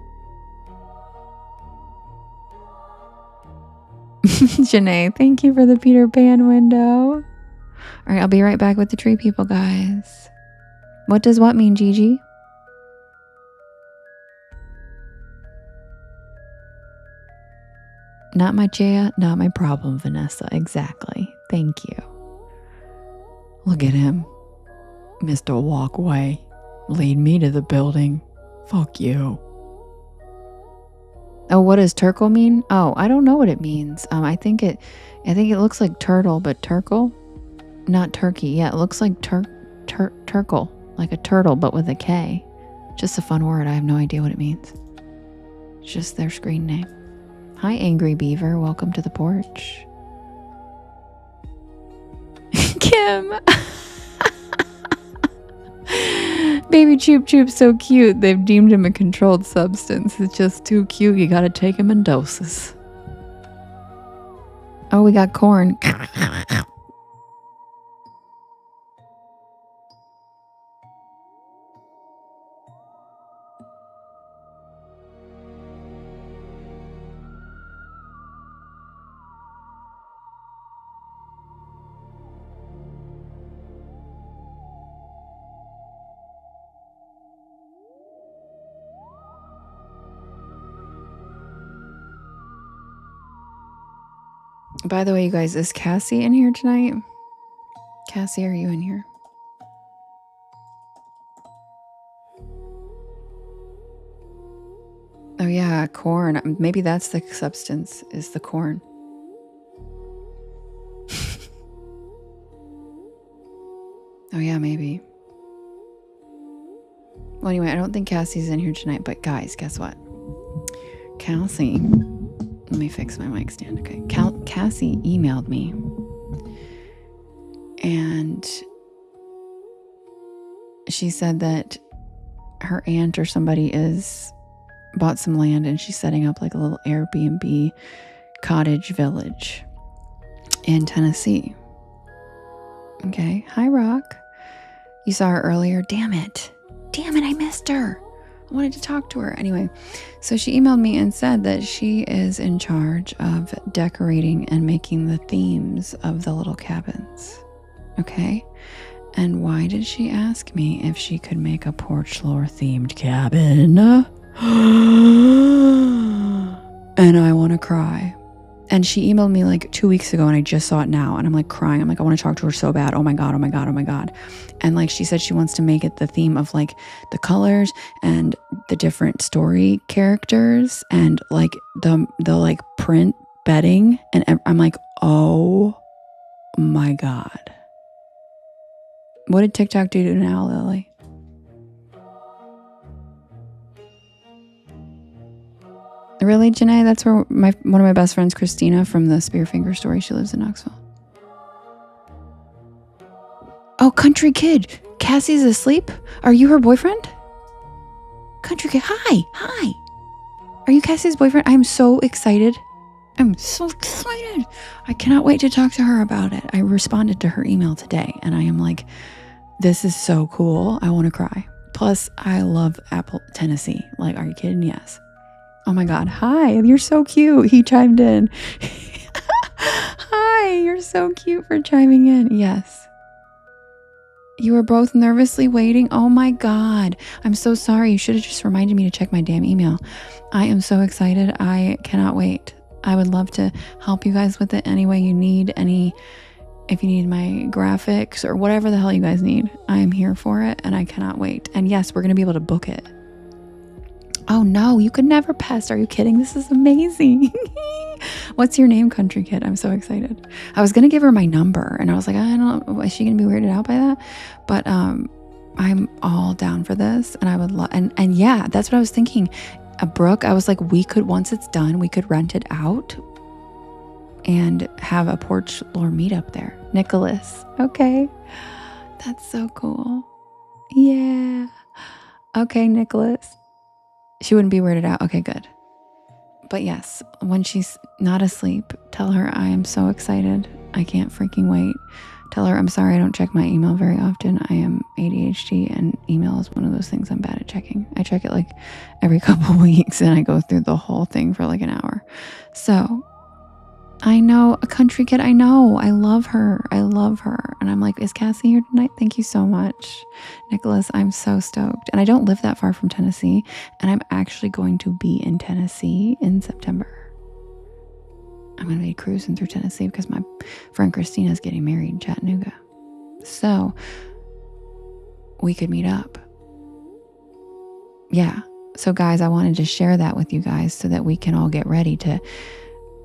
Speaker 1: Janae, thank you for the Peter Pan window. All right, I'll be right back with the tree people, guys. What does what mean, Gigi? Not my chair, not my problem, Vanessa. Exactly. Thank you. Look at him. Mr. Walkway. Lead me to the building. Fuck you. Oh, what does turkle mean? Oh, I don't know what it means. I think it looks like turtle, but turkle? Not turkey. Yeah, it looks like turkle. Like a turtle, but with a K. Just a fun word. I have no idea what it means. It's just their screen name. Hi, Angry Beaver. Welcome to the porch. Kim. Baby Choop Choop's so cute. They've deemed him a controlled substance. It's just too cute. You gotta take him in doses. Oh, we got corn. By the way, you guys, is Cassie in here tonight? Cassie, are you in here? Oh yeah, corn. Maybe that's the substance, is the corn. Oh yeah, maybe. Well, anyway, I don't think Cassie's in here tonight, but guys, guess what? Cassie, let me fix my mic stand. Okay, Cassie emailed me, and she said that her aunt or somebody bought some land, and she's setting up like a little Airbnb cottage village in Tennessee. Okay, hi Rock. You saw her earlier. Damn it, I missed her. I wanted to talk to her. Anyway, so she emailed me and said that she is in charge of decorating and making the themes of the little cabins. Okay? And why did she ask me if she could make a porch lore themed cabin? And I want to cry. And she emailed me like 2 weeks ago and I just saw it now. And I'm like crying. I'm like, I want to talk to her so bad. Oh my God, oh my God, oh my God. And like she said she wants to make it the theme of like the colors and the different story characters and like the like print bedding. And I'm like, oh my God. What did TikTok do now, Lily? Really, Janae? That's where one of my best friends, Christina, from the Spearfinger story, she lives in Knoxville. Oh, country kid. Cassie's asleep? Are you her boyfriend? Country kid, hi. Are you Cassie's boyfriend? I'm so excited. I'm so excited. I cannot wait to talk to her about it. I responded to her email today and I am like, this is so cool. I want to cry. Plus, I love Tennessee. Like, are you kidding? Yes. Oh my God. Hi, you're so cute. He chimed in. Hi, you're so cute for chiming in. Yes. You were both nervously waiting. Oh my God. I'm so sorry. You should have just reminded me to check my damn email. I am so excited. I cannot wait. I would love to help you guys with it any way you need. If you need my graphics or whatever the hell you guys need, I am here for it and I cannot wait. And yes, we're going to be able to book it. Oh no, you could never pest. Are you kidding? This is amazing. What's your name, country kid? I'm so excited. I was going to give her my number and I was like, I don't know. Is she going to be weirded out by that? But I'm all down for this and I would love, and yeah, that's what I was thinking. Brooke, I was like, once it's done, we could rent it out and have a porch lore meetup there. Nicholas. Okay. That's so cool. Yeah. Okay, Nicholas. She wouldn't be weirded out. Okay, good. But yes, when she's not asleep, tell her I am so excited. I can't freaking wait. Tell her I'm sorry I don't check my email very often. I am ADHD and email is one of those things I'm bad at checking. I check it like every couple weeks and I go through the whole thing for like an hour. So I know, a country kid, I know. I love her. And I'm like, is Cassie here tonight? Thank you so much. Nicholas, I'm so stoked. And I don't live that far from Tennessee. And I'm actually going to be in Tennessee in September. I'm going to be cruising through Tennessee because my friend Christina is getting married in Chattanooga. So we could meet up. Yeah. So guys, I wanted to share that with you guys so that we can all get ready to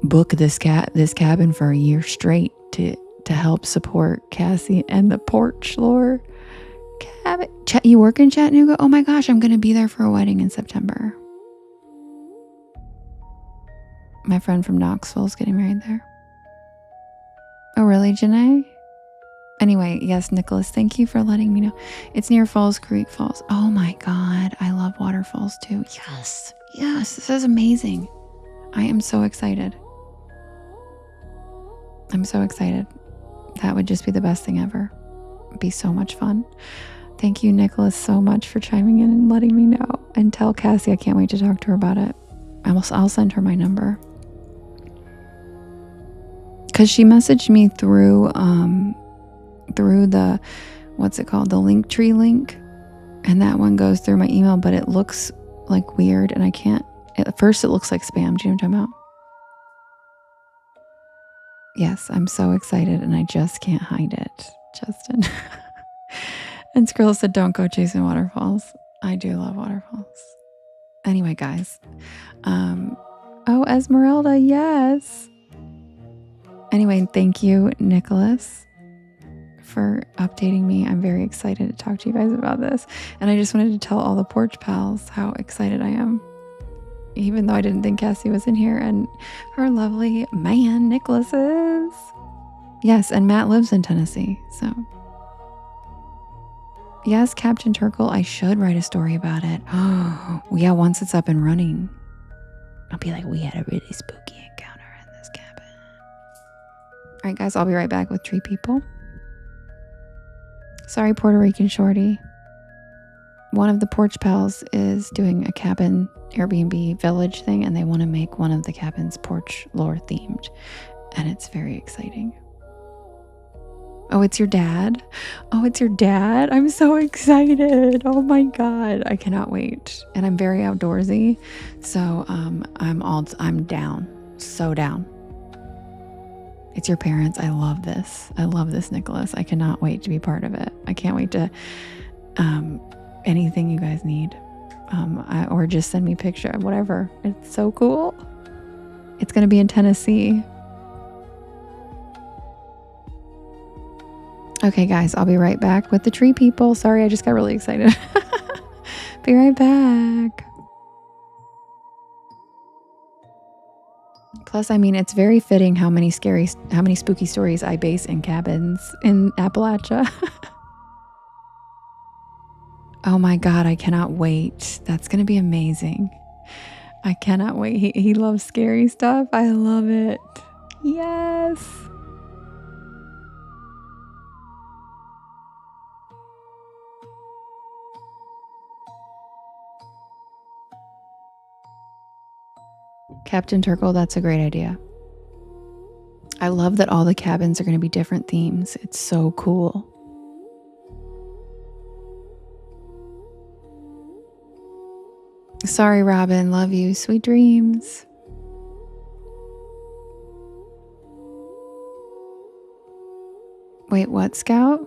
Speaker 1: book this cabin for a year straight to help support Cassie and the porch lore cabin. You work in Chattanooga? Oh my gosh, I'm going to be there for a wedding in September. My friend from Knoxville is getting married there. Oh really, Janae? Anyway, yes, Nicholas, thank you for letting me know. It's near Falls Creek Falls. Oh my God, I love waterfalls too. Yes, this is amazing. I am so excited. I'm so excited. That would just be the best thing ever. It'd be so much fun. Thank you, Nicholas, so much for chiming in and letting me know. And tell Cassie I can't wait to talk to her about it. I'll send her my number. Because she messaged me through the, what's it called? The Linktree link. And that one goes through my email, but it looks like weird and I can't. At first it looks like spam. Do you know what I'm talking about? Yes, I'm so excited and I just can't hide it, Justin. And Skrill said, don't go chasing waterfalls. I do love waterfalls. Anyway, guys. Oh, Esmeralda, yes. Anyway, thank you, Nicholas, for updating me. I'm very excited to talk to you guys about this. And I just wanted to tell all the porch pals how excited I am. Even though I didn't think Cassie was in here and her lovely man, Nicholas, is. Yes, and Matt lives in Tennessee, so. Yes, Captain Turkle, I should write a story about it. Oh, yeah, once it's up and running, I'll be like, we had a really spooky encounter in this cabin. All right, guys, I'll be right back with Tree People. Sorry, Puerto Rican Shorty. One of the porch pals is doing a cabin Airbnb village thing, and they want to make one of the cabins porch lore themed, and it's very exciting. Oh, it's your dad? Oh, it's your dad? I'm so excited. Oh my God. I cannot wait. And I'm very outdoorsy. So I'm down. So down. It's your parents. I love this. I love this, Nicholas. I cannot wait to be part of it. I can't wait to anything you guys need. Or just send me a picture, whatever. It's so cool. It's going to be in Tennessee. Okay, guys, I'll be right back with the tree people. Sorry, I just got really excited. Be right back. Plus, I mean, it's very fitting how many spooky stories I base in cabins in Appalachia. Oh my God, I cannot wait. That's going to be amazing. I cannot wait. He loves scary stuff. I love it. Yes. Captain Turkle, that's a great idea. I love that all the cabins are going to be different themes. It's so cool. Sorry, Robin. Love you. Sweet dreams. Wait, what, Scout?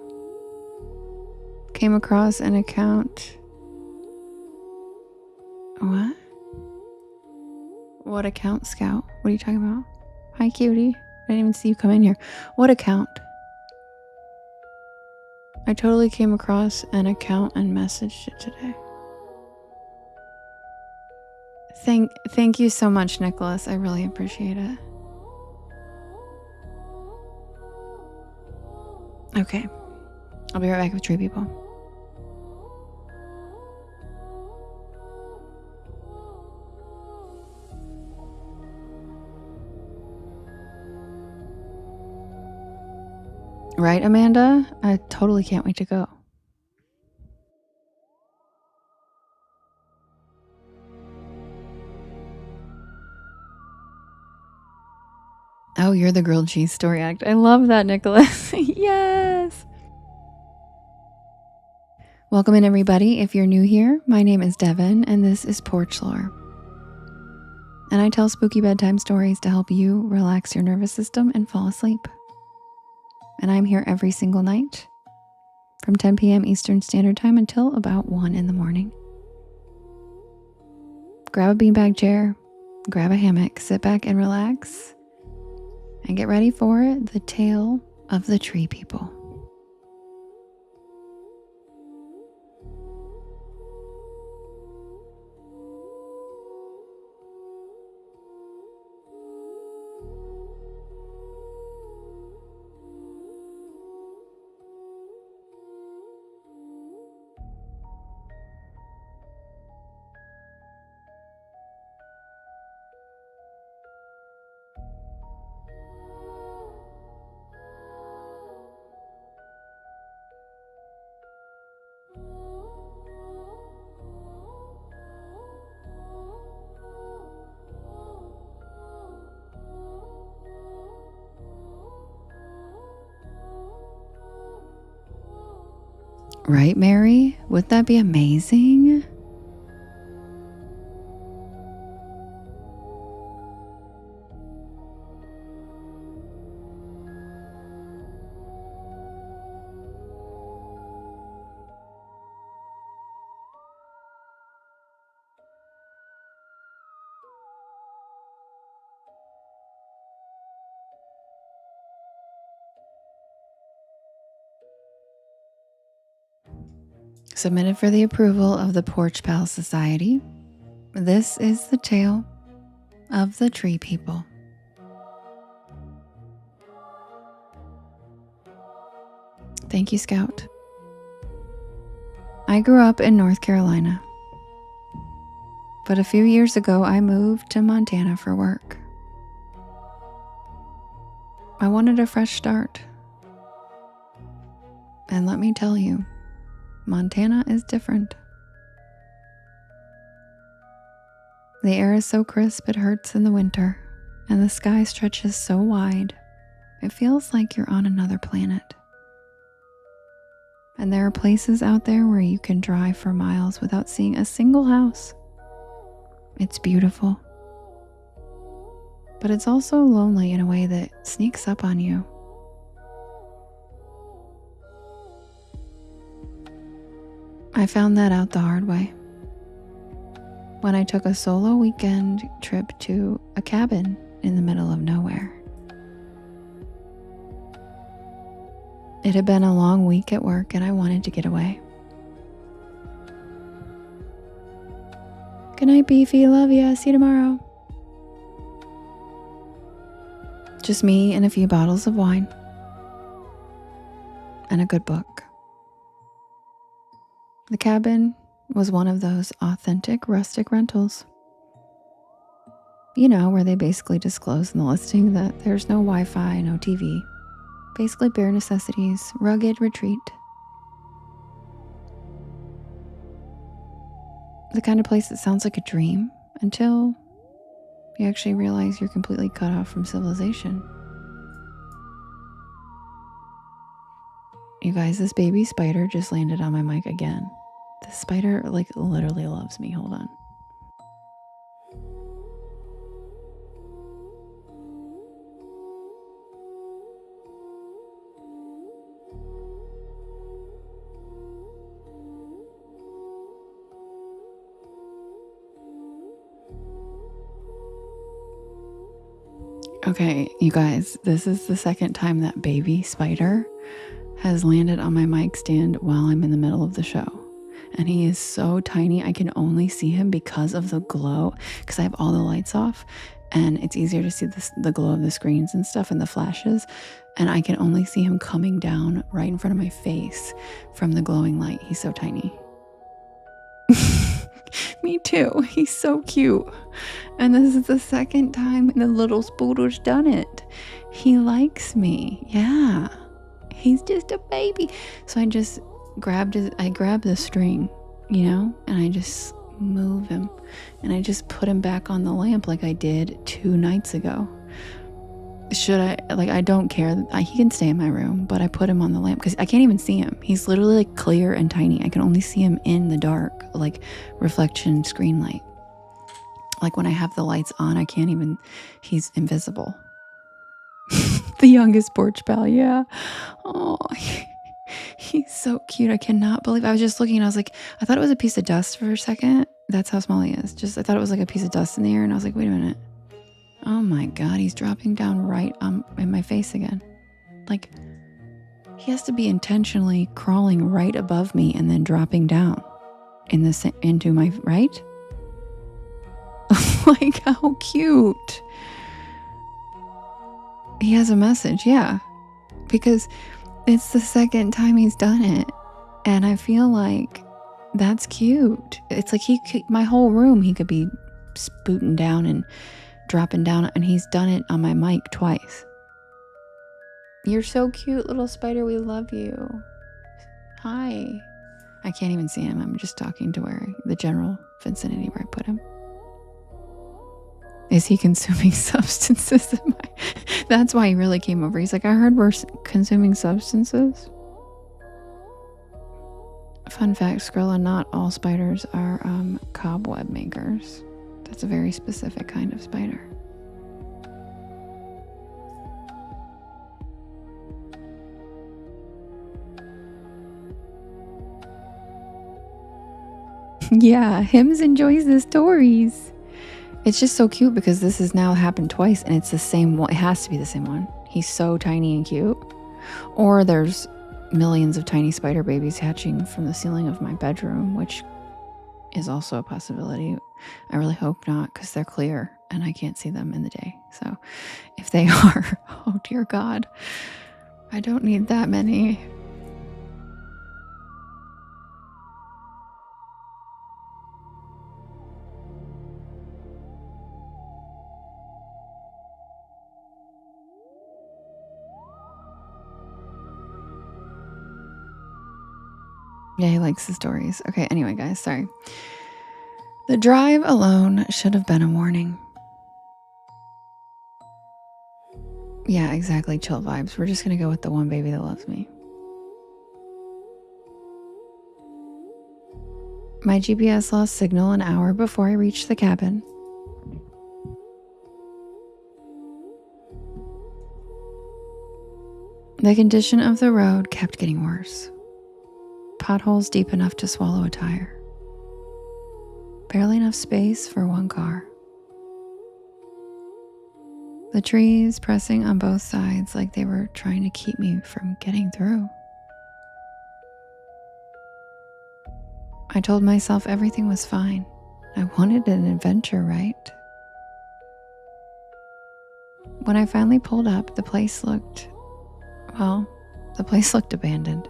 Speaker 1: Came across an account. What? What account, Scout? What are you talking about? Hi, cutie. I didn't even see you come in here. What account? I totally came across an account and messaged it today. Thank you so much, Nicholas. I really appreciate it. Okay. I'll be right back with Tree People. Right, Amanda? I totally can't wait to go. Oh, you're the grilled cheese story act. I love that, Nicholas. Yes. Welcome in, everybody. If you're new here, my name is Devin, and this is Porch Lore. And I tell spooky bedtime stories to help you relax your nervous system and fall asleep. And I'm here every single night from 10 p.m. Eastern Standard Time until about 1 in the morning. Grab a beanbag chair, grab a hammock, sit back and relax, and get ready for the tale of the Tree People. Right, Mary? Would that be amazing? Submitted for the approval of the Porch Pal Society, this is the tale of the Tree People. Thank you, Scout. I grew up in North Carolina, but a few years ago I moved to Montana for work. I wanted a fresh start. And let me tell you, Montana is different. The air is so crisp it hurts in the winter, and the sky stretches so wide, it feels like you're on another planet. And there are places out there where you can drive for miles without seeing a single house. It's beautiful. But it's also lonely in a way that sneaks up on you. I found that out the hard way when I took a solo weekend trip to a cabin in the middle of nowhere. It had been a long week at work and I wanted to get away. Good night, Beefy. Love ya. See you tomorrow. Just me and a few bottles of wine. And a good book. The cabin was one of those authentic rustic rentals. You know, where they basically disclose in the listing that there's no Wi-Fi, no TV. Basically bare necessities, rugged retreat. The kind of place that sounds like a dream until you actually realize you're completely cut off from civilization. You guys, this baby spider just landed on my mic again. This spider literally loves me. Hold on. Okay, you guys, this is the second time that baby spider has landed on my mic stand while I'm in the middle of the show. And he is so tiny, I can only see him because of the glow, because I have all the lights off and it's easier to see the glow of the screens and stuff and the flashes. And I can only see him coming down right in front of my face from the glowing light. He's so tiny. Me too. He's so cute. And this is the second time the little spooder's done it. He likes me. Yeah. He's just a baby. So I just grabbed the string, you know, and I just move him and I just put him back on the lamp like I did 2 nights ago. I don't care. He can stay in my room, but I put him on the lamp because I can't even see him. He's literally clear and tiny. I can only see him in the dark, reflection screen light. When I have the lights on, he's invisible. The youngest porch pal, yeah. Oh, he's so cute. I cannot believe. I was just looking and I was like, I thought it was a piece of dust for a second. That's how small he is. I thought it was like a piece of dust in the air and I was like, wait a minute. Oh my God, he's dropping down right in my face again. He has to be intentionally crawling right above me and then dropping down into my, right? How cute. He has a message, yeah. Because it's the second time he's done it. And I feel like that's cute. It's my whole room, he could be spooting down and dropping down, and he's done it on my mic twice. You're so cute, little spider. We love you. Hi. I can't even see him. I'm just talking to the general vicinity where I put him. Is he consuming substances? That's why he really came over. He's like, I heard we're consuming substances. Fun fact, Skrilla, not all spiders are cobweb makers. That's a very specific kind of spider. Yeah, Hims enjoys the stories. It's just so cute because this has now happened twice and it's the same one. It has to be the same one. He's so tiny and cute. Or there's millions of tiny spider babies hatching from the ceiling of my bedroom, which is also a possibility. I really hope not, because they're clear and I can't see them in the day. So if they are, oh dear God, I don't need that many. Yeah, he likes the stories. Okay, anyway, guys, sorry. The drive alone should have been a warning. Yeah, exactly. Chill vibes. We're just going to go with the one baby that loves me. My GPS lost signal an hour before I reached the cabin. The condition of the road kept getting worse. Potholes deep enough to swallow a tire. Barely enough space for one car. The trees pressing on both sides like they were trying to keep me from getting through. I told myself everything was fine. I wanted an adventure, right? When I finally pulled up, the place looked abandoned.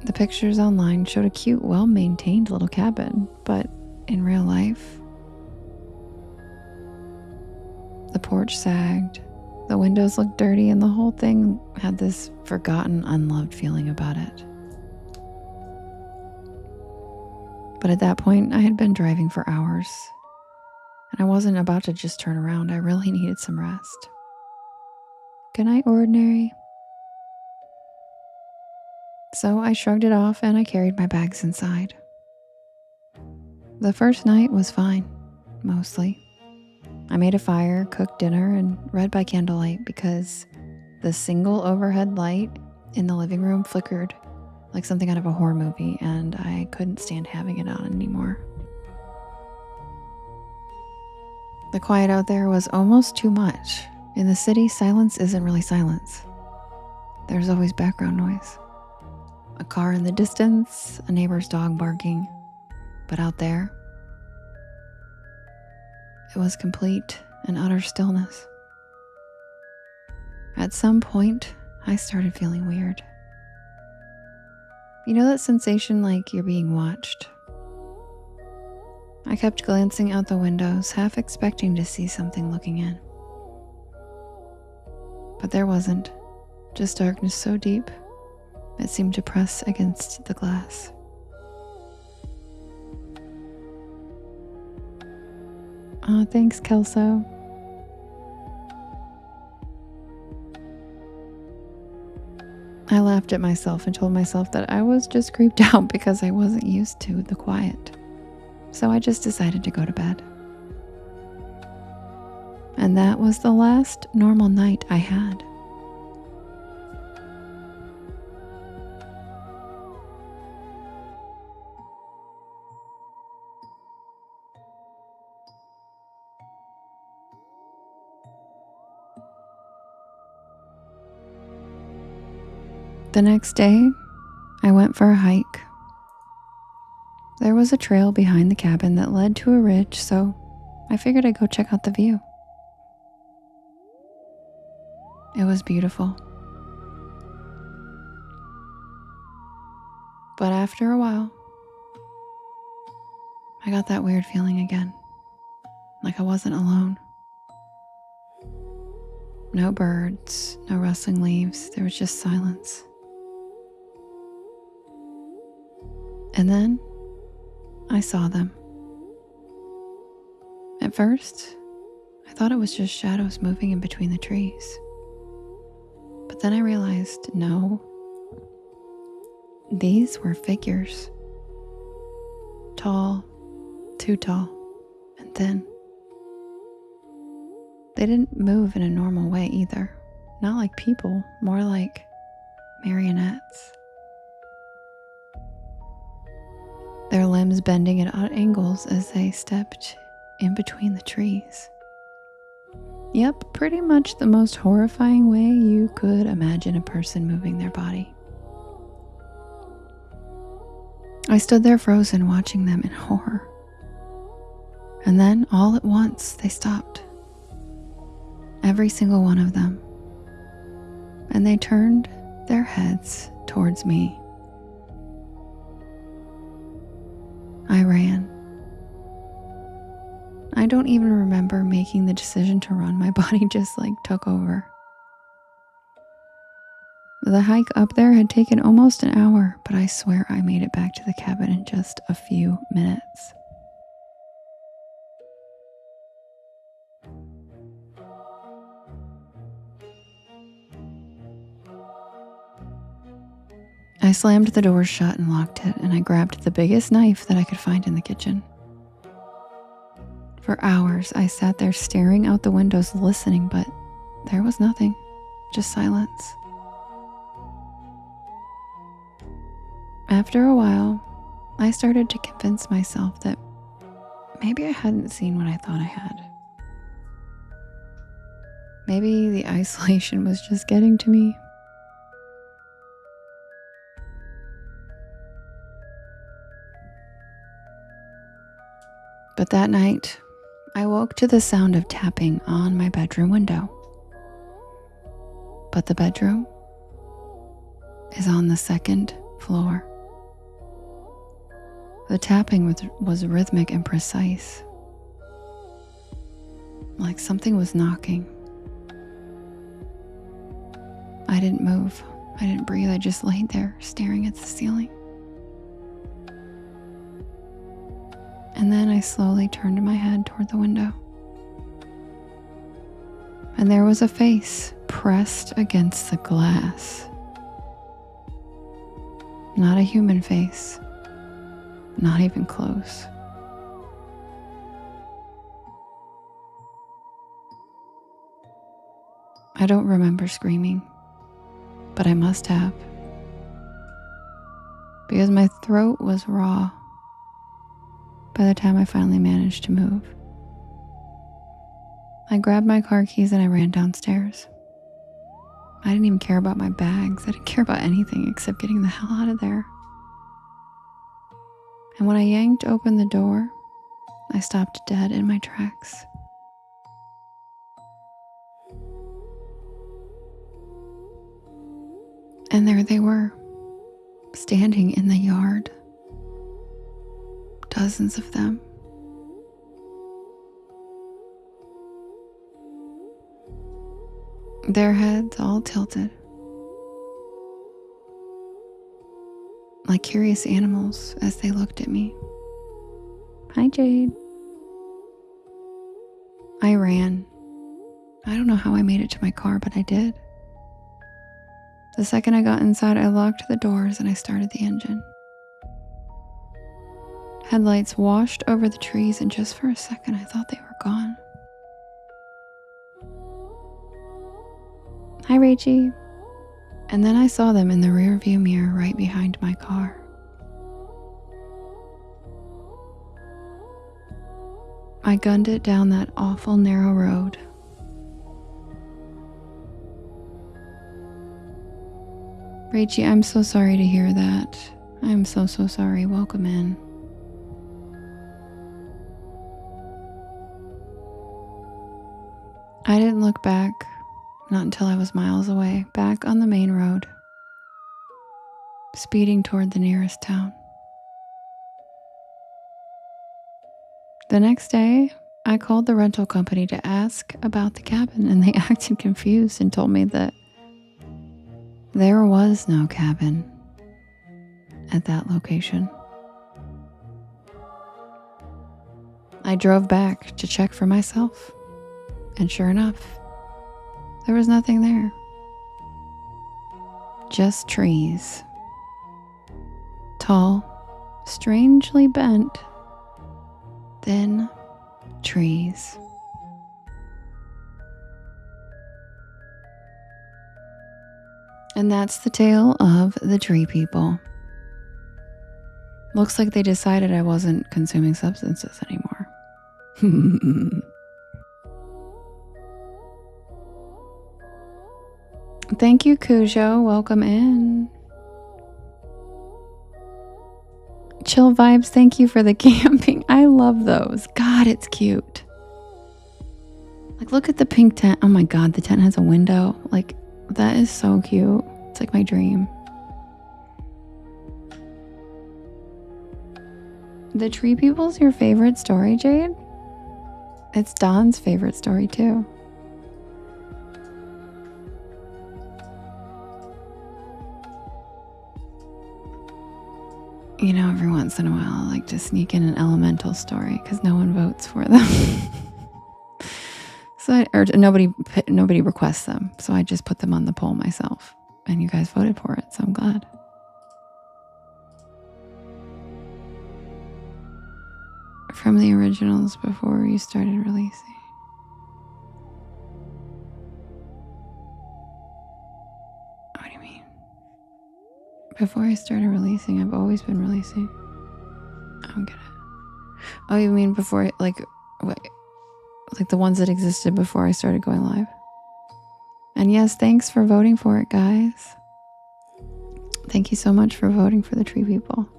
Speaker 1: The pictures online showed a cute, well-maintained little cabin, but in real life, the porch sagged, the windows looked dirty, and the whole thing had this forgotten, unloved feeling about it. But at that point, I had been driving for hours, and I wasn't about to just turn around. I really needed some rest. Good night, ordinary. So I shrugged it off and I carried my bags inside. The first night was fine, mostly. I made a fire, cooked dinner, and read by candlelight because the single overhead light in the living room flickered like something out of a horror movie, and I couldn't stand having it on anymore. The quiet out there was almost too much. In the city, silence isn't really silence. There's always background noise. A car in the distance, a neighbor's dog barking. But out there, it was complete and utter stillness. At some point, I started feeling weird. You know that sensation like you're being watched? I kept glancing out the windows, half expecting to see something looking in. But there wasn't, just darkness so deep, it seemed to press against the glass. Oh, thanks, Kelso. I laughed at myself and told myself that I was just creeped out because I wasn't used to the quiet. So I just decided to go to bed. And that was the last normal night I had. The next day, I went for a hike. There was a trail behind the cabin that led to a ridge, so I figured I'd go check out the view. It was beautiful. But after a while, I got that weird feeling again, like I wasn't alone. No birds, no rustling leaves, there was just silence. And then I saw them. At first, I thought it was just shadows moving in between the trees. But then I realized, no, these were figures. Tall, too tall, and thin. They didn't move in a normal way either. Not like people, more like marionettes. Their limbs bending at odd angles as they stepped in between the trees. Yep, pretty much the most horrifying way you could imagine a person moving their body. I stood there frozen, watching them in horror. And then, all at once, they stopped. Every single one of them. And they turned their heads towards me. I ran. I don't even remember making the decision to run. My body just took over. The hike up there had taken almost an hour, but I swear I made it back to the cabin in just a few minutes. I slammed the door shut and locked it, and I grabbed the biggest knife that I could find in the kitchen. For hours, I sat there staring out the windows, listening, but there was nothing, just silence. After a while, I started to convince myself that maybe I hadn't seen what I thought I had. Maybe the isolation was just getting to me. But that night, I woke to the sound of tapping on my bedroom window. But the bedroom is on the second floor. The tapping was rhythmic and precise, like something was knocking. I didn't move. I didn't breathe. I just laid there staring at the ceiling. And then I slowly turned my head toward the window. And there was a face pressed against the glass. Not a human face. Not even close. I don't remember screaming, but I must have, because my throat was raw by the time I finally managed to move. I grabbed my car keys and I ran downstairs. I didn't even care about my bags. I didn't care about anything except getting the hell out of there. And when I yanked open the door, I stopped dead in my tracks. And there they were, standing in the yard. Dozens of them. Their heads all tilted, like curious animals as they looked at me. Hi, Jade. I ran. I don't know how I made it to my car, but I did. The second I got inside, I locked the doors and I started the engine. Headlights washed over the trees, and just for a second, I thought they were gone. Hi, Rachie. And then I saw them in the rearview mirror right behind my car. I gunned it down that awful narrow road. Rachie, I'm so sorry to hear that. I'm so sorry. Welcome in. I didn't look back, not until I was miles away, back on the main road, speeding toward the nearest town. The next day, I called the rental company to ask about the cabin, and they acted confused and told me that there was no cabin at that location. I drove back to check for myself, and sure enough, there was nothing there. Just trees. Tall, strangely bent, thin trees. And that's the tale of the tree people. Looks like they decided I wasn't consuming substances anymore. Thank you, Cujo. Welcome in. Chill Vibes, thank you for the camping. I love those. God, it's cute. Like, look at the pink tent. Oh my God, the tent has a window. Like, that is so cute. It's like my dream. The tree people's your favorite story, Jade? It's Don's favorite story too. You know, every once in a while, I like to sneak in an elemental story because no one votes for them. Nobody requests them. So I just put them on the poll myself. And you guys voted for it, so I'm glad. From the originals before you started releasing. What do you mean? Before I started releasing, I've always been releasing. I don't get it. Oh, you mean before, like, what? Like the ones that existed before I started going live? And yes, thanks for voting for it, guys. Thank you so much for voting for the tree people.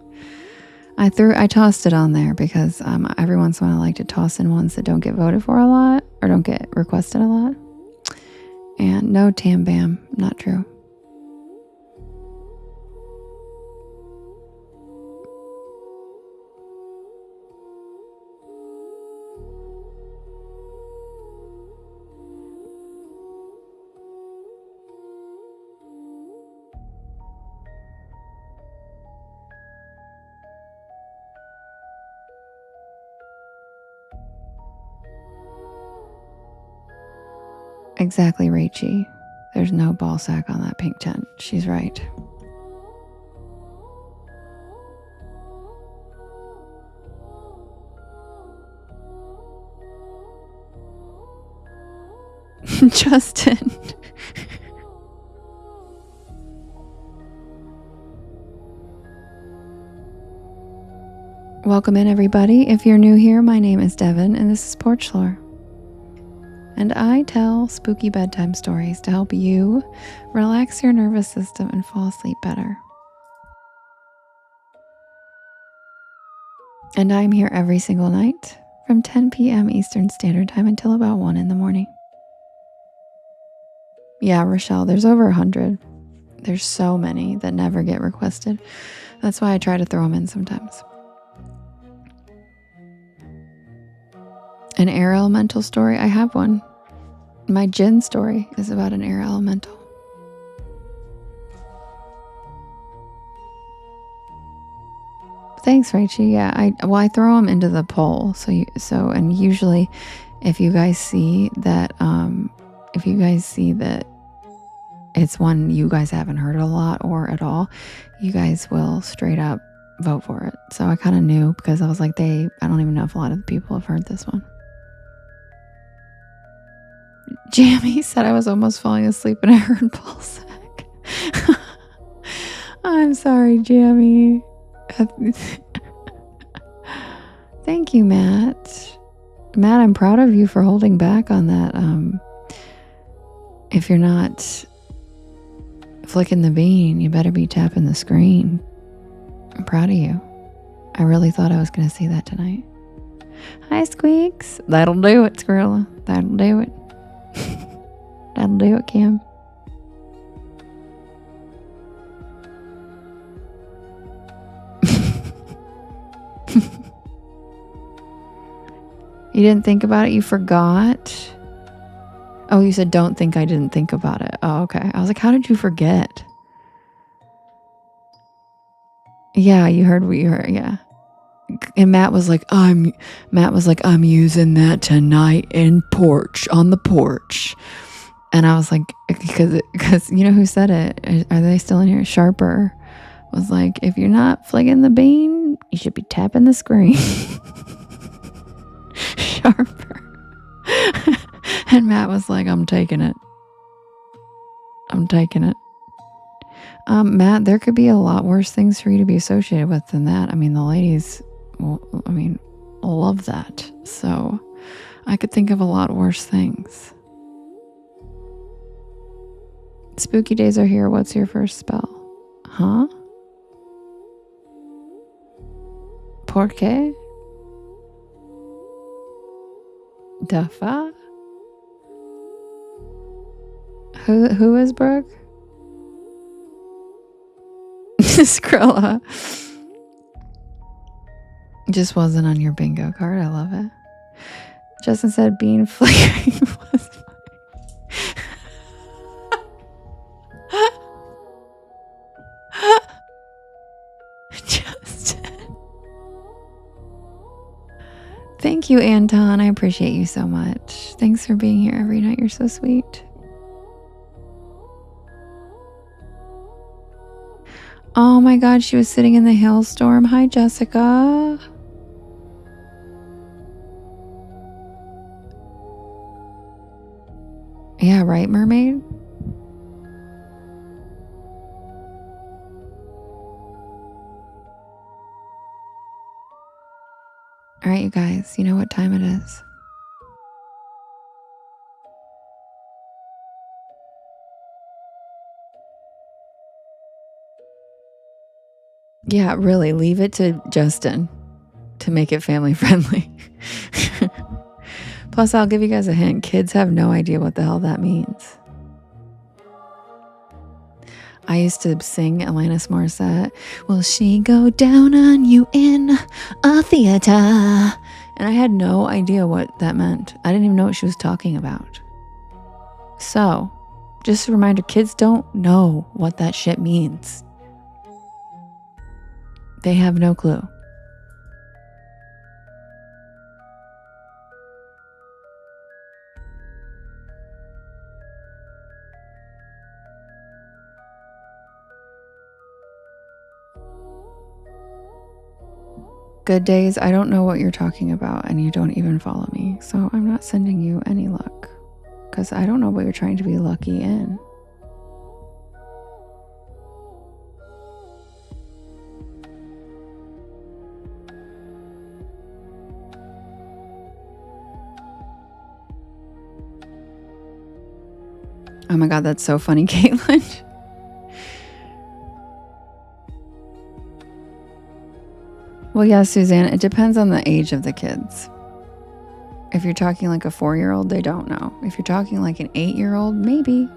Speaker 1: I tossed it on there because every once in a while I like to toss in ones that don't get voted for a lot or don't get requested a lot. And no, Tam Bam, not true. Exactly, Rachie. There's no ball sack on that pink tent. She's right. Justin. Welcome in, everybody. If you're new here, my name is Devin, and this is Porch Lore. And I tell spooky bedtime stories to help you relax your nervous system and fall asleep better. And I'm here every single night from 10 p.m. Eastern Standard Time until about 1 in the morning. Yeah, Rochelle, there's over 100. There's so many that never get requested. That's why I try to throw them in sometimes. An air elemental story? I have one. My Jinn story is about an air elemental. Thanks, Rachie. Yeah, I throw them into the poll. And usually, if you guys see that, it's one you guys haven't heard a lot or at all, you guys will straight up vote for it. So I kind of knew because I was like, I don't even know if a lot of the people have heard this one. Jamie said I was almost falling asleep and I heard ballsack. I'm sorry, Jamie. Thank you, Matt. Matt, I'm proud of you for holding back on that. If you're not flicking the bean, you better be tapping the screen. I'm proud of you. I really thought I was going to see that tonight. Hi, Squeaks. That'll do it, Skrilla. That'll do it. That'll do it, Kim. You didn't think about it? You forgot? Oh, you said don't think I didn't think about it. Oh, okay. I was like, how did you forget? Yeah, you heard what you heard. Yeah. And Matt was like, I'm using that tonight on the porch. And I was like, because you know who said it? Are they still in here? Sharper was like, if you're not flicking the bean, you should be tapping the screen. Sharper. And Matt was like, I'm taking it. Matt, there could be a lot worse things for you to be associated with than that. I mean, the ladies, love that. So I could think of a lot worse things. Spooky days are here. What's your first spell? Huh? ¿Por qué? Dafa? Who is Brooke? Skrilla. Just wasn't on your bingo card. I love it. Justin said bean flickering was Justin. Thank you, Anton. I appreciate you so much. Thanks for being here every night. You're so sweet. Oh my God, she was sitting in the hailstorm. Hi, Jessica. right, mermaid? All right, you guys, you know what time it is. Yeah, really, leave it to Justin to make it family friendly. Plus, I'll give you guys a hint. Kids have no idea what the hell that means. I used to sing Alanis Morissette. Will she go down on you in a theater? And I had no idea what that meant. I didn't even know what she was talking about. So, just a reminder, kids don't know what that shit means. They have no clue. Good days, I don't know what you're talking about, and you don't even follow me, so I'm not sending you any luck, because I don't know what you're trying to be lucky in. Oh my god, that's so funny, Caitlin. Well, yeah, Suzanne, it depends on the age of the kids. If you're talking like a 4-year-old, they don't know. If you're talking like an 8-year-old, maybe.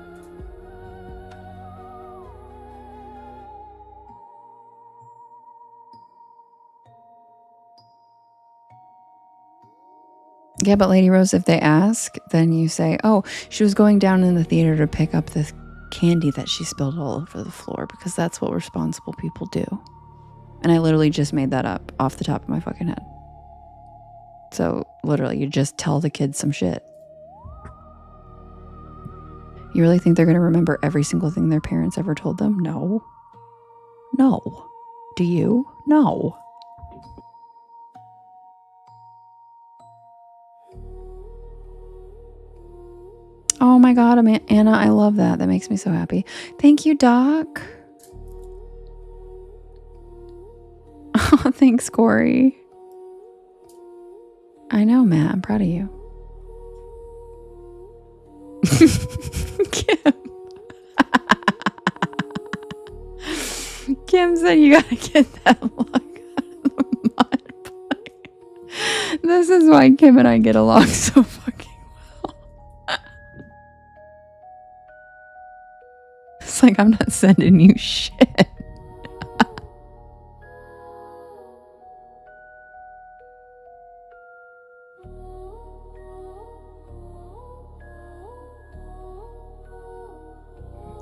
Speaker 1: Yeah, but Lady Rose, if they ask, then you say, oh, she was going down in the theater to pick up the candy that she spilled all over the floor, because that's what responsible people do. And I literally just made that up off the top of my fucking head. So literally, you just tell the kids some shit. You really think they're going to remember every single thing their parents ever told them? No. No. Do you? No. Oh my god, Anna, I love that. That makes me so happy. Thank you, Doc. Oh, thanks, Corey. I know, Matt. I'm proud of you. Kim said you gotta get that look out of the mud. This is why Kim and I get along so fucking well. It's like, I'm not sending you shit.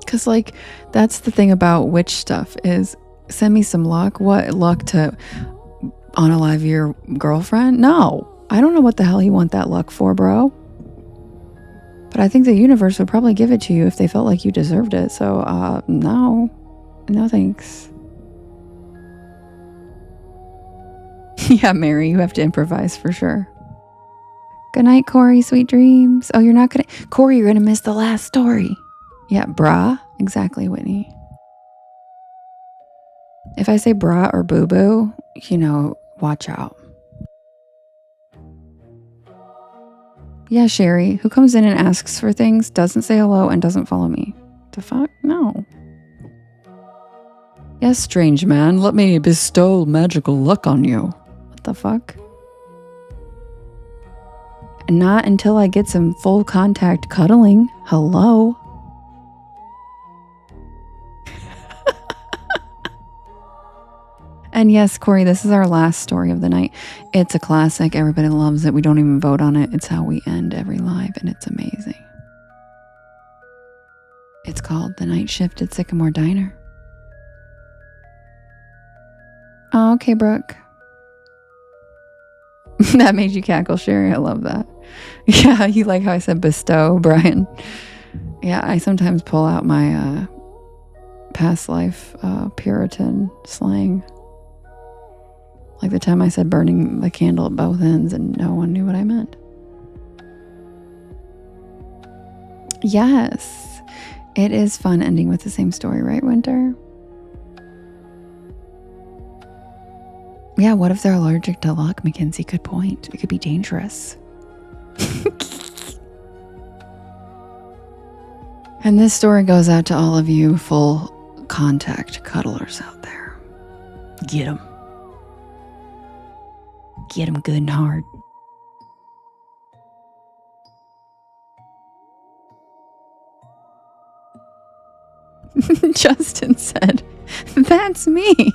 Speaker 1: Because, like, that's the thing about witch stuff is send me some luck. What luck to unalive your girlfriend? No. I don't know what the hell you want that luck for, bro. But I think the universe would probably give it to you if they felt like you deserved it. So, no. No thanks. Yeah, Mary, you have to improvise for sure. Good night, Corey. Sweet dreams. Oh, you're not gonna... Corey, you're gonna miss the last story. Yeah, brah. Exactly, Whitney. If I say brah or boo-boo, you know, watch out. Yeah, Sherry, who comes in and asks for things, doesn't say hello, and doesn't follow me. The fuck? No. Yes, strange man, let me bestow magical luck on you. What the fuck? Not until I get some full contact cuddling. Hello? And yes, Corey, this is our last story of the night. It's a classic. Everybody loves it. We don't even vote on it. It's how we end every live, and it's amazing. It's called The Night Shift at Sycamore Diner. Oh, okay, Brooke. That made you cackle, Sherry. I love that. Yeah, you like how I said bestow, Brian. Yeah, I sometimes pull out my past life Puritan slang. Like the time I said burning the candle at both ends and no one knew what I meant. Yes. It is fun ending with the same story, right, Winter? Yeah, what if they're allergic to luck? Mackenzie, good point. It could be dangerous. And this story goes out to all of you full contact cuddlers out there. Get them. Get them good and hard. Justin said, "That's me."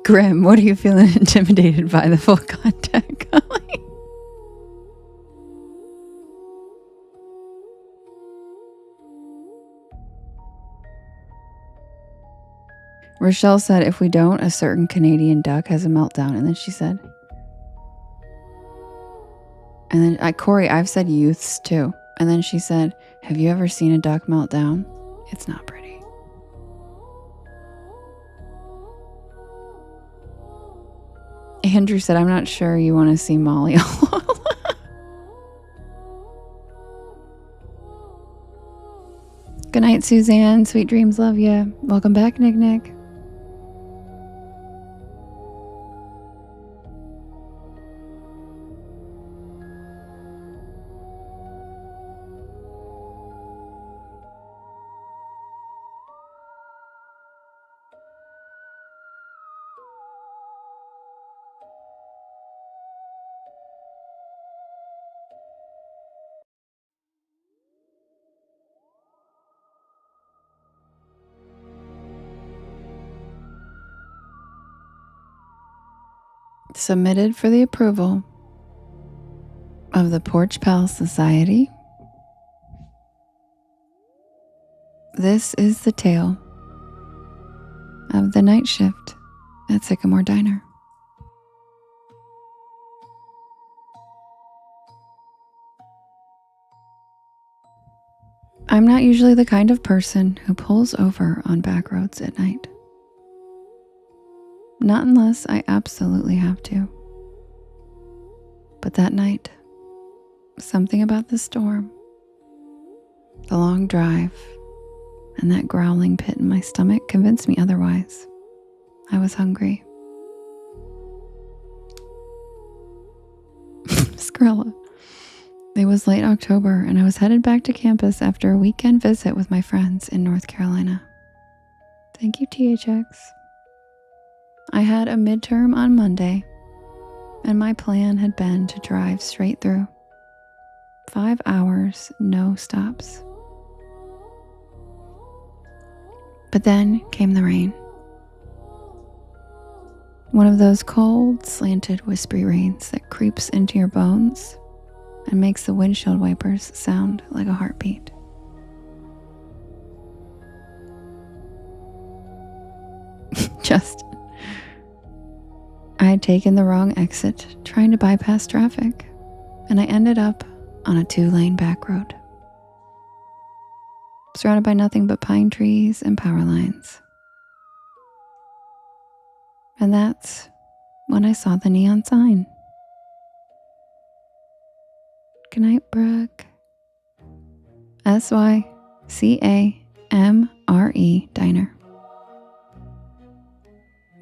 Speaker 1: Grim, what are you feeling intimidated by the full contact calling? Rochelle said, if we don't, a certain Canadian duck has a meltdown. And then she said, and then Corey, I've said youths too. And then she said, have you ever seen a duck meltdown? It's not pretty. Andrew said, I'm not sure you want to see Molly all Good night, Suzanne. Sweet dreams. Love ya. Welcome back, Nick Nick. Submitted for the approval of the Porch Pal Society. This is the tale of the night shift at Sycamore Diner. I'm not usually the kind of person who pulls over on back roads at night. Not unless I absolutely have to. But that night, something about the storm, the long drive, and that growling pit in my stomach convinced me otherwise. I was hungry. Skrilla. It was late October, and I was headed back to campus after a weekend visit with my friends in North Carolina. Thank you, THX. I had a midterm on Monday, and my plan had been to drive straight through. 5 hours, no stops. But then came the rain. One of those cold, slanted, whispery rains that creeps into your bones and makes the windshield wipers sound like a heartbeat. Justin. I had taken the wrong exit, trying to bypass traffic, and I ended up on a 2-lane back road, surrounded by nothing but pine trees and power lines. And that's when I saw the neon sign. Good night, Brooke. SYCAMRE Diner.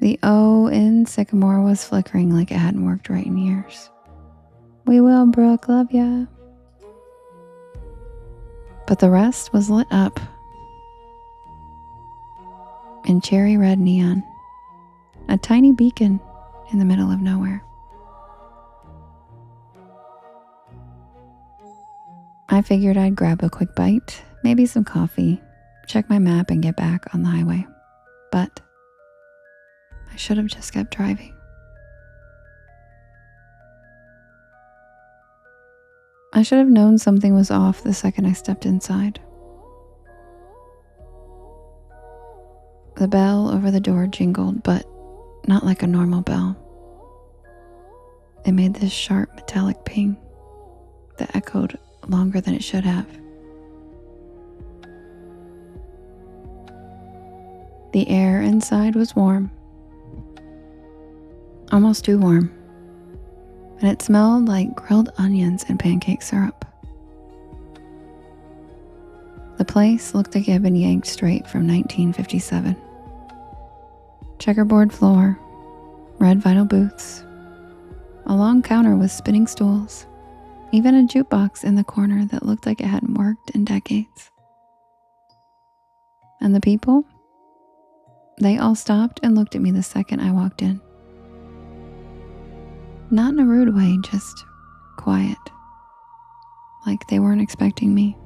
Speaker 1: The O in Sycamore was flickering like it hadn't worked right in years. We will, Brooke, love ya. But the rest was lit up in cherry red neon, a tiny beacon in the middle of nowhere. I figured I'd grab a quick bite, maybe some coffee, check my map, and get back on the highway. But I should have just kept driving. I should have known something was off the second I stepped inside. The bell over the door jingled, but not like a normal bell. It made this sharp metallic ping that echoed longer than it should have. The air inside was warm, almost too warm, and it smelled like grilled onions and pancake syrup. The place looked like it had been yanked straight from 1957. Checkerboard floor, red vinyl booths, a long counter with spinning stools, even a jukebox in the corner that looked like it hadn't worked in decades. And the people? They all stopped and looked at me the second I walked in. Not in a rude way, just quiet, like they weren't expecting me.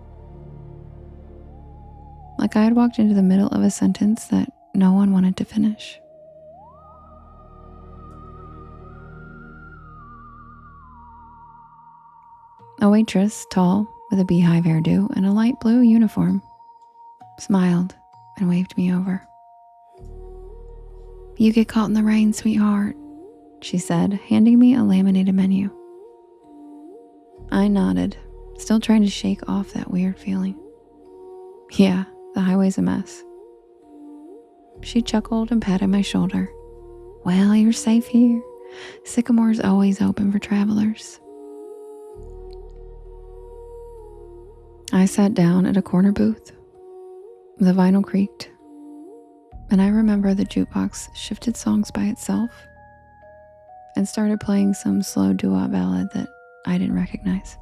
Speaker 1: Like I had walked into the middle of a sentence that no one wanted to finish. A waitress, tall, with a beehive hairdo and a light blue uniform, smiled and waved me over. "You get caught in the rain, sweetheart," she said, handing me a laminated menu. I nodded, still trying to shake off that weird feeling. Yeah, the highway's a mess. She chuckled and patted my shoulder. "Well, you're safe here. Sycamore's always open for travelers." I sat down at a corner booth. The vinyl creaked, and I remember the jukebox shifted songs by itself and started playing some slow doo-wop ballad that I didn't recognize.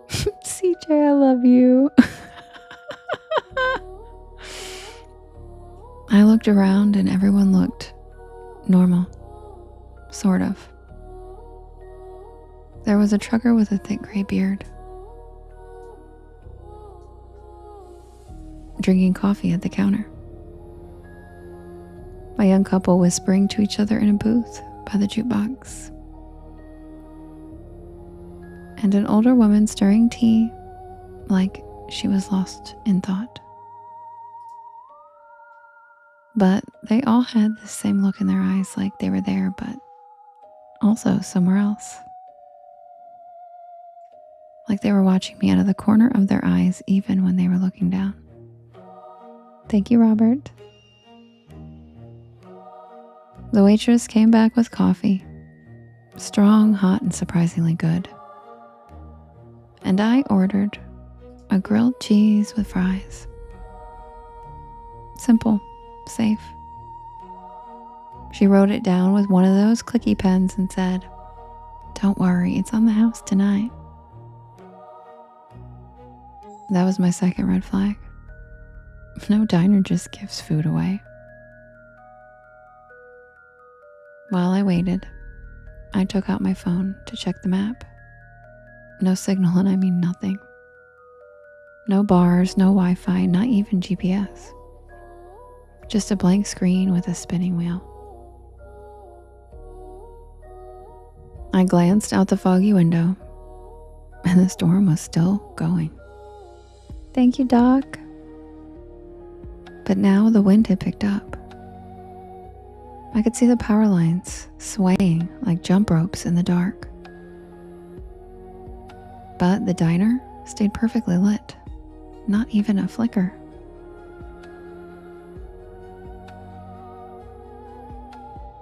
Speaker 1: CJ, I love you. I looked around and everyone looked normal, sort of. There was a trucker with a thick gray beard, drinking coffee at the counter. A young couple whispering to each other in a booth by the jukebox. And an older woman stirring tea like she was lost in thought. But they all had the same look in their eyes, like they were there, but also somewhere else. Like they were watching me out of the corner of their eyes, even when they were looking down. Thank you, Robert. The waitress came back with coffee. Strong, hot, and surprisingly good. And I ordered a grilled cheese with fries. Simple, safe. She wrote it down with one of those clicky pens and said, "Don't worry, it's on the house tonight." That was my second red flag. No diner just gives food away. While I waited, I took out my phone to check the map. No signal, and I mean nothing. No bars, no Wi-Fi, not even GPS. Just a blank screen with a spinning wheel. I glanced out the foggy window, and the storm was still going. Thank you, Doc. But now the wind had picked up. I could see the power lines swaying like jump ropes in the dark. But the diner stayed perfectly lit, not even a flicker.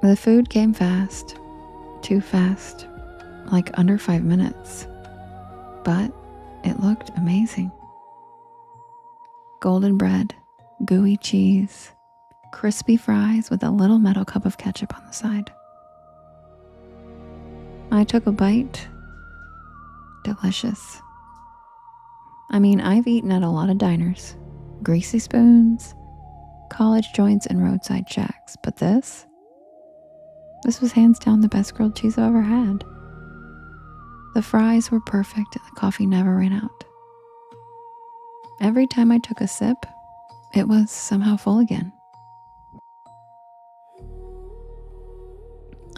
Speaker 1: The food came fast, too fast, like under 5 minutes, but it looked amazing. Golden bread, gooey cheese, crispy fries with a little metal cup of ketchup on the side. I took a bite. Delicious. I mean, I've eaten at a lot of diners, greasy spoons, college joints, and roadside shacks, but this was hands down the best grilled cheese I've ever had. The fries were perfect and the coffee never ran out. every time I took a sip, it was somehow full again.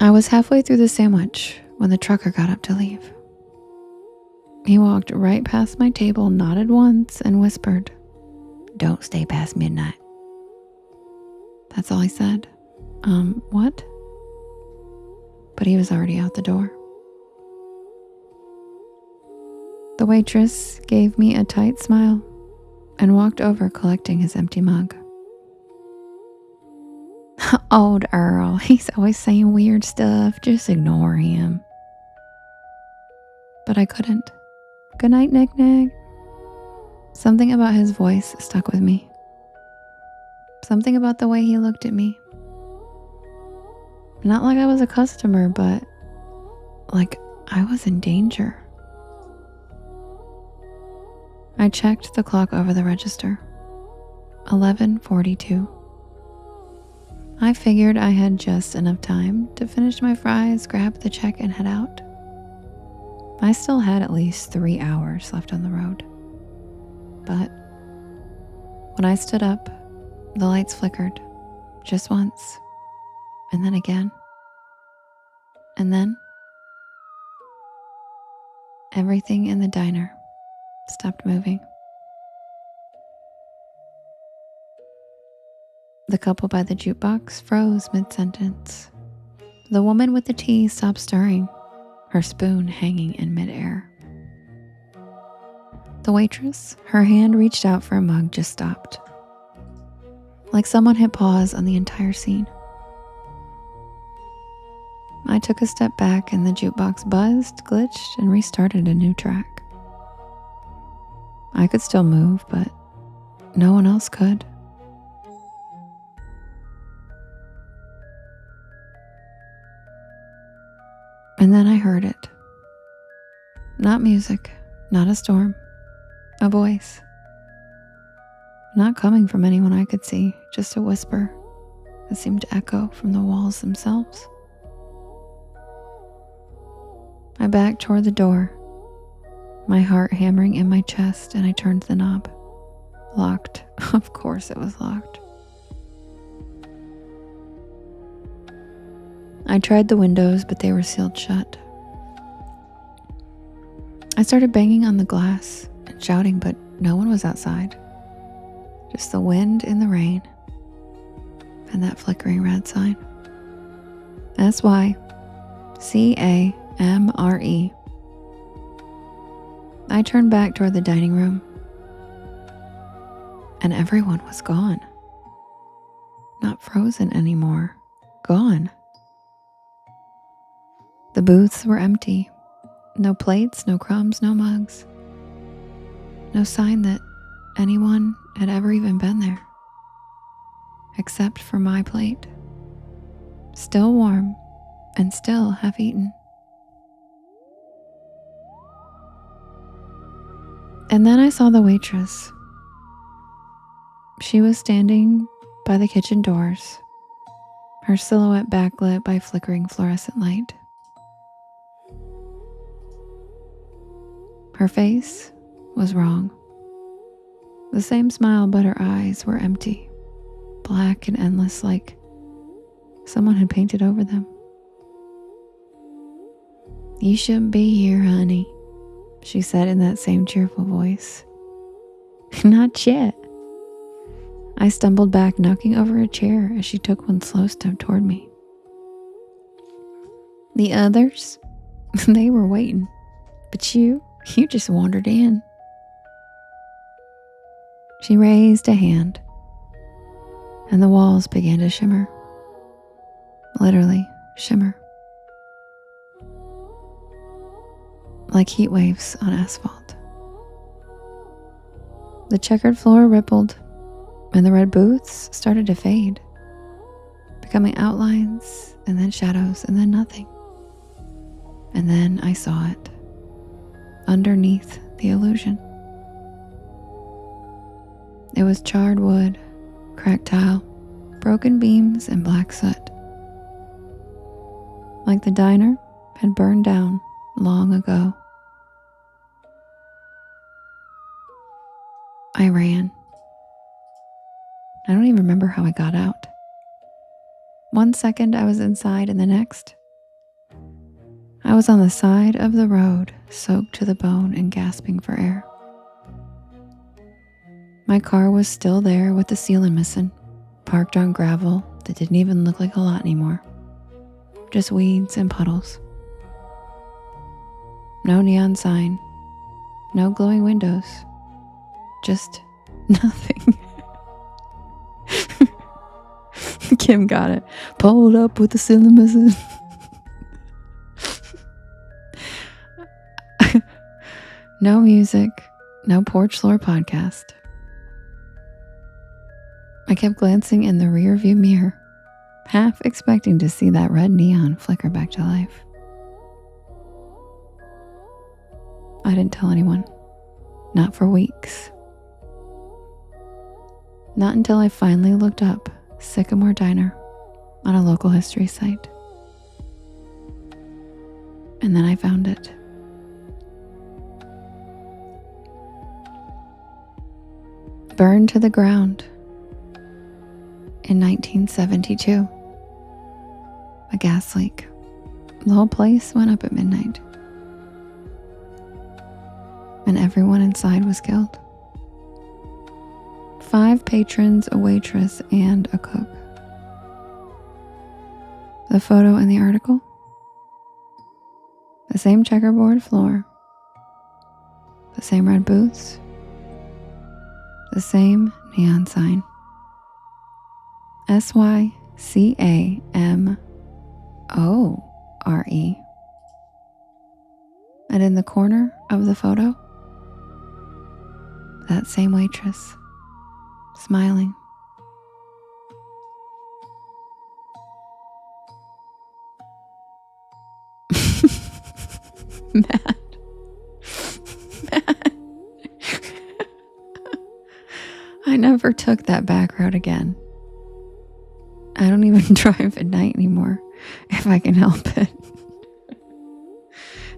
Speaker 1: I was halfway through the sandwich when the trucker got up to leave. He walked right past my table, nodded once, and whispered, "Don't stay past midnight." That's all he said. What? But he was already out the door. The waitress gave me a tight smile and walked over collecting his empty mug. Old Earl, he's always saying weird stuff. Just ignore him. But I couldn't. Good night, Nick-Nack. Something about his voice stuck with me. Something about the way he looked at me. Not like I was a customer, but like I was in danger. I checked the clock over the register. 11:42. I figured I had just enough time to finish my fries, grab the check, and head out. I still had at least 3 hours left on the road. But when I stood up, the lights flickered just once, and then again, and then everything in the diner stopped moving. The couple by the jukebox froze mid-sentence. The woman with the tea stopped stirring, her spoon hanging in midair. The waitress, her hand reached out for a mug, just stopped. Like someone hit pause on the entire scene. I took a step back and the jukebox buzzed, glitched, and restarted a new track. I could still move, but no one else could. And then I heard it. Not music, not a storm, a voice. Not coming from anyone I could see, just a whisper that seemed to echo from the walls themselves. I backed toward the door, my heart hammering in my chest, and I turned the knob. Locked. Of course it was locked. I tried the windows, but they were sealed shut. I started banging on the glass and shouting, but no one was outside. Just the wind in the rain and that flickering red sign. SYCAMRE. I turned back toward the dining room, and everyone was gone. Not frozen anymore. Gone. The booths were empty. No plates, no crumbs, no mugs. No sign that anyone had ever even been there. Except for my plate. Still warm and still half-eaten. And then I saw the waitress. She was standing by the kitchen doors, her silhouette backlit by flickering fluorescent light. Her face was wrong. The same smile, but her eyes were empty, black and endless, like someone had painted over them. "You shouldn't be here, honey," she said in that same cheerful voice. "Not yet." I stumbled back, knocking over a chair as she took one slow step toward me. The others, they were waiting, but you just wandered in. She raised a hand, and the walls began to shimmer. Literally shimmer. Like heat waves on asphalt. The checkered floor rippled, and the red booths started to fade, becoming outlines, and then shadows, and then nothing. And then I saw it. Underneath the illusion. It was charred wood, cracked tile, broken beams, and black soot. Like the diner had burned down long ago. I ran. I don't even remember how I got out. 1 second I was inside, and the next, I was on the side of the road, soaked to the bone and gasping for air. My car was still there with the ceiling missing, parked on gravel that didn't even look like a lot anymore. Just weeds and puddles. No neon sign. No glowing windows. Just nothing. Kim got it. Pulled up with the ceiling missing. No music. No Porch Lore podcast. I kept glancing in the rear view mirror, half expecting to see that red neon flicker back to life. I didn't tell anyone. Not for weeks. Not until I finally looked up Sycamore Diner on a local history site. And then I found it. Burned to the ground in 1972. A gas leak. The whole place went up at midnight. And everyone inside was killed. 5 patrons, a waitress, and a cook. The photo in the article? The same checkerboard floor. The same red booths. The same neon sign. SYCAMORE. And in the corner of the photo, that same waitress, smiling. Matt. I never took that back road again. I don't even drive at night anymore, if I can help it.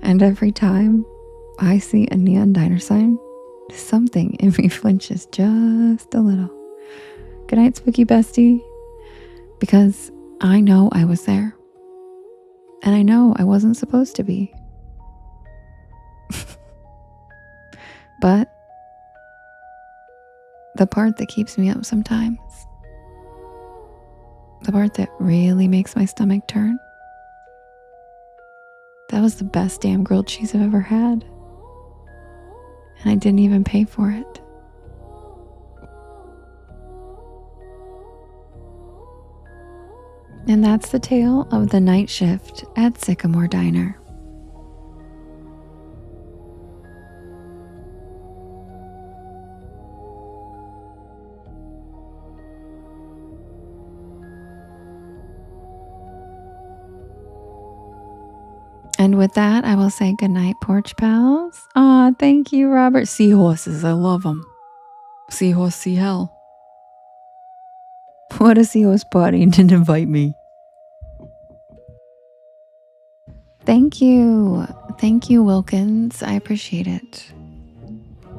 Speaker 1: And every time I see a neon diner sign, something in me flinches just a little. Good night, spooky bestie. Because I know I was there. And I know I wasn't supposed to be. But the part that keeps me up sometimes, the part that really makes my stomach turn, that was the best damn grilled cheese I've ever had. And I didn't even pay for it. And that's the tale of the night shift at Sycamore Diner. And with that, I will say goodnight, Porch Pals. Aw, thank you, Robert. Seahorses, I love them. Seahorse, see hell. What a seahorse party, didn't invite me. Thank you. Thank you, Wilkins. I appreciate it.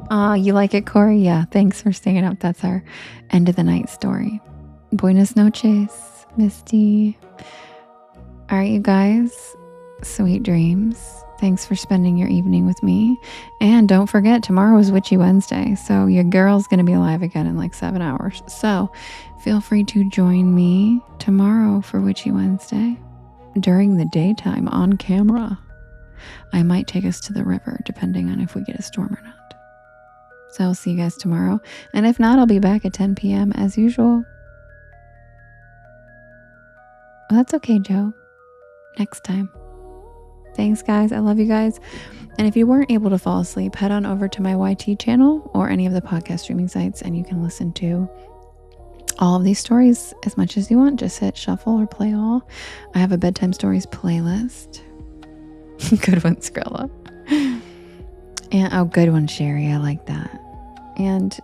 Speaker 1: Aw, you like it, Corey? Yeah, thanks for staying up. That's our end of the night story. Buenas noches, Misty. All right, you guys. Sweet dreams. Thanks for spending your evening with me. And don't forget, tomorrow is Witchy Wednesday. So your girl's going to be live again in like 7 hours. So feel free to join me tomorrow for Witchy Wednesday during the daytime on camera. I might take us to the river depending on if we get a storm or not. So I'll see you guys tomorrow. And if not, I'll be back at 10 p.m. as usual. Well, that's okay, Joe. Next time. Thanks, guys. I love you guys. And if you weren't able to fall asleep, head on over to my YT channel or any of the podcast streaming sites, and you can listen to all of these stories as much as you want. Just hit shuffle or play all. I have a bedtime stories playlist. Good one, Skrilla. And oh, good one, Sherry. I like that. And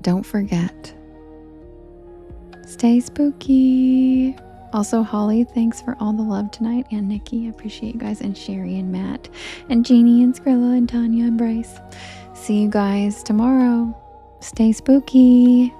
Speaker 1: don't forget, stay spooky. Also, Holly, thanks for all the love tonight. And Nikki, I appreciate you guys. And Sherry and Matt and Jeannie and Skrilla and Tanya and Bryce. See you guys tomorrow. Stay spooky.